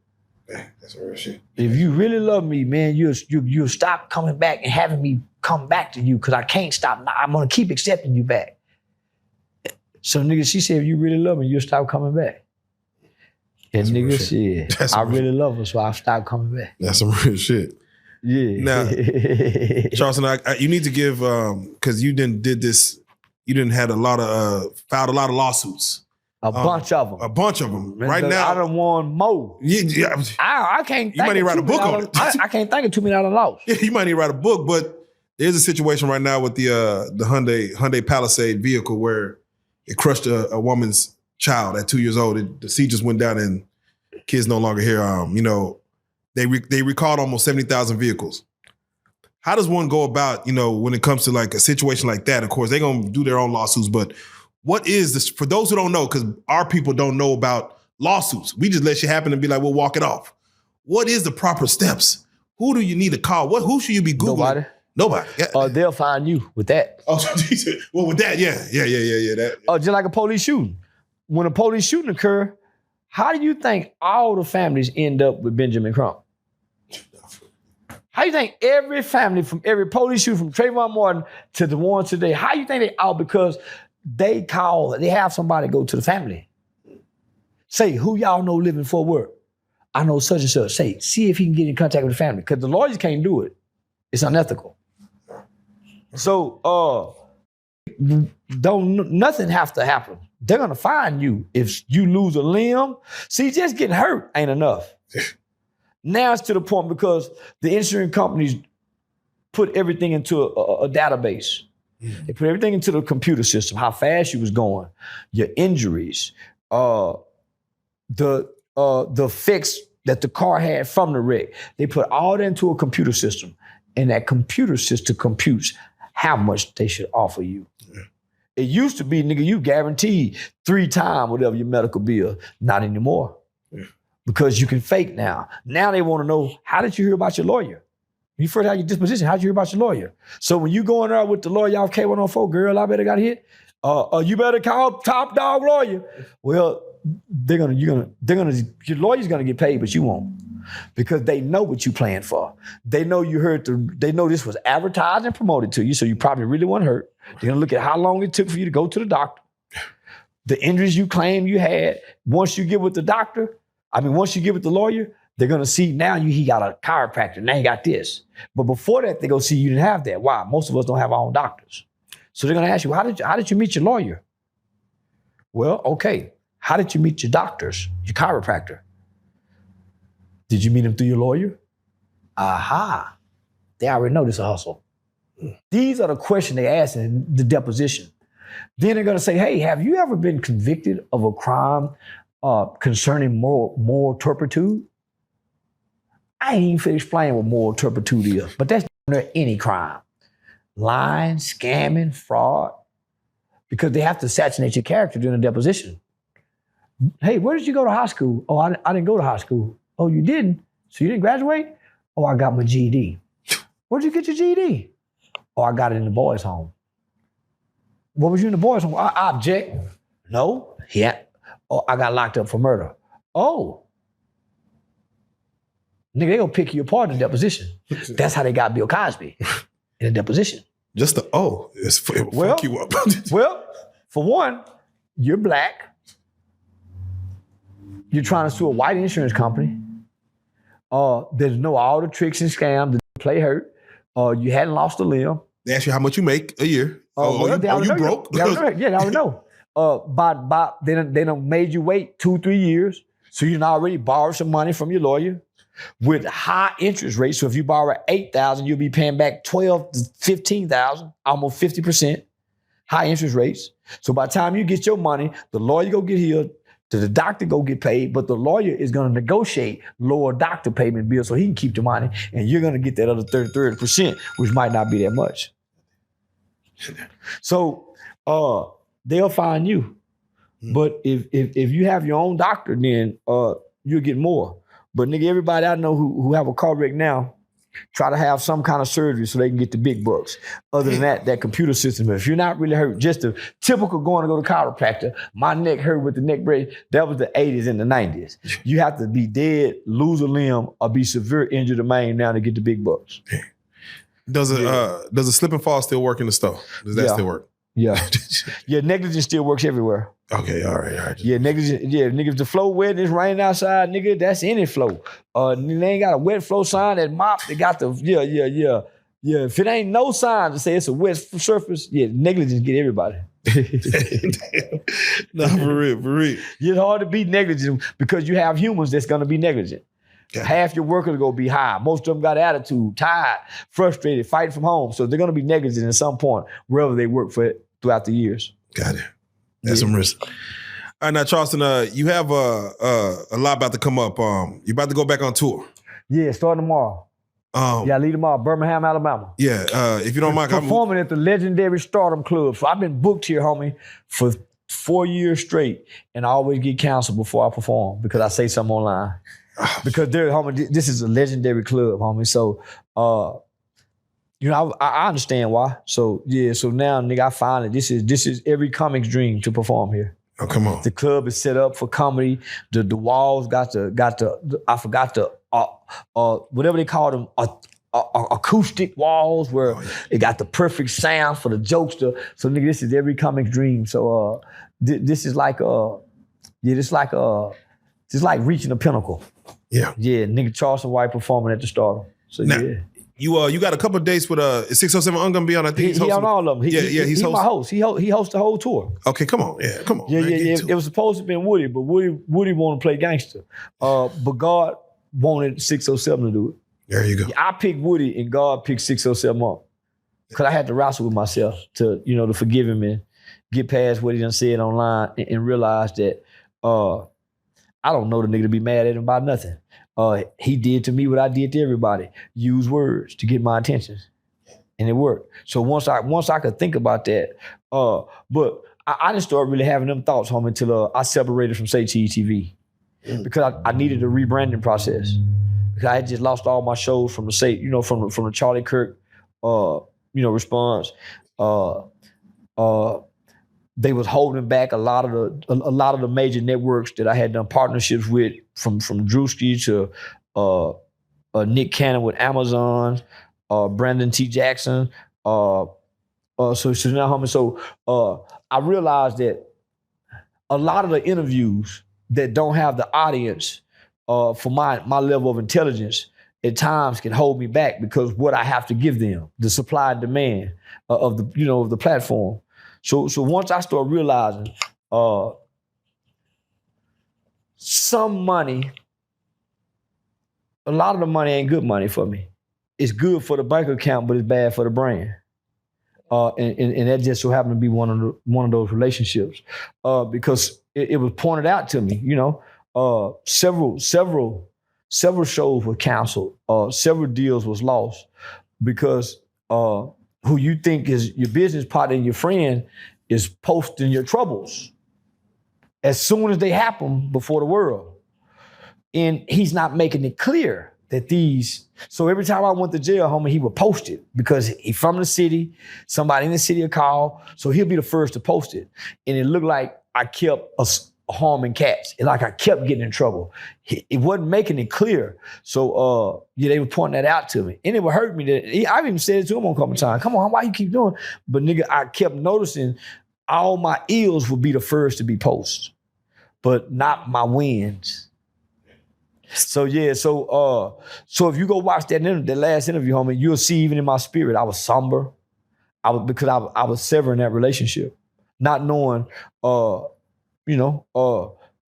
That's some real shit. If you really love me, man, you'll stop coming back and having me come back to you because I can't stop. I'm going to keep accepting you back. So, nigga, she said, if you really love me, you'll stop coming back. And nigga said, I really love her, so I'll stop coming back. That's some real shit. Yeah. Now, Charleston, you need to give, because you didn't filed a lot of lawsuits. A bunch of them. A bunch of them. Right now. I done won more. Yeah. I can't think you might need to write a book on it. I can't think of $2 million loss. Yeah, you might need to write a book, but there's a situation right now with the Hyundai Palisade vehicle where it crushed a woman's child at 2 years old. The seat just went down and kids no longer here. They recalled almost 70,000 vehicles. How does one go about, when it comes to like a situation like that? Of course, they're going to do their own lawsuits, but what is this, for those who don't know, because our people don't know about lawsuits. We just let shit happen and be like, we'll walk it off. What is the proper steps? Who do you need to call? Who should you be Googling? Nobody. Yeah. They'll find you with that. Oh, well, with that, yeah. That. Just like a police shooting. When a police shooting occur, how do you think all the families end up with Benjamin Crump? How do you think every family, from every police shooting, from Trayvon Martin to the one today, how do you think they all, because they have somebody go to the family. Say, who y'all know living for work? I know such and such. Say, see if he can get in contact with the family, because the lawyers can't do it. It's unethical. So, nothing has to happen. They're gonna find you if you lose a limb. See, just getting hurt ain't enough. Now it's to the point because the insurance companies put everything into a database. They put everything into the computer system, how fast you was going, your injuries, the fix that the car had from the wreck. They put all that into a computer system, and that computer system computes how much they should offer you. Yeah. It used to be, nigga, you guaranteed 3 times whatever your medical bill. Not anymore. Yeah. Because you can fake now. Now they want to know, how did you hear about your lawyer? You first had your disposition, how'd you hear about your lawyer? So when you go in there with the lawyer off K104, girl, I better got hit. You better call top dog lawyer. Well, your lawyer's gonna get paid, but you won't. Because they know what you planned for. They know they know this was advertised and promoted to you, so you probably really weren't hurt. They're gonna look at how long it took for you to go to the doctor. The injuries you claim you had, once you get with the lawyer, they're gonna see now he got a chiropractor, now he got this. But before that, they go see you didn't have that. Why? Most of us don't have our own doctors. So they're gonna ask you, how did you meet your lawyer? Well, okay. How did you meet your doctors, your chiropractor? Did you meet him through your lawyer? Aha. They already know this is a hustle. These are the questions they ask in the deposition. Then they're gonna say, hey, have you ever been convicted of a crime concerning moral turpitude? I ain't even finna explain what moral turpitude is, but that's under any crime. Lying, scamming, fraud, because they have to assassinate your character during the deposition. Hey, where did you go to high school? Oh, I didn't go to high school. Oh, you didn't? So you didn't graduate? Oh, I got my GED. Where'd you get your GED? Oh, I got it in the boys' home. What was you in the boys' home? I object. No? Yeah. Oh, I got locked up for murder. Oh. Nigga, they gonna pick you apart in the deposition. That's how they got Bill Cosby in the deposition. Just the it'll fuck you up. Well, for one, you're black. You're trying to sue a white insurance company. There's no all the tricks and scams. The play hurt. You hadn't lost a limb. They ask you how much you make a year. You broke? They already know. They done made you wait 2-3 years. So you already borrowed some money from your lawyer with high interest rates. So if you borrow $8,000, you'll be paying back $12,000 to $15,000, almost 50%. High interest rates. So by the time you get your money, the lawyer go get healed, the doctor go get paid, but the lawyer is going to negotiate lower doctor payment bills so he can keep the money, and you're going to get that other 30%, which might not be that much. So they'll find you. But if you have your own doctor, then you'll get more. But nigga, everybody I know who have a car wreck now try to have some kind of surgery so they can get the big bucks. Other than that computer system, if you're not really hurt, just the typical going to go to chiropractor, my neck hurt with the neck brace, that was the 80s and the 90s. You have to be dead, lose a limb, or be severe injured or maimed now to get the big bucks. Does a slip and fall still work in the store? Does that still work? Yeah. Yeah, negligence still works everywhere. Okay, all right. Yeah, negligence, nigga, if the flow wet and it's raining outside, nigga, that's any flow. They ain't got a wet flow sign, that mop, they got the, yeah. If it ain't no sign to say it's a wet surface, negligence get everybody. No, for real. It's hard to be negligent because you have humans that's gonna be negligent. Yeah. Half your workers are gonna be high. Most of them got attitude, tired, frustrated, fighting from home. So they're gonna be negligent at some point, wherever they work for throughout the years. Got it. That's some risk. All right, now Charleston, you have a lot about to come up. You're about to go back on tour. Yeah, starting tomorrow. I leave tomorrow, Birmingham, Alabama. Yeah, if you don't mind. Performing at the legendary Stardom Club. So I've been booked here, homie, for 4 years straight, and I always get canceled before I perform because I say something online. Because homie, this is a legendary club, homie. So, I understand why. So now, nigga, I find that this is every comic's dream to perform here. Oh, come on. The club is set up for comedy. The walls got I forgot the whatever they call them, acoustic walls where it got the perfect sound for the jokester. So nigga, this is every comic's dream. So this is like it's like reaching a pinnacle. Yeah. Yeah, nigga Charleston White performing at the Stardom. So now, yeah. You got a couple of dates with 607 gonna be on. I think he's on all of them. He's my host. He hosts the whole tour. Okay, come on. Yeah. It was supposed to be Woody, but Woody wanted to play Gangsta. But God wanted 607 to do it. There you go. I picked Woody and God picked 607 up. Because I had to wrestle with myself to forgive him and get past what he done said online and realize that I don't know the nigga to be mad at him about nothing. He did to me what I did to everybody. Use words to get my attention. And it worked. So once I could think about that, but I didn't start really having them thoughts, homie, until I separated from Say Cheese TV. Because I needed a rebranding process. Because I had just lost all my shows from the from the Charlie Kirk response. They was holding back a lot of the major networks that I had done partnerships with, from Drewski to Nick Cannon with Amazon, Brandon T. Jackson. So now, homie, so I realized that a lot of the interviews that don't have the audience for my level of intelligence at times can hold me back because what I have to give them, the supply and demand of the platform. So once I start realizing some money, a lot of the money ain't good money for me. It's good for the bank account, but it's bad for the brand. And that just so happened to be one of those relationships because it was pointed out to me. Several shows were canceled. Several deals was lost because who you think is your business partner and your friend is posting your troubles as soon as they happen before the world. And he's not making it clear that so every time I went to jail, homie, he would post it because he from the city, somebody in the city will call, so he'll be the first to post it. And it looked like I kept harming cats. And like I kept getting in trouble. It wasn't making it clear. So they were pointing that out to me. And it would hurt me. I've even said it to him on a couple of times. Come on, why you keep doing? But nigga, I kept noticing all my ills would be the first to be posted. but not my wins. So yeah, so if you go watch that last interview, homie, you'll see even in my spirit, I was somber. Because I was severing that relationship, not knowing, because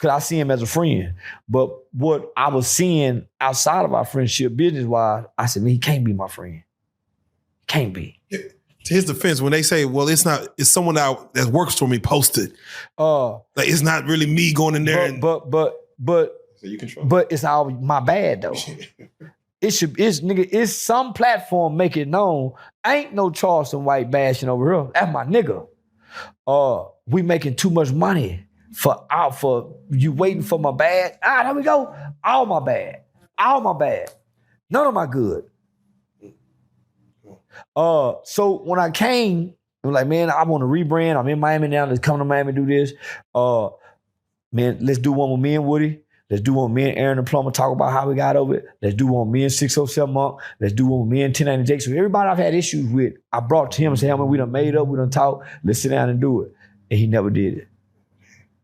I see him as a friend. But what I was seeing outside of our friendship, business-wise, I said, man, he can't be my friend. Can't be. To his defense, when they say, well, it's someone that works for me posted. Like it's not really me going in there. But you control. But it's all my bad though. It's some platform make it known. Ain't no Charleston white bashing over here. That's my nigga. We making too much money for you waiting for my bad. There we go. All my bad. None of my good. So when I came, I was like, man, I want to rebrand. I'm in Miami now. Let's come to Miami and do this. Man, let's do one with me and Woody. Let's do one with me and Aaron the Plumber, talk about how we got over it. Let's do one with me and 607 Monk. Let's do one with me and 1090 Jake. So everybody I've had issues with, I brought to him and said, hey, man, we done made up, we done talked. Let's sit down and do it. And he never did it.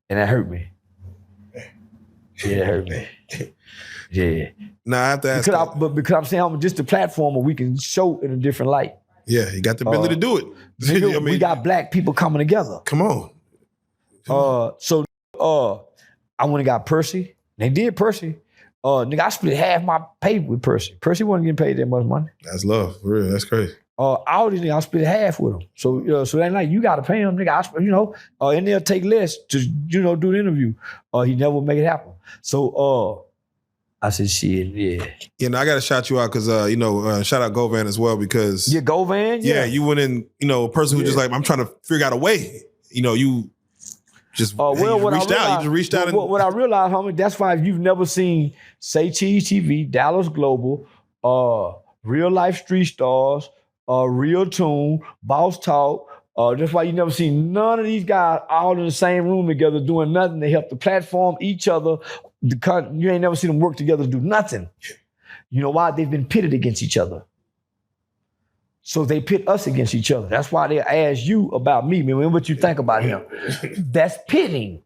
And that hurt me. Yeah, it hurt me. Yeah. Now I have to ask because I'm saying I'm just a platform where we can show in a different light. Yeah, you got the ability to do it. Nigga, we got black people coming together. Come on. So I went and got Percy. They did Percy. Nigga, I split half my pay with Percy. Percy wasn't getting paid that much money. That's love, for real. That's crazy. All these niggas, I split half with them. So that night, you got to pay them, nigga. And they'll take less to, do the interview. He never would make it happen. So I said, shit, yeah. Yeah, I got to shout you out because, shout out Govan as well because. Yeah, Govan? Yeah, you went in, a person who just like, I'm trying to figure out a way. You just reached out. You just reached out. What I realized, homie, that's why if you've never seen Say Cheese TV, Dallas Global, Real Life Street Stars, Real Tune, Boss Talk, that's why you never seen none of these guys all in the same room together doing nothing. They help the platform, each other. You ain't never seen them work together to do nothing. You know why? They've been pitted against each other. So they pit us against each other. That's why they ask you about me. Man, what you think about him? That's pitting.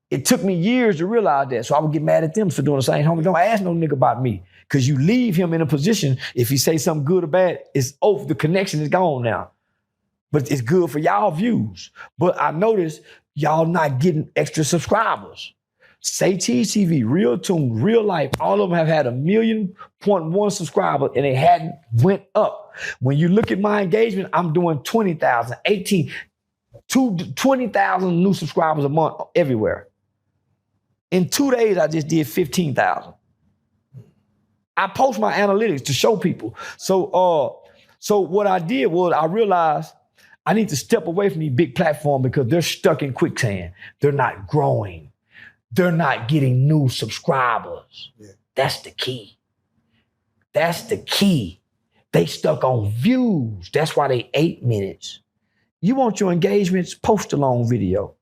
It took me years to realize that. So I would get mad at them for doing the same. Homie, don't ask no nigga about me. Because you leave him in a position, if he say something good or bad, it's over. The connection is gone now. But it's good for y'all views. But I noticed y'all not getting extra subscribers. Say Cheese TV, Real Tune, Real Life, all of them have had 1.1 million subscribers and they hadn't went up. When you look at my engagement, I'm doing 20,000, 20,000 new subscribers a month everywhere. In 2 days, I just did 15,000. I post my analytics to show people. So what I did was I realized I need to step away from these big platforms because they're stuck in quicksand. They're not growing. They're not getting new subscribers. Yeah. That's the key. They stuck on views. That's why they 8 minutes. You want your engagements, post a long video.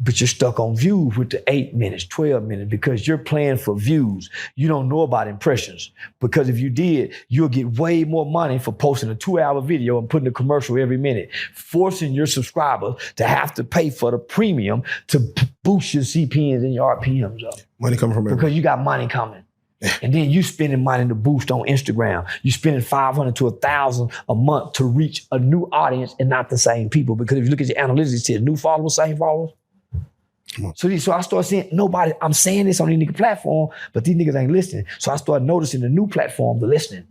But you're stuck on views with the 8 minutes, 12 minutes, because you're playing for views. You don't know about impressions. Because if you did, you'll get way more money for posting a 2-hour video and putting a commercial every minute, forcing your subscribers to have to pay for the premium to boost your CPMs and your RPMs up. Money coming from everywhere. Because you got money coming. And then you spending money to boost on Instagram. You spending $500 to $1,000 a month to reach a new audience and not the same people. Because if you look at your analytics, it says new followers, same followers. So I started seeing I'm saying this on these nigga platform, but these niggas ain't listening. So I started noticing the new platform, the listening.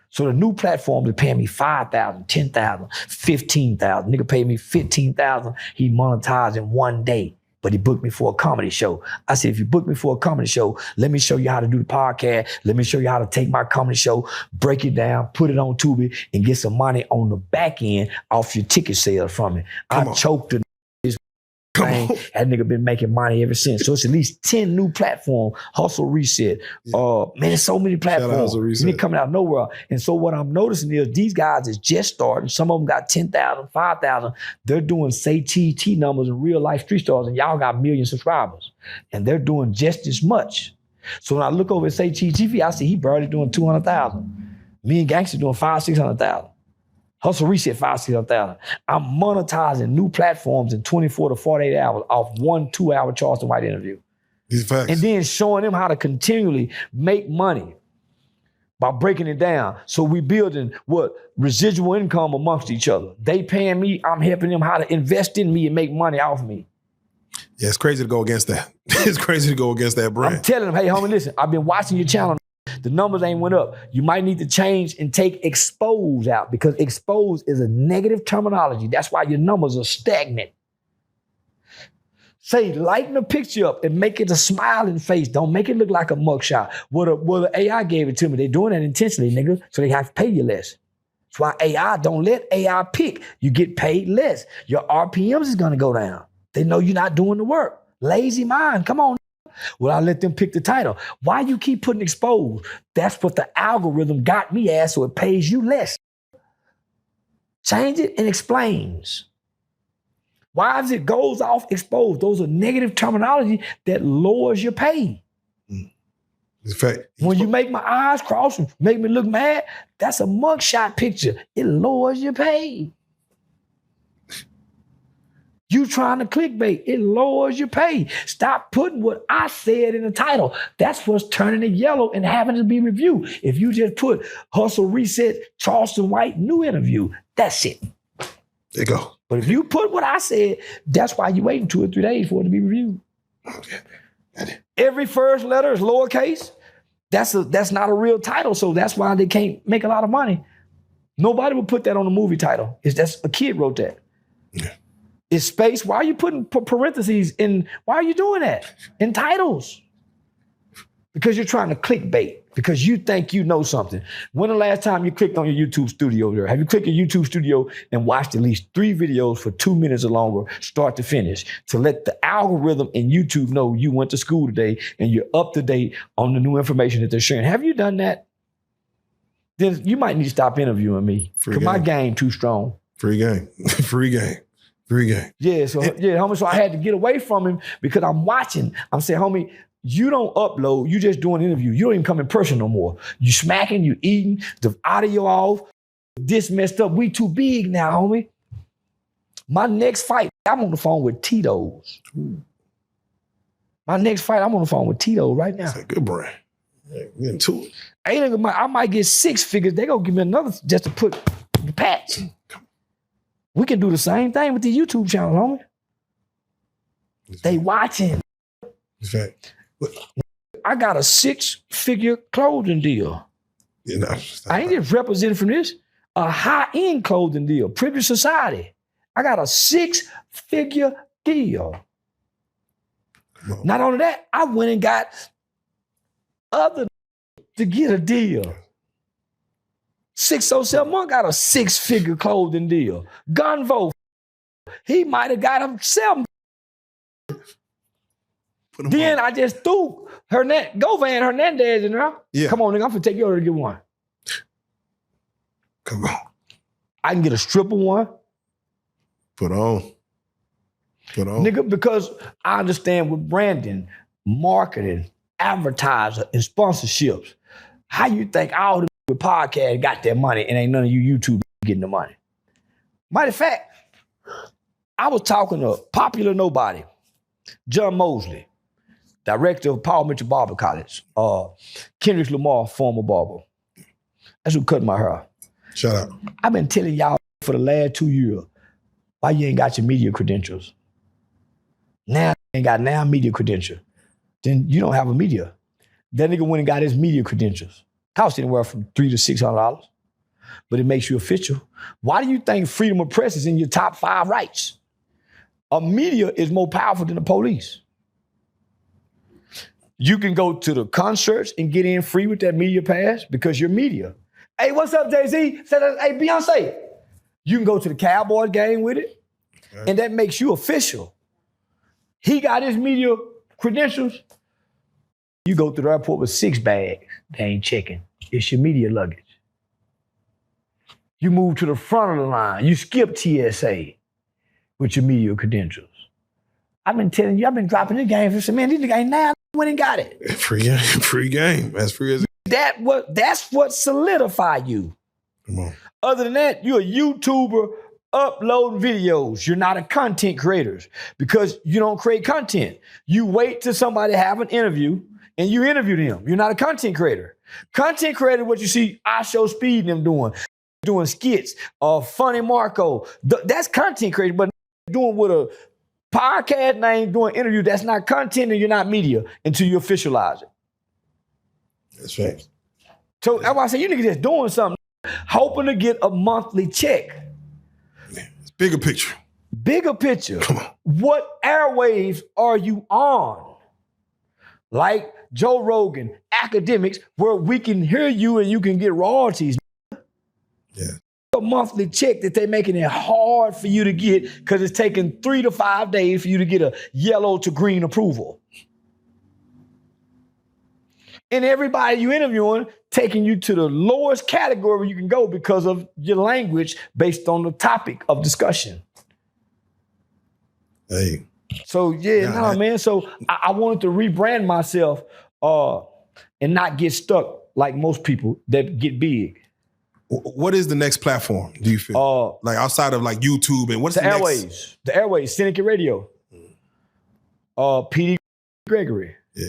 So the new platform, they're paying me $5,000, $10,000, $15,000. Nigga paid me $15,000. He monetized in 1 day, but he booked me for a comedy show. I said, if you book me for a comedy show, let me show you how to do the podcast. Let me show you how to take my comedy show, break it down, put it on Tubi, and get some money on the back end off your ticket sales from it. I choked the that nigga been making money ever since. So it's at least 10 new platforms. Hustle Reset. Man, there's so many platforms. And they coming out of nowhere. And so what I'm noticing is these guys is just starting. Some of them got 10,000, 5,000. They're doing Say TT numbers in Real Life Street Stars, and y'all got million subscribers. And they're doing just as much. So when I look over at Say TV, I see he barely doing 200,000. Me and Gangsta doing 500,000, 600,000. Hustle Reset 5,000. I'm monetizing new platforms in 24 to 48 hours off 1 2-hour Charleston White interview. These facts. And then showing them how to continually make money by breaking it down. So we building what? Residual income amongst each other. They paying me, I'm helping them how to invest in me and make money off me. Yeah, it's crazy to go against that. It's crazy to go against that brand. I'm telling them, hey, homie, listen, I've been watching your channel. The numbers ain't went up. You might need to change and take expose out because expose is a negative terminology. That's why your numbers are stagnant. Say, lighten the picture up and make it a smiling face. Don't make it look like a mugshot. Well, the AI gave it to me. They're doing that intentionally, nigga, so they have to pay you less. That's why AI, don't let AI pick. You get paid less. Your RPMs is gonna go down. They know you're not doing the work. Lazy mind, come on. Well, I let them pick the title. Why you keep putting exposed? That's what the algorithm got me as, so it pays you less. Change it and explains. Why is it goes off exposed? Those are negative terminology that lowers your pay. In fact, when you make my eyes cross and make me look mad, that's a mugshot picture. It lowers your pay. You trying to clickbait, it lowers your pay. Stop putting what I said in the title. That's what's turning it yellow and having to be reviewed. If you just put Hustle Reset, Charleston White, new interview, that's it. There you go. But if you put what I said, that's why you waiting 2 or 3 days for it to be reviewed. Okay. Every first letter is lowercase. That's not a real title, so that's why they can't make a lot of money. Nobody would put that on a movie title. That's a kid wrote that. Yeah. It's space. Why are you putting parentheses in? Why are you doing that in titles? Because you're trying to clickbait. Because you think you know something. When the last time you clicked on your YouTube studio there? Have you clicked your YouTube studio and watched at least 3 videos for 2 minutes or longer, start to finish, to let the algorithm in YouTube know you went to school today and you're up to date on the new information that they're sharing? Have you done that? Then you might need to stop interviewing me. Because my game too strong. Free game. Free game. Free game. Yeah, so homie, so I had to get away from him because I'm watching. I'm saying, homie, you don't upload, you just doing an interview. You don't even come in person no more. You smacking, you eating, the audio off, this messed up. We too big now, homie. My next fight, I'm on the phone with Tito's. My next fight, I'm on the phone with Tito right now. That's a good brand. Yeah, get into it. I might get 6 figures. They gonna give me another just to put the patch. We can do the same thing with the YouTube channel, homie. They watching. In fact, I got a 6-figure clothing deal. You know, I ain't just represented from this. A high-end clothing deal, Privilege Society. I got a 6-figure deal. Not only that, I went and got other to get a deal. 607 Monk got a 6-figure clothing deal. Gunvo, he might have got him 7. Then I just threw Govan Hernandez in there. Yeah. Come on, nigga, I'm finna take you over to get one. Come on. I can get a stripper one. Put on. Nigga, because I understand with branding, marketing, advertiser, and sponsorships, how you think all the with podcasts got their money and ain't none of you YouTube getting the money? Matter of fact, I was talking to Popular Nobody, John Mosley, director of Paul Mitchell Barber College, Kendrick Lamar, former barber. That's who cut my hair. Shout out. I've been telling y'all for the last 2 years why you ain't got your media credentials. Now you ain't got media credential. Then you don't have a media. That nigga went and got his media credentials. Cost anywhere from $300 to $600, but it makes you official. Why do you think freedom of press is in your top 5 rights? A media is more powerful than the police. You can go to the concerts and get in free with that media pass because you're media. Hey, what's up, Jay-Z? Hey, Beyonce. You can go to the Cowboys game with it, and that makes you official. He got his media credentials. You go to the airport with 6 bags. They ain't checking. It's your media luggage. You move to the front of the line. You skip TSA with your media credentials. I've been telling you, I've been dropping the game for some man. These niggas ain't now went and got it. Free game. As free as it. That's what solidify you. Come on. Other than that, you're a YouTuber uploading videos. You're not a content creator because you don't create content. You wait till somebody have an interview and you interview them. You're not a content creator. Content creator, what you see I Show Speed and them doing skits, Funny Marco. That's content creator, but doing with a podcast name, doing interview, that's not content and you're not media until you officialize it. That's right. So that's why I say you niggas just doing something, hoping to get a monthly check. It's bigger picture. Bigger picture. Come on. What airwaves are you on? Like Joe Rogan, academics, where we can hear you and you can get royalties. Yeah. A monthly check that they making it hard for you to get because it's taking 3 to 5 days for you to get a yellow to green approval. And everybody you interviewing taking you to the lowest category you can go because of your language based on the topic of discussion. Hey. So man. So I wanted to rebrand myself and not get stuck like most people that get big. What is the next platform, do you feel? Like outside of like YouTube and what's the airways? Next? The airways, Syndicate Radio. PD Gregory. Yeah.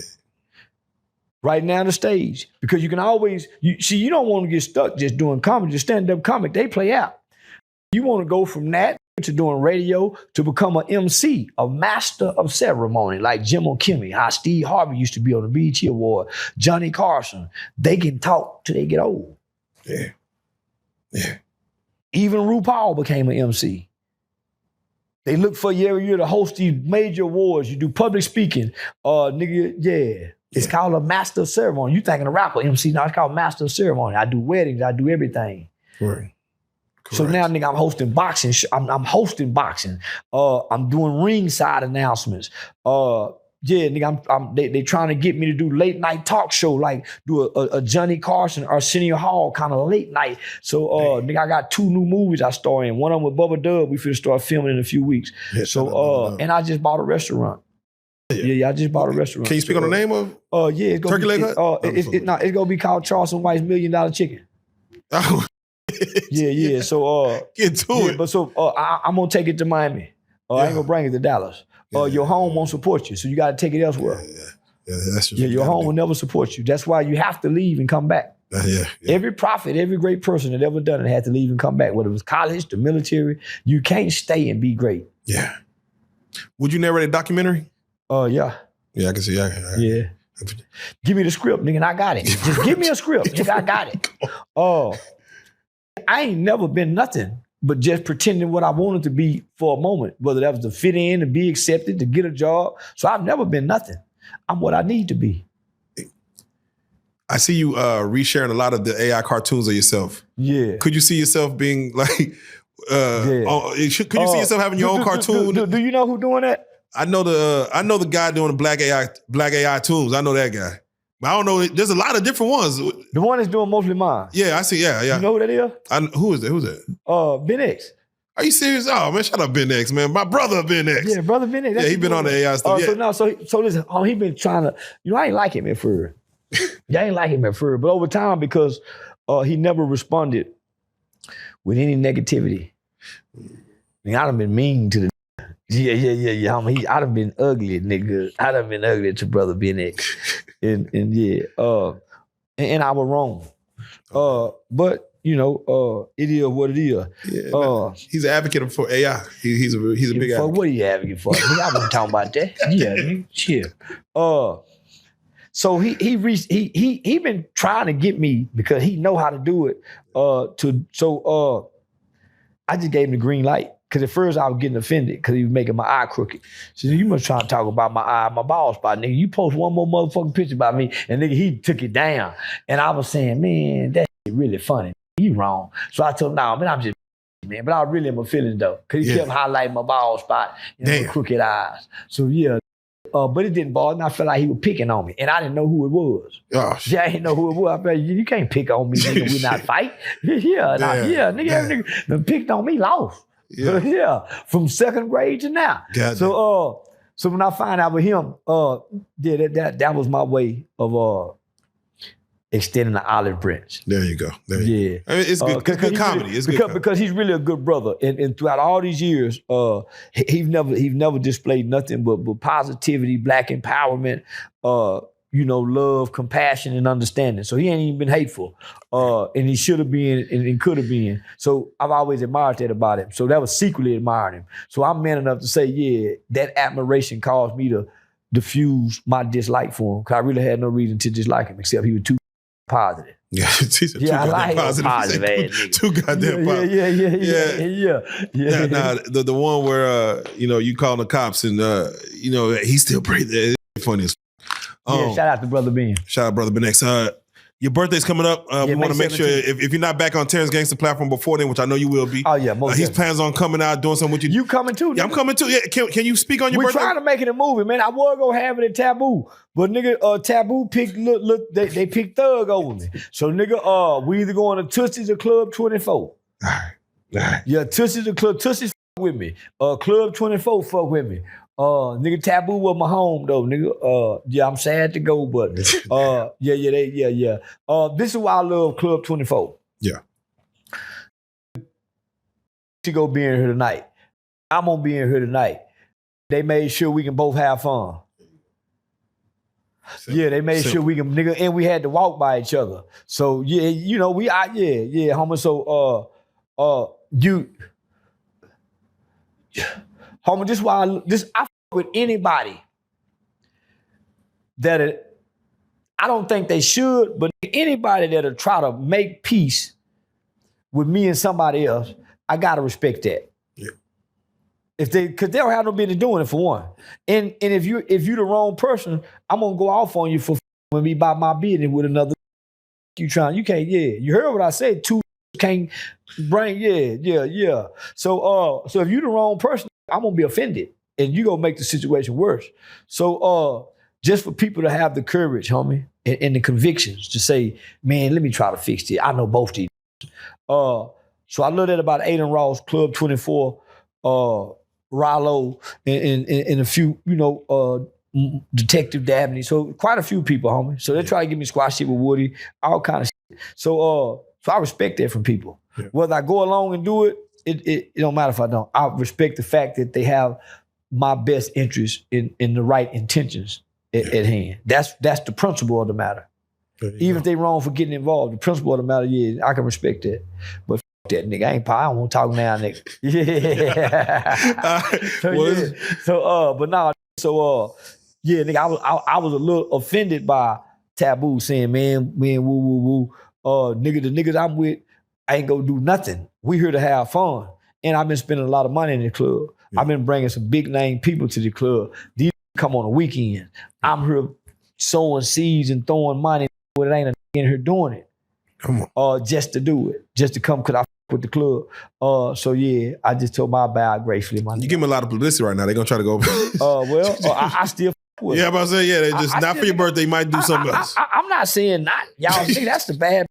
Right now the stage. Because you can always, you don't want to get stuck just doing comedy, just stand-up comic, they play out. You want to go from that to doing radio to become an MC, a master of ceremony, like Jim O'Kimmy, how Steve Harvey used to be on the BET Award, Johnny Carson. They can talk till they get old. Yeah. Yeah. Even RuPaul became an MC. They look for you every year to host these major awards. You do public speaking. It's called a master of ceremony. You thinking a rapper, MC, no, it's called master of ceremony. I do weddings, I do everything. Right. So now, nigga, I'm hosting boxing. I'm hosting boxing. I'm doing ringside announcements. Nigga, they trying to get me to do late night talk show, like do a Johnny Carson or Arsenio Hall kind of late night. So, nigga, I got 2 new movies I star in. One of them with Bubba Dub. We finna start filming in a few weeks. Yeah, and I just bought a restaurant. Yeah, I just bought a restaurant. Can you speak on the name of? It's gonna Turkey Leg Hut? It's gonna be called Charleston White's $1 Million Chicken. Oh. Yeah. So get to it. But so I'm gonna take it to Miami. I ain't gonna bring it to Dallas. Your home won't support you, so you gotta take it elsewhere. That's just your home will never support you. That's why you have to leave and come back. Every prophet, every great person that ever done it had to leave and come back, whether it was college, the military. You can't stay and be great. Yeah. Would you narrate a documentary? Yeah. Yeah, I can see. Yeah. Give me the script, nigga, and I got it. Just give me a script, nigga, I got it. I ain't never been nothing but just pretending what I wanted to be for a moment, whether that was to fit in, to be accepted, to get a job. So I've never been nothing. I'm what I need to be. I see you resharing a lot of the AI cartoons of yourself. Yeah. Could you see yourself being like, could you see yourself having your own cartoon? Do you know who doing that? I know the guy doing the black AI tunes. I know that guy. But I don't know. There's a lot of different ones. The one that's doing mostly mine. Yeah, I see. Yeah. You know who that is? Who is that? Who's that? Ben X. Are you serious? Oh man, shout out Ben X, man. My brother Ben X. Yeah, brother Ben X. Yeah, he been on the AI stuff. So listen, he been trying to. I ain't like him at first. I ain't like him at first, but over time because he never responded with any negativity. I done been mean to the. Yeah. I done been ugly, nigga. I done been ugly to brother Ben X. And I was wrong. But it is what it is. Yeah, he's an advocate for AI. He's a big advocate. What are you advocating for? I wasn't talking about that. Yeah, nigga, chill. So he been trying to get me because he know how to do it. I just gave him the green light. Because at first I was getting offended because he was making my eye crooked. So you must try to talk about my eye, my bald spot. Nigga, you post one more motherfucking picture about me, and nigga, he took it down. And I was saying, man, that shit really funny. You wrong. So I told him, nah, man, I'm just man. But I really am a feeling though. Because he kept highlighting my bald spot and my crooked eyes. So yeah. But it didn't bother me. I felt like he was picking on me. And I didn't know who it was. Oh, shit. Yeah, I didn't know who it was. I felt you can't pick on me, nigga. We not fight. Nigga picked on me, lost. Yeah. From second grade to now. So when I find out with him, that was my way of extending the olive branch. There you go. There you go. I mean, it's good, good comedy. It's good because he's really a good brother, and throughout all these years, he's never displayed nothing but positivity, black empowerment, love, compassion, and understanding. So he ain't even been hateful, and he should have been and could have been. So I've always admired that about him. So that was secretly admiring him. So I'm man enough to say, yeah, that admiration caused me to diffuse my dislike for him, because I really had no reason to dislike him except he was too positive. Yeah, I like positive. Too goddamn positive. Yeah. Nah, the one where you call the cops and he still breathing. It's funny as shout out to Brother Ben. Shout out Brother Ben X. Your birthday's coming up. We want to make sure if you're not back on Terrance Gangsta platform before then, which I know you will be. Oh yeah, most he plans on coming out doing something with you. You coming too? Yeah, I'm coming too. Yeah, can you speak on your birthday? We're trying to make it a movie, man. I was gonna have it at Taboo, but nigga, Taboo picked they picked Thug over me. So nigga, we either going to Tootsie's or Club 24. All right. Yeah, Tootsie's or Club. Tootsie's fuck with me. Club 24 fuck with me. Nigga, Taboo was my home though, nigga. Yeah, I'm sad to go, but yeah. This is why I love Club 24. Yeah. She go be in here tonight. I'm gonna be in here tonight. They made sure we can both have fun. Yeah, they made sure we can, nigga, and we had to walk by each other. So yeah, we out, yeah, homie. So homie, this is why I fuck with anybody that I don't think they should, but anybody that'll try to make peace with me and somebody else, I gotta respect that. Yeah. Because they don't have no business doing it for one. And if you the wrong person, I'm gonna go off on you for when me by my business with another. You can't. You heard what I said. Two can't bring. Yeah. So if you the wrong person, I'm gonna be offended, and you gonna make the situation worse. So just for people to have the courage, homie, and the convictions to say, man, let me try to fix it. I know both these. So I love that about Aiden Ross, Club 24, Rollo, and a few, Detective Dabney. So quite a few people, homie. So they try to give me squash shit with Woody, all kind of shit. So I respect that from people. Yeah. Whether I go along and do it, it don't matter if I don't. I respect the fact that they have my best interest in the right intentions at hand. That's the principle of the matter. Even if they wrong for getting involved, the principle of the matter, yeah, I can respect that. But that nigga, I don't want to talk now, nigga. Yeah. Nigga, I was a little offended by Taboo saying, man, woo. Nigga, the niggas I'm with, I ain't gonna do nothing. We here to have fun. And I've been spending a lot of money in the club. Yeah. I've been bringing some big name people to the club. These come on the weekend. I'm here sowing seeds and throwing money, but it ain't a nigga in here doing it. Come on. Just to do it. Just to come, cause I with the club. So yeah, I just told my bad gracefully. My you give them a lot of publicity right now. They're gonna try to go. I still with I'm about to say, yeah, they just not for your birthday, you might do something else. I'm not saying not. Y'all see, that's the bad.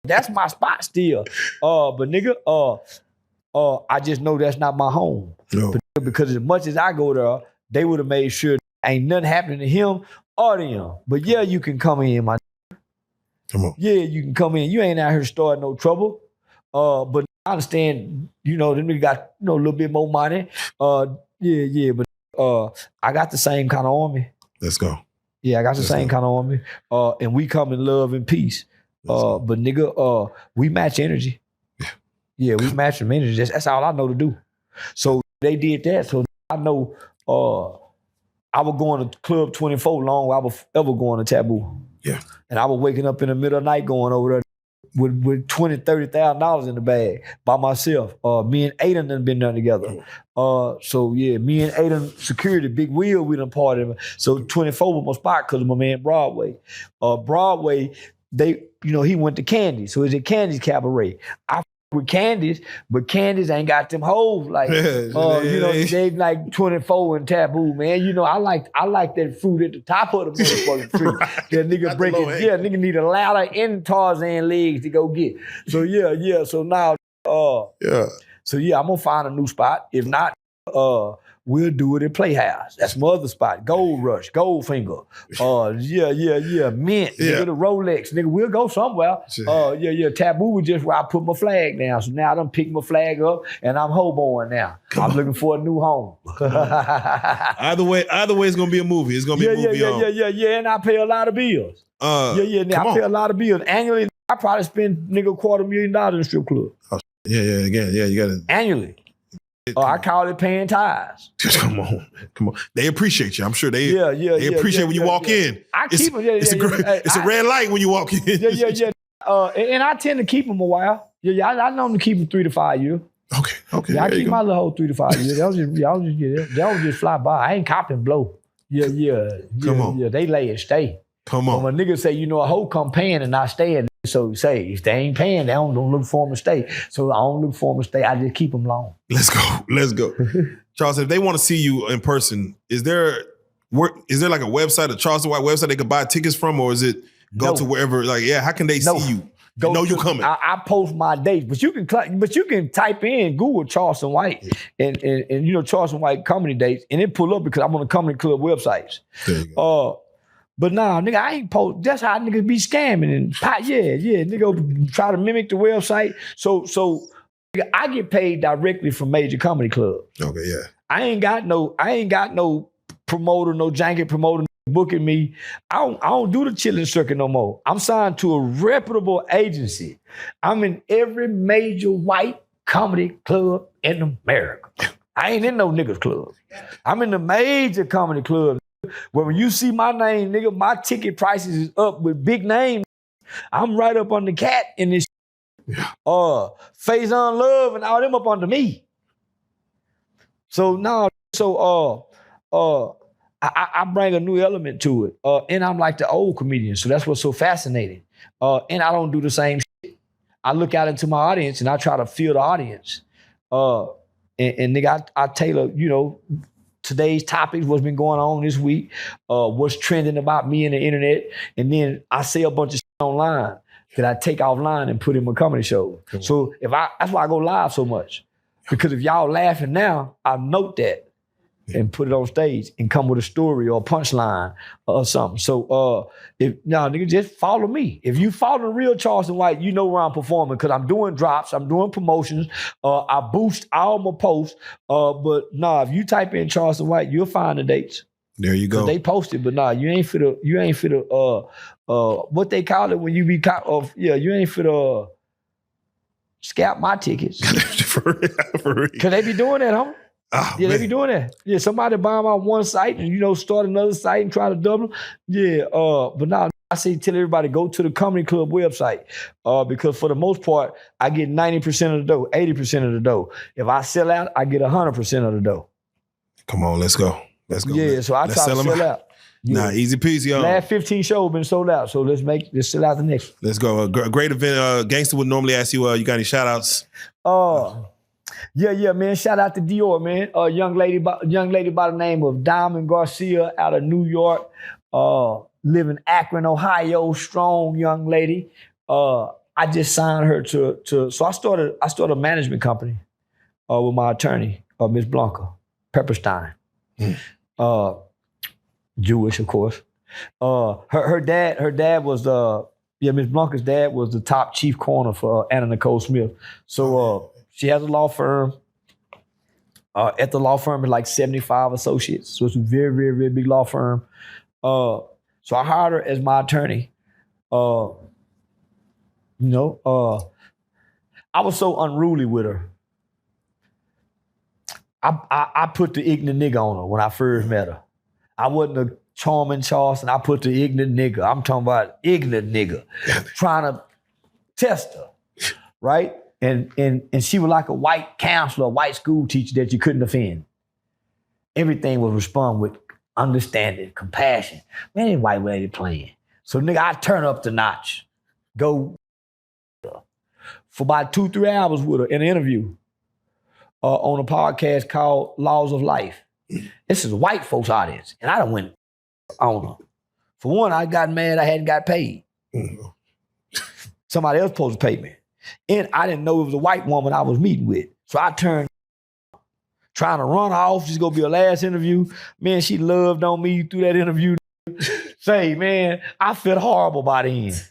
That's my spot still. But nigga, I just know that's not my home. No. Because as much as I go there, they would have made sure ain't nothing happening to him or them. But yeah, you can come in, my. Come on. Yeah, you can come in. You ain't out here starting no trouble. But I understand, them niggas got a little bit more money. But I got the same kind of army. Let's go. Yeah, I got the same kind of army. And we come in love and peace. But nigga, we match energy. Yeah, we match them energy. That's all I know to do. So they did that. So I know I was going to Club 24 long I was ever going to Taboo. Yeah. And I was waking up in the middle of the night going over there with $20,000, $30,000 in the bag by myself. Me and Aiden done been done together. So yeah, me and Aiden security, Big Wheel, we done partied. So 24 was my spot because of my man Broadway. Broadway, he went to Candy. So it's at Candy's Cabaret. I with Candies, but Candies ain't got them hoes like, they like 24 and Taboo, man. I like that fruit at the top of the motherfucking tree. That nigga break it. Yeah, nigga need a ladder and Tarzan legs to go get. So yeah. So now, So yeah, I'm gonna find a new spot. If not, we'll do it at Playhouse. That's my other spot. Gold Rush, Goldfinger. Mint, nigga, the Rolex. Nigga, we'll go somewhere. Taboo was just where I put my flag down. So now I done picked my flag up and I'm hoboing now. I'm looking for a new home. Either way, it's gonna be a movie. It's gonna be a movie. And I pay a lot of bills. I pay a lot of bills. Annually, I probably spend $250,000 in the strip club. You gotta annually. I call it paying tithes. Come on. They appreciate you. I'm sure they appreciate when you walk in. I keep them. It's a red light when you walk in. And I tend to keep them a while. I know them to keep them 3 to 5 years. Okay. I keep my little whole 3 to 5 years. They don't just fly by. I ain't copping blow. Come on. They lay and stay. Come on. When a nigga say, a hoe come paying and not staying, so say, if they ain't paying, they don't look for them to stay. So I don't look for them to stay. I just keep them long. Let's go. Charles, if they want to see you in person, is there like a website, a Charleston White website they could buy tickets from, or is it go to wherever? How can they see you? You coming. I post my dates, but you can type in Google Charleston White and Charleston White comedy dates, and it pull up because I'm on the comedy club websites. There you go. But nah, nigga, I ain't post. That's how niggas be scamming and nigga try to mimic the website. So nigga, I get paid directly from major comedy clubs. Okay, yeah. I ain't got no promoter, no janky promoter booking me. I don't do the chilling circuit no more. I'm signed to a reputable agency. I'm in every major white comedy club in America. I ain't in no niggas club. I'm in the major comedy clubs. Well, when you see my name, nigga, my ticket prices is up with big names. I'm right up on the Cat in this. Faison Love and all them up under me. So now, I bring a new element to it, and I'm like the old comedian, so that's what's so fascinating. And I don't do the same shit. I look out into my audience and I try to feel the audience. And nigga, I tailor, today's topics, what's been going on this week, what's trending about me in the internet, and then I say a bunch of shit online that I take offline and put in my comedy show. So that's why I go live so much, because if y'all laughing now, I note that and put it on stage and come with a story or a punchline or something. So nigga, just follow me. If you follow the real Charleston White, you know where I'm performing, because I'm doing drops, I'm doing promotions, I boost all my posts. But if you type in Charleston White, you'll find the dates. There you go. They posted, but you ain't fit what they call it when you be you ain't fit scalp my tickets. For real. Cause they be doing that, huh? They be doing that. Yeah, somebody buy them on one site and start another site and try to double them. But now I say tell everybody go to the comedy club website, because for the most part I get 90% of the dough, 80% of the dough. If I sell out, I get 100% of the dough. Come on, let's go. Yeah, so I try to sell out. Nah, easy peasy, yo. Last 15 shows been sold out, so let's sell out the next one. Let's go. A great event. Gangsta would normally ask you, you got any shout outs? Yeah, man. Shout out to Dior, man. Young lady by the name of Diamond Garcia out of New York. Live in Akron, Ohio. Strong young lady. I just signed her to so I started a management company with my attorney, Miss Blanca Pepperstein. Jewish, of course. Her dad was Miss Blanca's dad was the top chief corner for Anna Nicole Smith. So she has a law firm. At the law firm is like 75 associates. So it's a very, very, very big law firm. So I hired her as my attorney. I was so unruly with her. I put the ignorant nigga on her when I first met her. I wasn't a charming Charleston. I put the ignorant nigga. I'm talking about ignorant nigga. Trying to test her, right? And she was like a white counselor, a white school teacher that you couldn't offend. Everything was respond with understanding, compassion. Man, that white lady playing. So nigga, I turn up the notch. Go for about 2-3 hours with her in an interview on a podcast called Laws of Life. This is a white folks audience, and I done went on her. For one, I got mad I hadn't got paid. Somebody else supposed to pay me. And I didn't know it was a white woman I was meeting with. So I turned trying to run off. This is gonna be her last interview. Man, she loved on me through that interview. Say, man, I felt horrible by the end.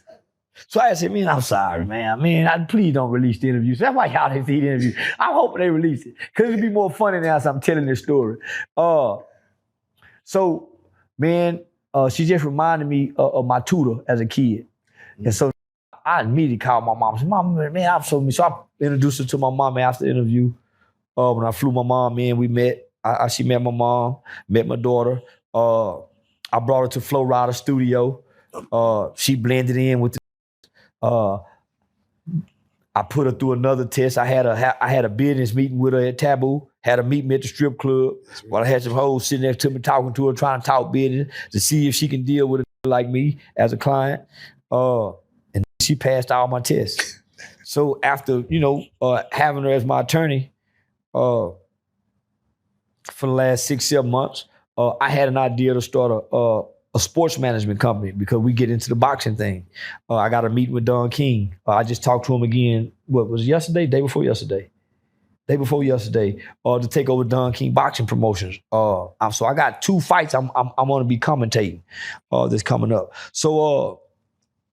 So I said, man, I'm sorry, man. Please don't release the interview. So that's why y'all didn't see the interview. I'm hoping they release it. Because it'd be more funny now as I'm telling this story. So, man, she just reminded me of my tutor as a kid. And so I immediately called my mom. I said, Mom, man, I'm so. So I introduced her to my mom after the interview. When I flew my mom in, we met. She met my mom, met my daughter. I brought her to Flo Rida studio. She blended in with the I put her through another test. I had a business meeting with her at Taboo. Had a meeting at the strip club. While I had some hoes sitting next to me talking to her, trying to talk business to see if she can deal with a like me as a client. And she passed all my tests. So after, having her as my attorney for the last 6-7 months, I had an idea to start a sports management company because we get into the boxing thing. I got a meeting with Don King. I just talked to him again, what was it, yesterday? Day before yesterday, to take over Don King Boxing Promotions. So I got 2 fights I'm going to be commentating that's coming up. So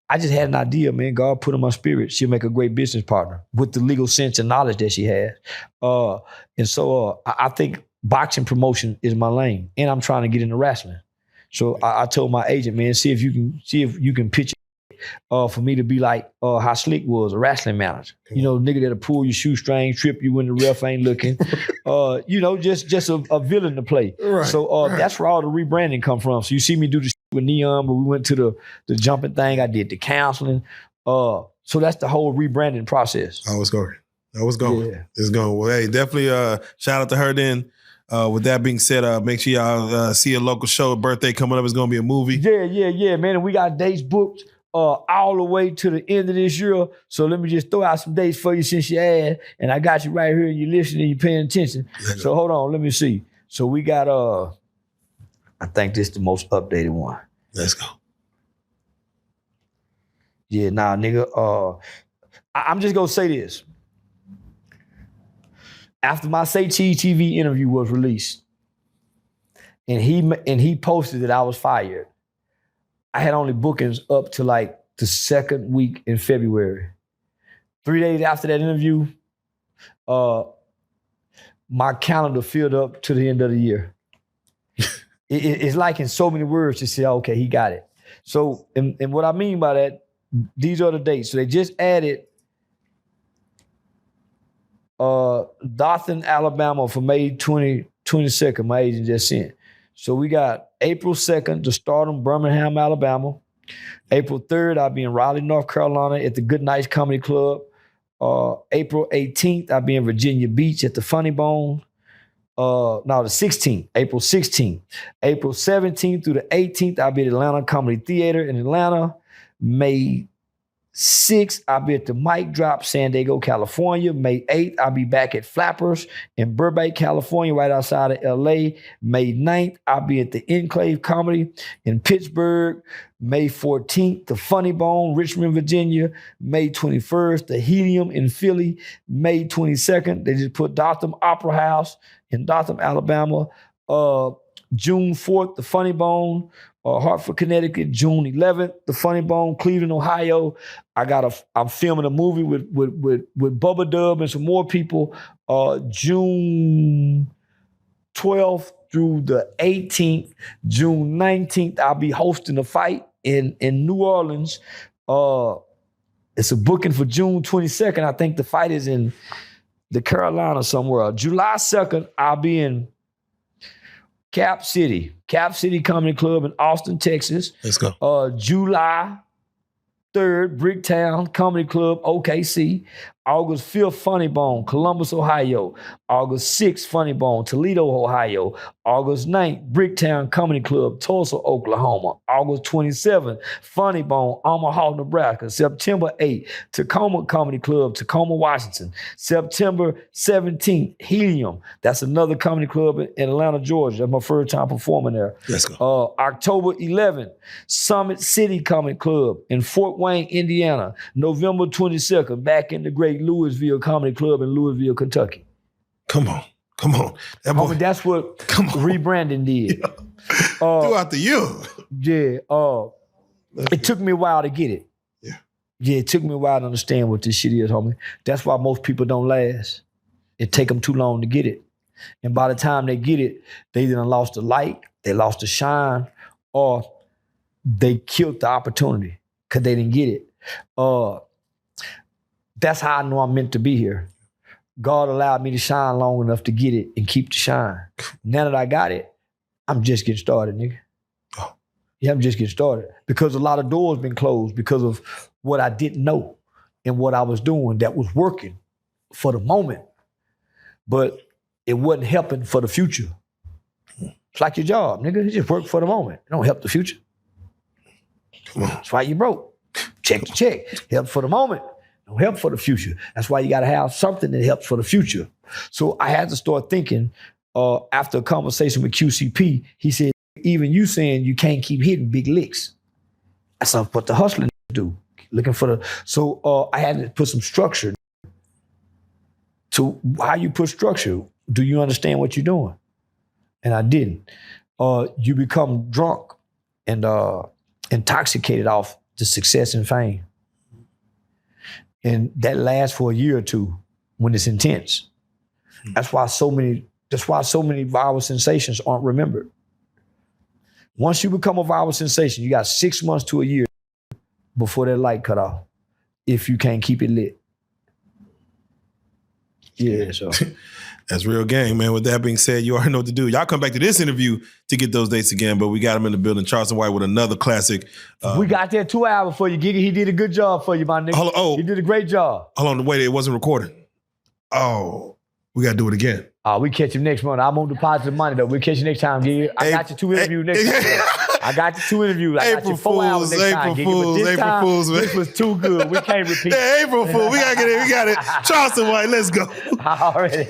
I just had an idea, man. God put in my spirit. She'll make a great business partner with the legal sense and knowledge that she has. And so I think boxing promotion is my lane, and I'm trying to get into wrestling. So I told my agent, man, see if you can pitch it for me to be like how Slick was, a wrestling manager. Nigga that'll pull your shoestring, trip you when the ref ain't looking. Just a villain to play. Right, so that's where all the rebranding come from. So you see me do the shit with Neon, but we went to the jumping thing. I did the counseling. So that's the whole rebranding process. I was going. Yeah. It's going. Well, hey, definitely shout out to her then. With that being said, make sure y'all see a local show. Birthday coming up. It's going to be a movie. Yeah, man. And we got dates booked all the way to the end of this year. So let me just throw out some dates for you since you asked. And I got you right here and you're listening, you're paying attention. So hold on, let me see. So we got, I think this is the most updated one. Let's go. Yeah, nah, nigga. I'm just going to say this. After my Say Cheese TV interview was released, and he posted that I was fired, I had only bookings up to like the 2nd week in February. 3 days after that interview, my calendar filled up to the end of the year. It's like in so many words to say, okay, he got it. So, and what I mean by that, these are the dates. So they just added Dothan, Alabama for May 22nd, my agent just sent. So we got April 2nd to Stardom, Birmingham, Alabama. April 3rd, I'll be in Raleigh, North Carolina at the Good Nights Comedy Club. April 18th, I'll be in Virginia Beach at the Funny Bone. The 16th, April 16th. April 17th through the 18th, I'll be at Atlanta Comedy Theater in Atlanta. May 6th, I'll be at the Mic Drop, San Diego, California. May 8th, I'll be back at Flappers in Burbank, California, right outside of LA. May 9th, I'll be at the Enclave Comedy in Pittsburgh. May 14th, the Funny Bone, Richmond, Virginia. May 21st, the Helium in Philly. May 22nd, they just put Dothan Opera House in Dothan, Alabama. June 4th, the Funny Bone, Hartford, Connecticut. June 11th, the Funny Bone, Cleveland, Ohio. I'm filming a movie with Bubba Dub and some more people. June 12th through the 18th. June 19th, I'll be hosting a fight in New Orleans. It's a booking for June 22nd. I think the fight is in the Carolina somewhere. July 2nd, I'll be in Cap City Comedy Club in Austin, Texas. Let's go. July 3rd, Bricktown Comedy Club, OKC. August 5th, Funny Bone, Columbus, Ohio. August 6th, Funny Bone, Toledo, Ohio. August 9th, Bricktown Comedy Club, Tulsa, Oklahoma. August 27th, Funny Bone, Omaha, Nebraska. September 8th, Tacoma Comedy Club, Tacoma, Washington. September 17th, Helium. That's another comedy club in Atlanta, Georgia. That's my first time performing there. Let's go. October 11th, Summit City Comedy Club in Fort Wayne, Indiana. November 22nd, back in the great Louisville Comedy Club in Louisville, Kentucky. Come on. Come on. Homie, that's what Rebranding did. Throughout the year. Yeah. It took me a while to get it. Yeah, it took me a while to understand what this shit is, homie. That's why most people don't last. It take them too long to get it. And by the time they get it, they either lost the light, they lost the shine, or they killed the opportunity because they didn't get it. That's how I know I'm meant to be here. God allowed me to shine long enough to get it and keep the shine. Now that I got it, I'm just getting started, nigga. Yeah, I'm just getting started. Because a lot of doors been closed because of what I didn't know and what I was doing that was working for the moment. But it wasn't helping for the future. It's like your job, nigga. It just work for the moment. It don't help the future. Come on. That's why you broke. Check to check. Help for the moment. Don't help for the future. That's why you got to have something that helps for the future. So I had to start thinking, after a conversation with QCP, he said, even you saying you can't keep hitting big licks. That's what the hustling do. Looking for the, so I had to put some structure. To how you put structure, do you understand what you're doing? And I didn't. You become drunk and intoxicated off the success and fame. And that lasts for a year or two when it's intense. That's why so many viral sensations aren't remembered. Once you become a viral sensation, you got 6 months to a year before that light cut off, if you can't keep it lit. Yeah, so. That's real gang, man. With that being said, you already know what to do. Y'all come back to this interview to get those dates again, but we got him in the building, Charleston White, with another classic. We got there 2 hours for you, Giggy. He did a good job for you, my nigga. He did a great job. Hold on, wait, it wasn't recording. Oh, we got to do it again. We catch him next month. I won't deposit the money, though. We'll catch you next time, Giggy. I got you 2 interviews next time. I got you 2 interviews. I got you 4 hours next time, Giggy. April Fools, man. This was too good. We can't repeat. April Fool. We got to get it. We got it. Charleston White, let's go. Already.